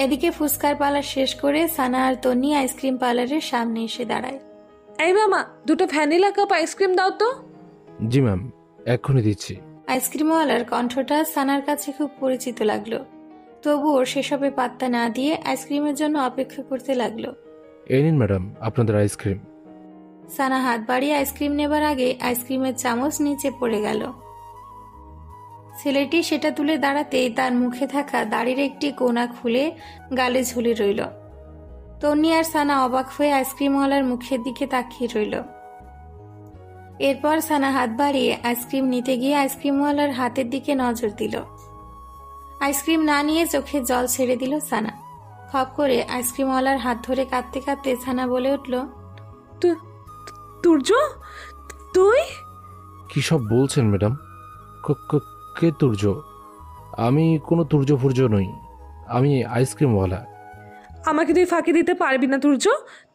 A: এদিকে ফুচকার পালা শেষ করে সানা আর তন্নি আইসক্রিম পার্লারের সামনে এসে দাঁড়ায়।
K: এই মামা, দুটো ভ্যানিলা কাপ আইসক্রিম দাও তো।
L: জি ম্যাম, এক্ষুনি দিচ্ছি।
A: আইসক্রিমওয়ালার কণ্ঠটা সানার কাছে খুব পরিচিত লাগলো। তবুও সেসবে পাত্তা না দিয়ে আইসক্রিমের জন্য অপেক্ষা করতে লাগলো।
L: এই নিন ম্যাডাম আপনাদের আইসক্রিম।
A: সানা হাত বাড়িয়ে আইসক্রিম নেবার আগে আইসক্রিমের চামচ নিচে পড়ে গেল। ছেলেটি সেটা তুলে দাঁড়াতেই তার মুখে থাকা দাড়ির একটি কোনা খুলে গালে ঝুলে রইল। তন্নি আর সানা অবাক হয়ে আইসক্রিমওয়ালার মুখের দিকে তাকিয়ে রইল। এরপর সানা হাত বাড়িয়ে আইসক্রিম নিতে গিয়ে আইসক্রিমওয়ালার হাতের দিকে নজর দিল। আইসক্রিম না নিয়ে চোখে জল ছেড়ে দিল সানা। খপ করে আইসক্রিমওয়ালার হাত ধরে কাঁদতে কাঁদতে সানা বলে উঠল,
K: তুর্য, তুই?
L: কী সব বলছেন ম্যাডাম? কে তুর্য? আমি কোনো তুর্য ফুর্য নই, আমি আইসক্রিমওয়ালা।
K: আমাকে তুই ফাঁকি দিতে পারবি না তুর্য।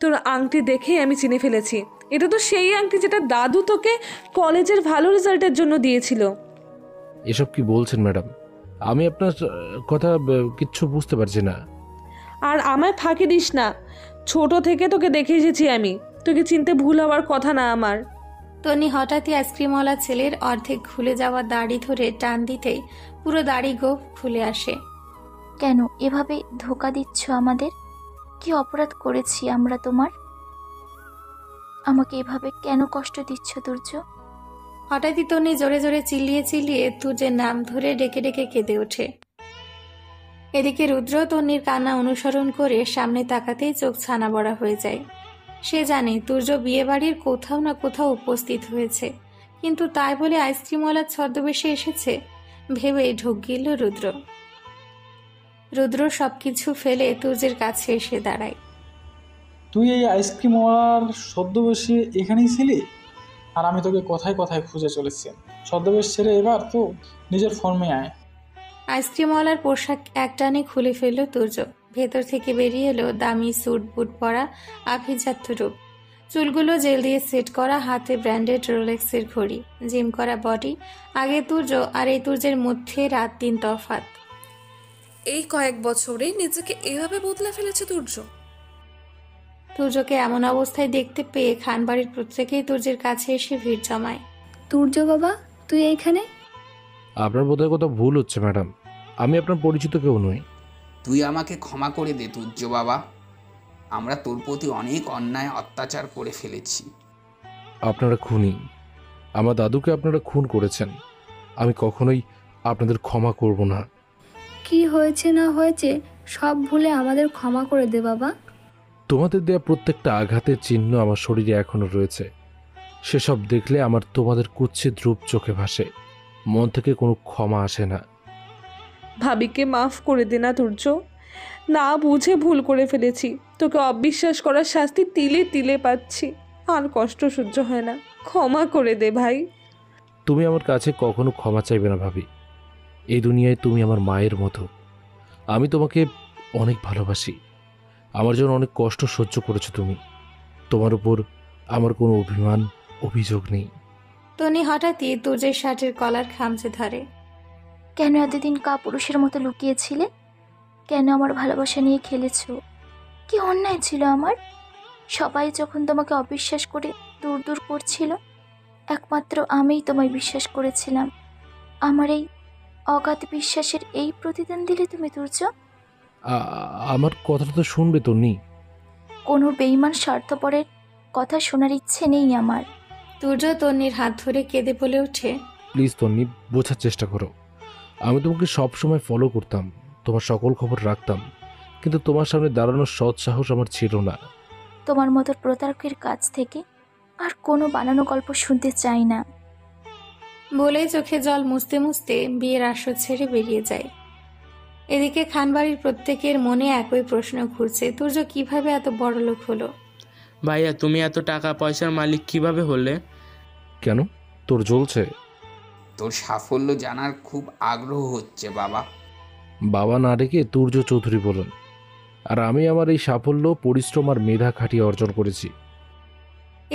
K: তোর আংটি দেখেই আমি চিনে ফেলেছি। এটা তো সেই আংটি যেটা দাদু তোকে কলেজের ভালো রেজাল্টের জন্য দিয়েছিল।
L: এসব কি বলছেন ম্যাডাম? আমি আপনার কথা কিচ্ছু বুঝতে পারছি না।
K: আর আমায় ফাঁকি দিস না, ছোট থেকে তোকে দেখে এসেছি আমি, তোকে চিনতে ভুল হওয়ার কথা না আমার।
A: তনি হঠাৎই আইসক্রিমওয়ালা ছেলের অর্ধেক খুলে যাওয়া দাড়ি ধরে টান দিতেই পুরো দাড়ি গোঁফ খুলে আসে।
M: কেন এভাবে ধোকা দিচ্ছ আমাদের? কি অপরাধ করেছি আমরা তোমার? আমাকে এভাবে কেন কষ্ট দিচ্ছ তুর্য?
A: হঠাৎই তনি জোরে জোরে চিল্লিয়ে চিল্লিয়ে তুর্যের নাম ধরে ডেকে ডেকে কেঁদে ওঠে। এদিকে রুদ্র তন্নির কান্না অনুসরণ করে সামনে তাকাতেই চোখ ছানা বড়া হয়ে যায়। সে জানে তুর্য বিয়েবাড়ির কোথাও না কোথাও উপস্থিত হয়েছে, কিন্তু তাই বলে আইসক্রিমওয়ালার ছদ্মবেশে এসেছে ভেবে ঢোক গিলল রুদ্র। রুদ্র সবকিছু ফেলে তুর্যের কাছে এসে দাঁড়ায়।
C: তুই এই আইসক্রিমওয়ালার ছদ্মবেশে এখানেই ছিলি? আর আমি তোকে কথায় কথায় খুঁজে চলেছি। ছদ্মবেশ ছেড়ে এবার তো নিজের ফর্মে আয়।
A: আইসক্রিমওয়ালার পোশাক একটানে খুলে ফেলল তুর্য। ভেতর থেকে বেরিয়ে এলো দামি স্যুট বুট পরা আভিজাত্য রূপ, চুলগুলো জেল দিয়ে সেট করা, হাতে ব্র্যান্ডেড রোলেক্সের ঘড়ি, জিম করা বডি। আগে তুর্য আর এই তুর্যের মধ্যে রাত দিন তফাৎ।
B: এই কয়েক বছরে নিজেকে এভাবে বদলে ফেলেছে তুর্য।
A: তুর্যকে এমন অবস্থায় দেখতে পেয়ে খানবাড়ির প্রত্যেকেই তুর্যের কাছে এসে ভিড় জমায়।
F: তুর্য বাবা, তুই এইখানে?
L: আপনার বোধহয় কোথাও ভুল হচ্ছে ম্যাডাম, আমি আপনার পরিচিত কেউ নই।
G: তুই আমাকে ক্ষমা করে দে তুর্য বাবা, আমরা তোর প্রতি অনেক অন্যায় অত্যাচার করে ফেলেছি।
L: আপনারা খুনি, আমার দাদুকে আপনারা খুন করেছেন। আমি কখনোই আপনাদের ক্ষমা করব না।
F: কি হয়েছে না হয়েছে সব ভুলে আমাদের ক্ষমা করে দে বাবা।
L: তোমাদের দেয়া প্রত্যেকটা আঘাতের চিহ্ন আমার শরীরে এখনো রয়েছে। সেসব দেখলে আমার তোমাদের কুৎসিত রূপ চোখে ভাসে, মন থেকে কোনো ক্ষমা আসে না।
K: ভাবিকে মাফ করে দে না তুর্য, না বুঝে ভুল করে ফেলেছি। তোকে অবিশ্বাস করার শাস্তি তিলে তিলে পাচ্ছি, আর কষ্ট সহ্য হয় না। ক্ষমা করে দে ভাই।
L: তুমি আমার কাছে কখনো ক্ষমা চাইবে না ভাবি। এই দুনিয়ায় তুমি আমার মায়ের মতো। আমি তোমাকে অনেক ভালোবাসি। আমার জন্য অনেক কষ্ট সহ্য করেছো তুমি। তোমার উপর আমার কোনো অভিযোগ নেই।
A: তনি হঠাৎই তুর্যের শার্টের কলার খামচে ধরে।
M: কেন এতদিন কাপুরুষের মতো লুকিয়েছিলে? কেন আমার ভালোবাসা নিয়ে খেলেছো? কি অন্যায় ছিল আমার? সবাই যখন তোমাকে অবিশ্বাস করে দূর দূর করছিল, একমাত্র আমিই তোমায় বিশ্বাস করেছিলাম। আমার এই অগাধ বিশ্বাসের এই প্রতিদান দিলে তুমি তুর্য?
L: আমার কথাটা তো শুনবে তন্নি।
M: কোনো বেঈমান স্বার্থপরের কথা শোনার ইচ্ছে নেই আমার।
A: তুর্য তন্নির হাত ধরে কেঁদে বলে ওঠে,
L: প্লিজ তন্নি, বোঝার চেষ্টা করো। আমি তোমাকে সবসময় ফলো করতাম, তোমার সকল খবর রাখতাম, কিন্তু তোমার সামনে দাঁড়ানোর সৎ সাহস আমার ছিল না।
M: তোমার মতো প্রতারকের কাছ থেকে আর কোনো বানানো গল্প শুনতে চাই না।
A: বলে চোখে জল মুছতে মুছতে বিয়ের আসর ছেড়ে বেরিয়ে যায়। এদিকে খানবাড়ির প্রত্যেকের মনে একই প্রশ্ন ঘুরছে, তুর্য কিভাবে এত বড় লোক হলো?
H: ভাইয়া, তুমি এত টাকা পয়সার মালিক কিভাবে হলে?
L: কেন, তোর জ্বলছে?
G: তোর সাফল্য জানার খুব আগ্রহ হচ্ছে বাবা।
L: বাবা না ডেকে তুর্য চৌধুরী বলুন। আর আমি আমার এই সাফল্য পরিশ্রম আর মেধা খাটিয়ে অর্জন করেছি।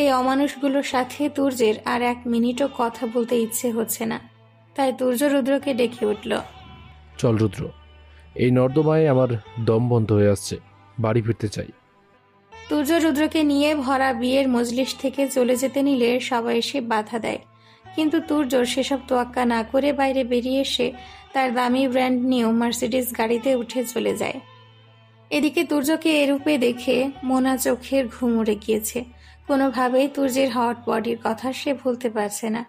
A: এই অমানুষগুলোর সাথে তুর্যের আর এক মিনিটও কথা বলতে ইচ্ছে হচ্ছে না, তাই তুর্য রুদ্রকে ডেকে উঠল।
L: চল রুদ্র, এই নর্দমায় আমার দম বন্ধ হয়ে আসছে, বাড়ি ফিরতে চাই।
A: তুর্য রুদ্রকে নিয়ে ভরা বিয়ের মজলিস থেকে চলে যেতে নিলে সবাই এসে বাধা দেয়, কিন্তু তুর্য সেসব তোয়াক্কা না করে বাইরে বেরিয়ে এসে তার দামি ব্র্যান্ড নিউ মার্সিডিজ গাড়িতে উঠে চলে যায়। এদিকে তুর্যকে এরূপে দেখে মোনা চোখের ঘুম উড়ে গিয়েছে। কোনোভাবেই তুর্যের হট বডির কথা সে ভুলতে পারছে না।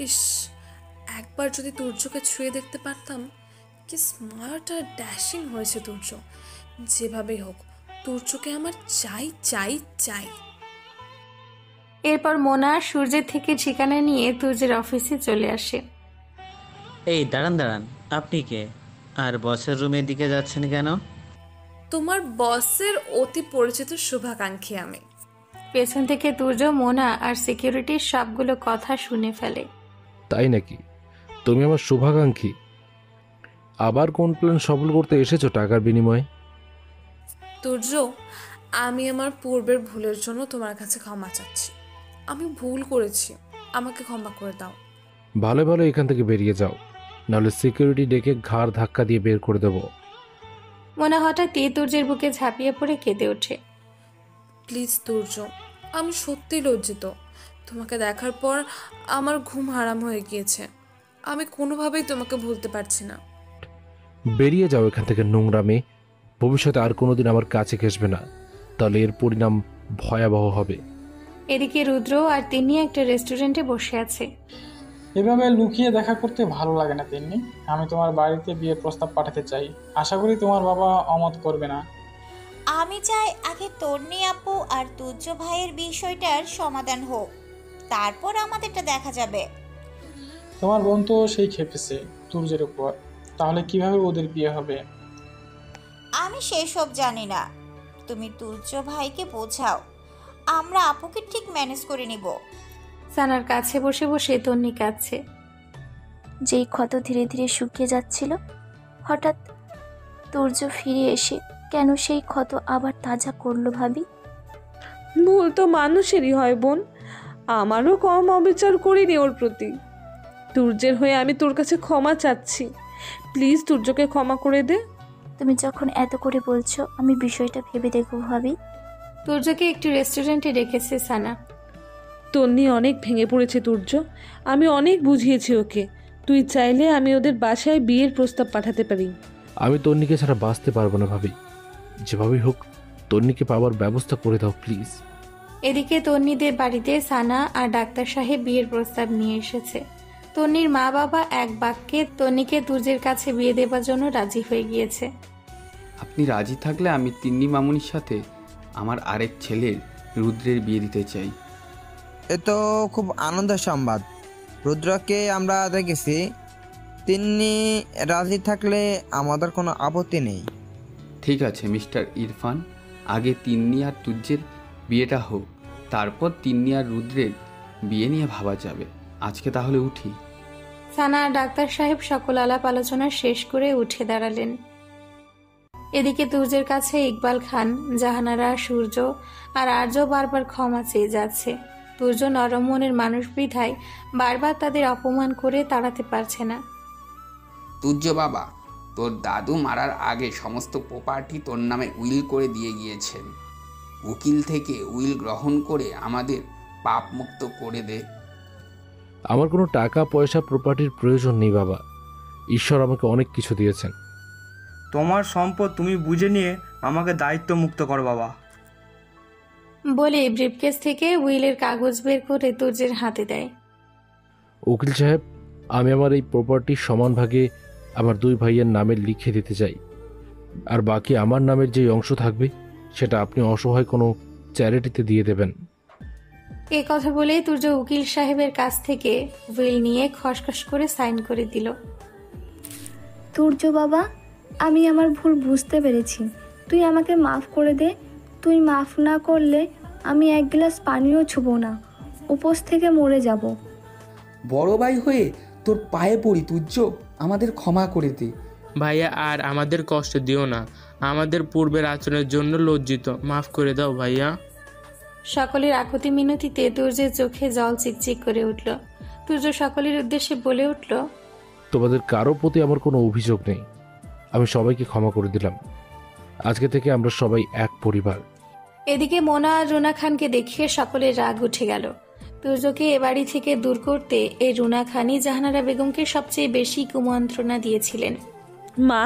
B: ইস, একবার যদি তুর্যকে ছুঁয়ে দেখতে পারতাম। কি স্মার্ট আর ড্যাশিং হয়েছে তুর্য। যেভাবেই হোক তুর্যকে আমার চাই চাই চাই।
A: এরপর মোনা সূর্যের থেকে ঠিকানা নিয়ে তুর্যের অফিসে চলে আসে।
N: এই দাঁড়ান, আপনি কে? আর বসের রুমের দিকে যাচ্ছেন কেন?
B: তোমার বসের অতি পরিচিত শুভাকাঙ্ক্ষী আমি।
A: পেছন থেকে তুর্য, মোনা আর সিকিউরিটির সবগুলো কথা শুনে ফেলে।
L: তাই নাকি? তুমি আমার শুভাকাঙ্ক্ষী। আবার কোন প্ল্যান সফল করতে এসেছো টাকার বিনিময়ে?
B: তুর্য, আমি আমার পূর্বের ভুলের জন্য তোমার কাছে ক্ষমা চাচ্ছি। আমি ভুল করেছি, আমাকে ক্ষমা করে দাও।
L: ভালো ভালো এখান থেকে বেরিয়ে যাও, নাহলে সিকিউরিটি ডেকে ঘাড় ধাক্কা দিয়ে বের করে দেবো।
A: মোনা হঠাৎই তুর্যের বুকে ঝাঁপিয়ে পড়ে কেঁদে ওঠে।
B: প্লিজ তুর্য, আমি সত্যি লজ্জিত। তোমাকে দেখার পর আমার ঘুম হারাম হয়ে গিয়েছে। আমি কোনোভাবেই তোমাকে ভুলতে পারছি না।
L: বেরিয়ে যাও এখান থেকে নোংরা মেয়ে। ভবিষ্যতে আর কোনোদিন আমার কাছে ঘেসবে না, তাহলে এর পরিণাম ভয়াবহ হবে।
A: এদিকে রুদ্র আর তিন্নি একটা রেস্টুরেন্টে বসে আছে।
C: এভাবে লুকিয়ে দেখা করতে ভালো লাগে না তিন্নি। আমি তোমার বাড়িতে বিয়ের প্রস্তাব পাঠাতে চাই। আশা করি তোমার বাবা অমত করবে না।
D: আমি চাই আগে তন্নি আপু আর তুর্য ভাইয়ের বিষয়টার সমাধান হোক, তারপর আমাদেরটা দেখা যাবে।
C: তোমার বোন তো সেই খেপেছে তুর্যের উপর, তাহলে কিভাবে ওদের বিয়ে হবে?
D: আমি সেসব জানি না, তুমি তুর্য ভাইকে বোঝাও, আমরা আপুকে ঠিক ম্যানেজ করে নিব।
A: সানার কাছে বসে বসে তন্নি কাঁদছে।
M: যেই ক্ষত ধীরে ধীরে শুকিয়ে যাচ্ছিল, হঠাৎ তুর্য ফিরে এসে কেন সেই ক্ষত আবার তাজা করলো ভাবি।
K: ভুল তো মানুষেরই হয় বোন, আমারও কম অবিচার করিনি ওর প্রতি। তুর্যের হয়ে আমি তোর কাছে ক্ষমা চাচ্ছি, প্লিজ তুর্যকে ক্ষমা করে দে।
M: তুমি যখন এত করে বলছো, আমি বিষয়টা ভেবে দেখব ভাবি।
A: তুর্যকে একটু রেস্টুরেন্টে রেখেছে সানা।
K: তন্নি অনেক ভেঙে পড়েছে তুর্য, আমি অনেক বুঝিয়েছি ওকে। তুই চাইলে আমি ওদের বাসায় বিয়ের প্রস্তাব পাঠাতে পারি।
L: আমি তন্নিকে ছাড়া বাঁচতে পারবো না ভাবি। যেভাবেই হোক তন্নিকে পাওয়ার ব্যবস্থা করে দাও প্লিজ।
A: এদিকে তন্নিদের বাড়িতে সানা আর ডাক্তার সাহেব বিয়ের প্রস্তাব নিয়ে এসেছে। তন্নির মা বাবা এক বাক্যে তন্নিকে তুর্যের কাছে বিয়ে দেবার জন্য রাজি হয়ে গিয়েছে।
Q: আপনি রাজি থাকলে আমি তিন্নি মামুনির সাথে আমার আরেক ছেলের রুদ্রের বিয়ে দিতে চাই।
P: এ তো খুব আনন্দের সংবাদ। রুদ্রকে আমরা দেখেছি, তিনি রাজি থাকলে আমাদের কোনো আপত্তি নেই।
Q: ঠিক আছে মিস্টার ইরফান, আগে তিন্নি আর তুর্যের বিয়েটা হোক, তারপর তিন্নি আর রুদ্রের বিয়ে নিয়ে ভাবা যাবে। আজকে তাহলে উঠি।
A: সানা আর ডাক্তার সাহেব সকল আলাপ আলোচনা শেষ করে উঠে দাঁড়ালেন। এদিকে তুর্যের কাছে ইকবাল খান, জাহানারা, সূর্য আর আর্য বারবার ক্ষমা চেয়ে যাচ্ছে। তুর্য নরম মনের মানুষ বিধায় বারবার তাদের অপমান করে তাড়াতে পারছে না।
G: তুর্য বাবা, তোর দাদু মারার আগে সমস্ত প্রপার্টি তোর নামে উইল করে দিয়ে গিয়েছেন। উকিল থেকে উইল গ্রহণ করে আমাদের পাপ মুক্ত করে দে।
L: আমার কোনো টাকা পয়সা প্রপার্টির প্রয়োজন নেই বাবা। ঈশ্বর আমাকে অনেক কিছু দিয়েছেন।
U: তোমার সম্পদ তুমি বুঝে নিয়ে আমাকে দায়িত্ব মুক্ত কর বাবা।
A: বলে ব্রিফকেস থেকে উইলের কাগজ বের করে তুর্যের হাতে দেয়।
L: উকিল সাহেব, আমি আমার এই প্রপার্টির সমান ভাগে আমার দুই ভাইয়ের নামে লিখে দিতে চাই, আর বাকি আমার নামের যে অংশ থাকবে সেটা আপনি অসহায় কোনো চ্যারিটিতে দিয়ে দেবেন।
A: এ কথা বলে তুর্য উকিল সাহেবের কাছ থেকে উইল নিয়ে খসখস করে সাইন করে দিল।
F: তুর্য বাবা, আমি আমার ভুল বুঝতে পেরেছি, তুই আমাকে মাফ করে দে। তুই মাফ না করলে আমি এক গ্লাস পানিও ছুবো না, উপোস থেকে মরে যাব।
O: বড় ভাই হয়ে তোর পায়ে পড়ি তুর্য, আমাদের ক্ষমা করে দে।
H: ভাইয়া আর আমাদের কষ্ট দিও না, আমাদের পূর্বের আচরণের জন্য লজ্জিত, মাফ করে দাও ভাইয়া।
A: সকলের আকুতি মিনতিতে তুর্যের চোখে জল চিকচিক করে উঠল। তুর্য সকলের উদ্দেশ্যে বলে উঠল,
L: তোমাদের কারো প্রতি আমার কোনো অভিযোগ নেই। আমি সবাইকে ক্ষমা করে দিলাম। আজকে থেকে আমরা সবাই এক পরিবার।
A: এদিকে মোনা আর রুনা খানকে দেখিয়ে সকলের রাগ উঠে গেল। তুর্যকে এ বাড়ি থেকে দূর করতে এই রুনা খানই জাহানারা বেগমকে সবচেয়ে বেশি কুমন্ত্রণা দিয়েছিলেন।
K: মা,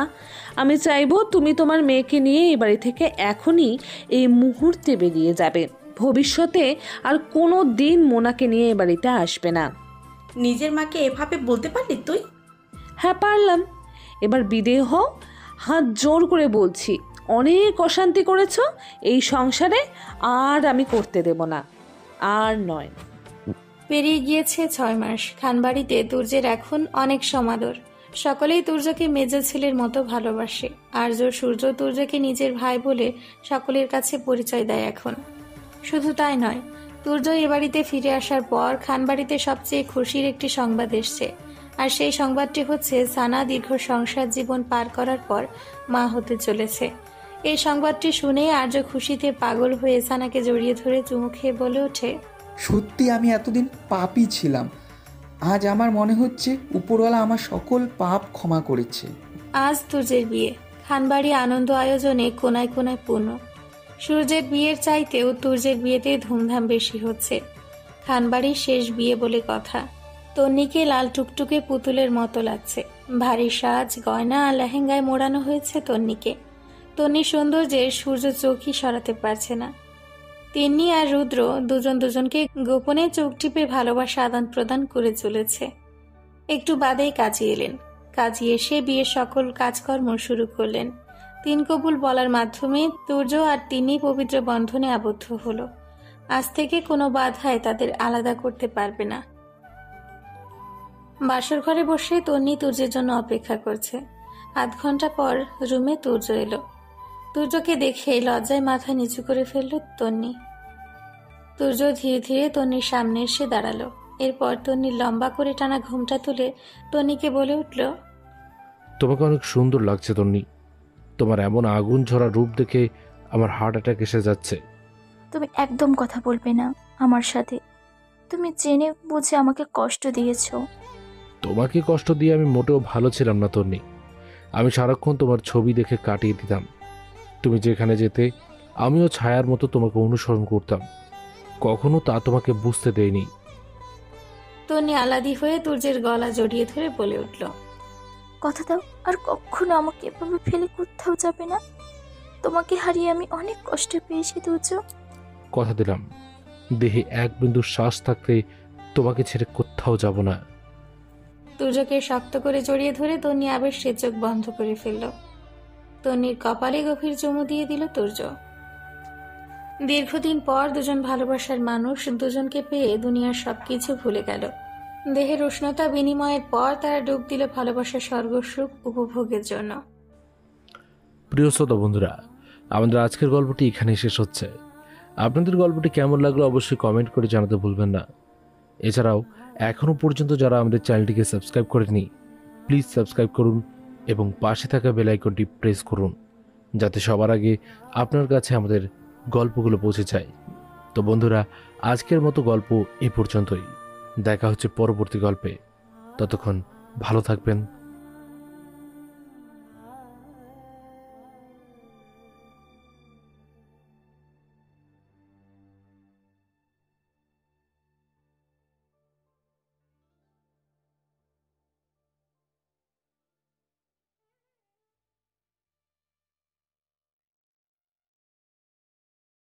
K: আমি চাইবো তুমি তোমার মেয়েকে নিয়ে এই বাড়ি থেকে এখনই এই মুহূর্তে বেরিয়ে যাবে। ভবিষ্যতে আর কোনো দিন মোনাকে নিয়ে এ বাড়িতে আসবে না।
T: নিজের মাকে এভাবে বলতে পারলি তুই?
K: হ্যাঁ পারলাম, এবার বিদেয় হও। হাত জোর করে বলছি, অনেক অশান্তি করেছ এই সংসারে, আর আমি করতে দেব না, আর নয়।
A: পেরিয়ে গিয়েছে 6 মাস। খানবাড়িতে তুর্যের এখন অনেক সমাদর। সকলেই তুর্যকে মেজো ছেলের মতো ভালোবাসে। আর্য, সূর্য তুর্যকে নিজের ভাই বলে সকলের কাছে পরিচয় দেয় এখন। শুধু তাই নয়, তুর্য এ বাড়িতে ফিরে আসার পর খানবাড়িতে সবচেয়ে খুশির একটি সংবাদ এসছে। আর সেই সংবাদটি হচ্ছে সানা দীর্ঘ সংসার জীবন পার করার পর মা হতে চলেছে। এই সংবাদটি শুনে আর্য খুশিতে পাগল হয়ে সানাকে জড়িয়ে ধরে চুমু খেয়ে বলে ওঠে,
O: সত্যি আমি এতদিন পাপই ছিলাম। আজ আমার মনে হচ্ছে উপরওয়ালা আমার সকল পাপ ক্ষমা করেছে।
A: আজ তুর্যের বিয়ে। খানবাড়ি আনন্দ আয়োজনে কোনায় কোনায় পূর্ণ। সূর্যের বিয়ের চাইতেও তুর্যের বিয়েতে ধুমধাম বেশি হচ্ছে। খানবাড়ির শেষ বিয়ে বলে কথা। তন্নিকে লাল টুকটুকে পুতুলের মতো লাগছে। ভারী সাজ, গয়না আর লেহেঙ্গায় মোড়ানো হয়েছে তন্নিকে। তন্নির সৌন্দর্যে সূর্য চোখই সরাতে পারছে না। তিন্নি আর রুদ্র দুজন দুজনকে গোপনে চোখ টিপে ভালোবাসা আদান প্রদান করে চলেছে। একটু বাদেই কাজী এলেন। কাজী এসে বিয়ের সকল কাজকর্ম শুরু করলেন। তিন কবুল বলার মাধ্যমে তুর্য আর তিন্নি পবিত্র বন্ধনে আবদ্ধ হলো। আজ থেকে কোনো বাধায় তাদের আলাদা করতে পারবে না। বাসর ঘরে বসে তন্নি তুর্যের জন্য অপেক্ষা করছে। আধ ঘন্টা পর রুমে তুর্য এলো। তুর্যকে দেখে লজ্জায় মাথা নিচু করে ফেলল তন্নি। তুর্য ধীরে ধীরে তন্নির সামনে এসে দাঁড়ালো। এরপর তন্নির লম্বা করে টানা ঘুমটা তুলে তন্নিকে বলে উঠল,
L: তোমাকে অনেক সুন্দর লাগছে তন্নি। তোমার এমন আগুন ঝরা রূপ দেখে আমার হার্ট অ্যাটাক এসে যাচ্ছে।
M: তুমি একদম কথা বলবে না আমার সাথে। তুমি জেনে বুঝে আমাকে কষ্ট দিয়েছো।
L: তোমাকে কষ্ট দিয়ে আমি মোটেও ভালো ছিলাম না তন্নি। আমি সারাক্ষণ তোমার ছবি দেখে কাটিয়ে দিতাম। তুমি যেখানে যেতে আমিও ছায়ার মতো তোমাকে অনুসরণ করতাম। কখনো তা তোমাকে বুঝতে দেয়নি।
A: তন্নি আলাদি হয়ে তুর্যের গলা জড়িয়ে ধরে বলে উঠল,
M: কথা দাও আর কখনো আমাকে এভাবে ফেলে কোথাও যাবে না। তোমাকে হারিয়ে আমি অনেক কষ্ট পেয়েছি তুর্য।
L: কথা দিলাম, দেহে এক বিন্দু শ্বাস থাকতে তোমাকে ছেড়ে কোথাও যাব না।
A: তুর্যকে শক্ত করে জড়িয়ে ধরে তন্নি আবার সে চোখ বন্ধ করে ফেলল। তন্নির কপালে গভীর চুমু দিয়ে দিল তুর্য। দীর্ঘদিন পর দুজন ভালোবাসার মানুষ দুজনকে পেয়ে দুনিয়ার সবকিছু ভুলে গেল। দেহের উষ্ণতা বিনিময়ের পর তারা ডুব দিল ভালোবাসার স্বর্গসুখ উপভোগের জন্য।
L: প্রিয় শ্রোতা বন্ধুরা, আমাদের আজকের গল্পটি এখানেই শেষ হচ্ছে। আপনাদের গল্পটি কেমন লাগলো অবশ্যই কমেন্ট করে জানাতে ভুলবেন না। এছাড়াও এখনও পর্যন্ত যারা আমাদের চ্যানেলটিকে সাবস্ক্রাইব করেনি, প্লিজ সাবস্ক্রাইব করুন এবং পাশে থাকা বেল আইকনটি প্রেস করুন, যাতে সবার আগে আপনার কাছে আমাদের গল্পগুলো পৌঁছে যায়। তো বন্ধুরা, আজকের মতো গল্প এ পর্যন্তই। দেখা হচ্ছে পরবর্তী গল্পে। ততক্ষণ ভালো থাকবেন।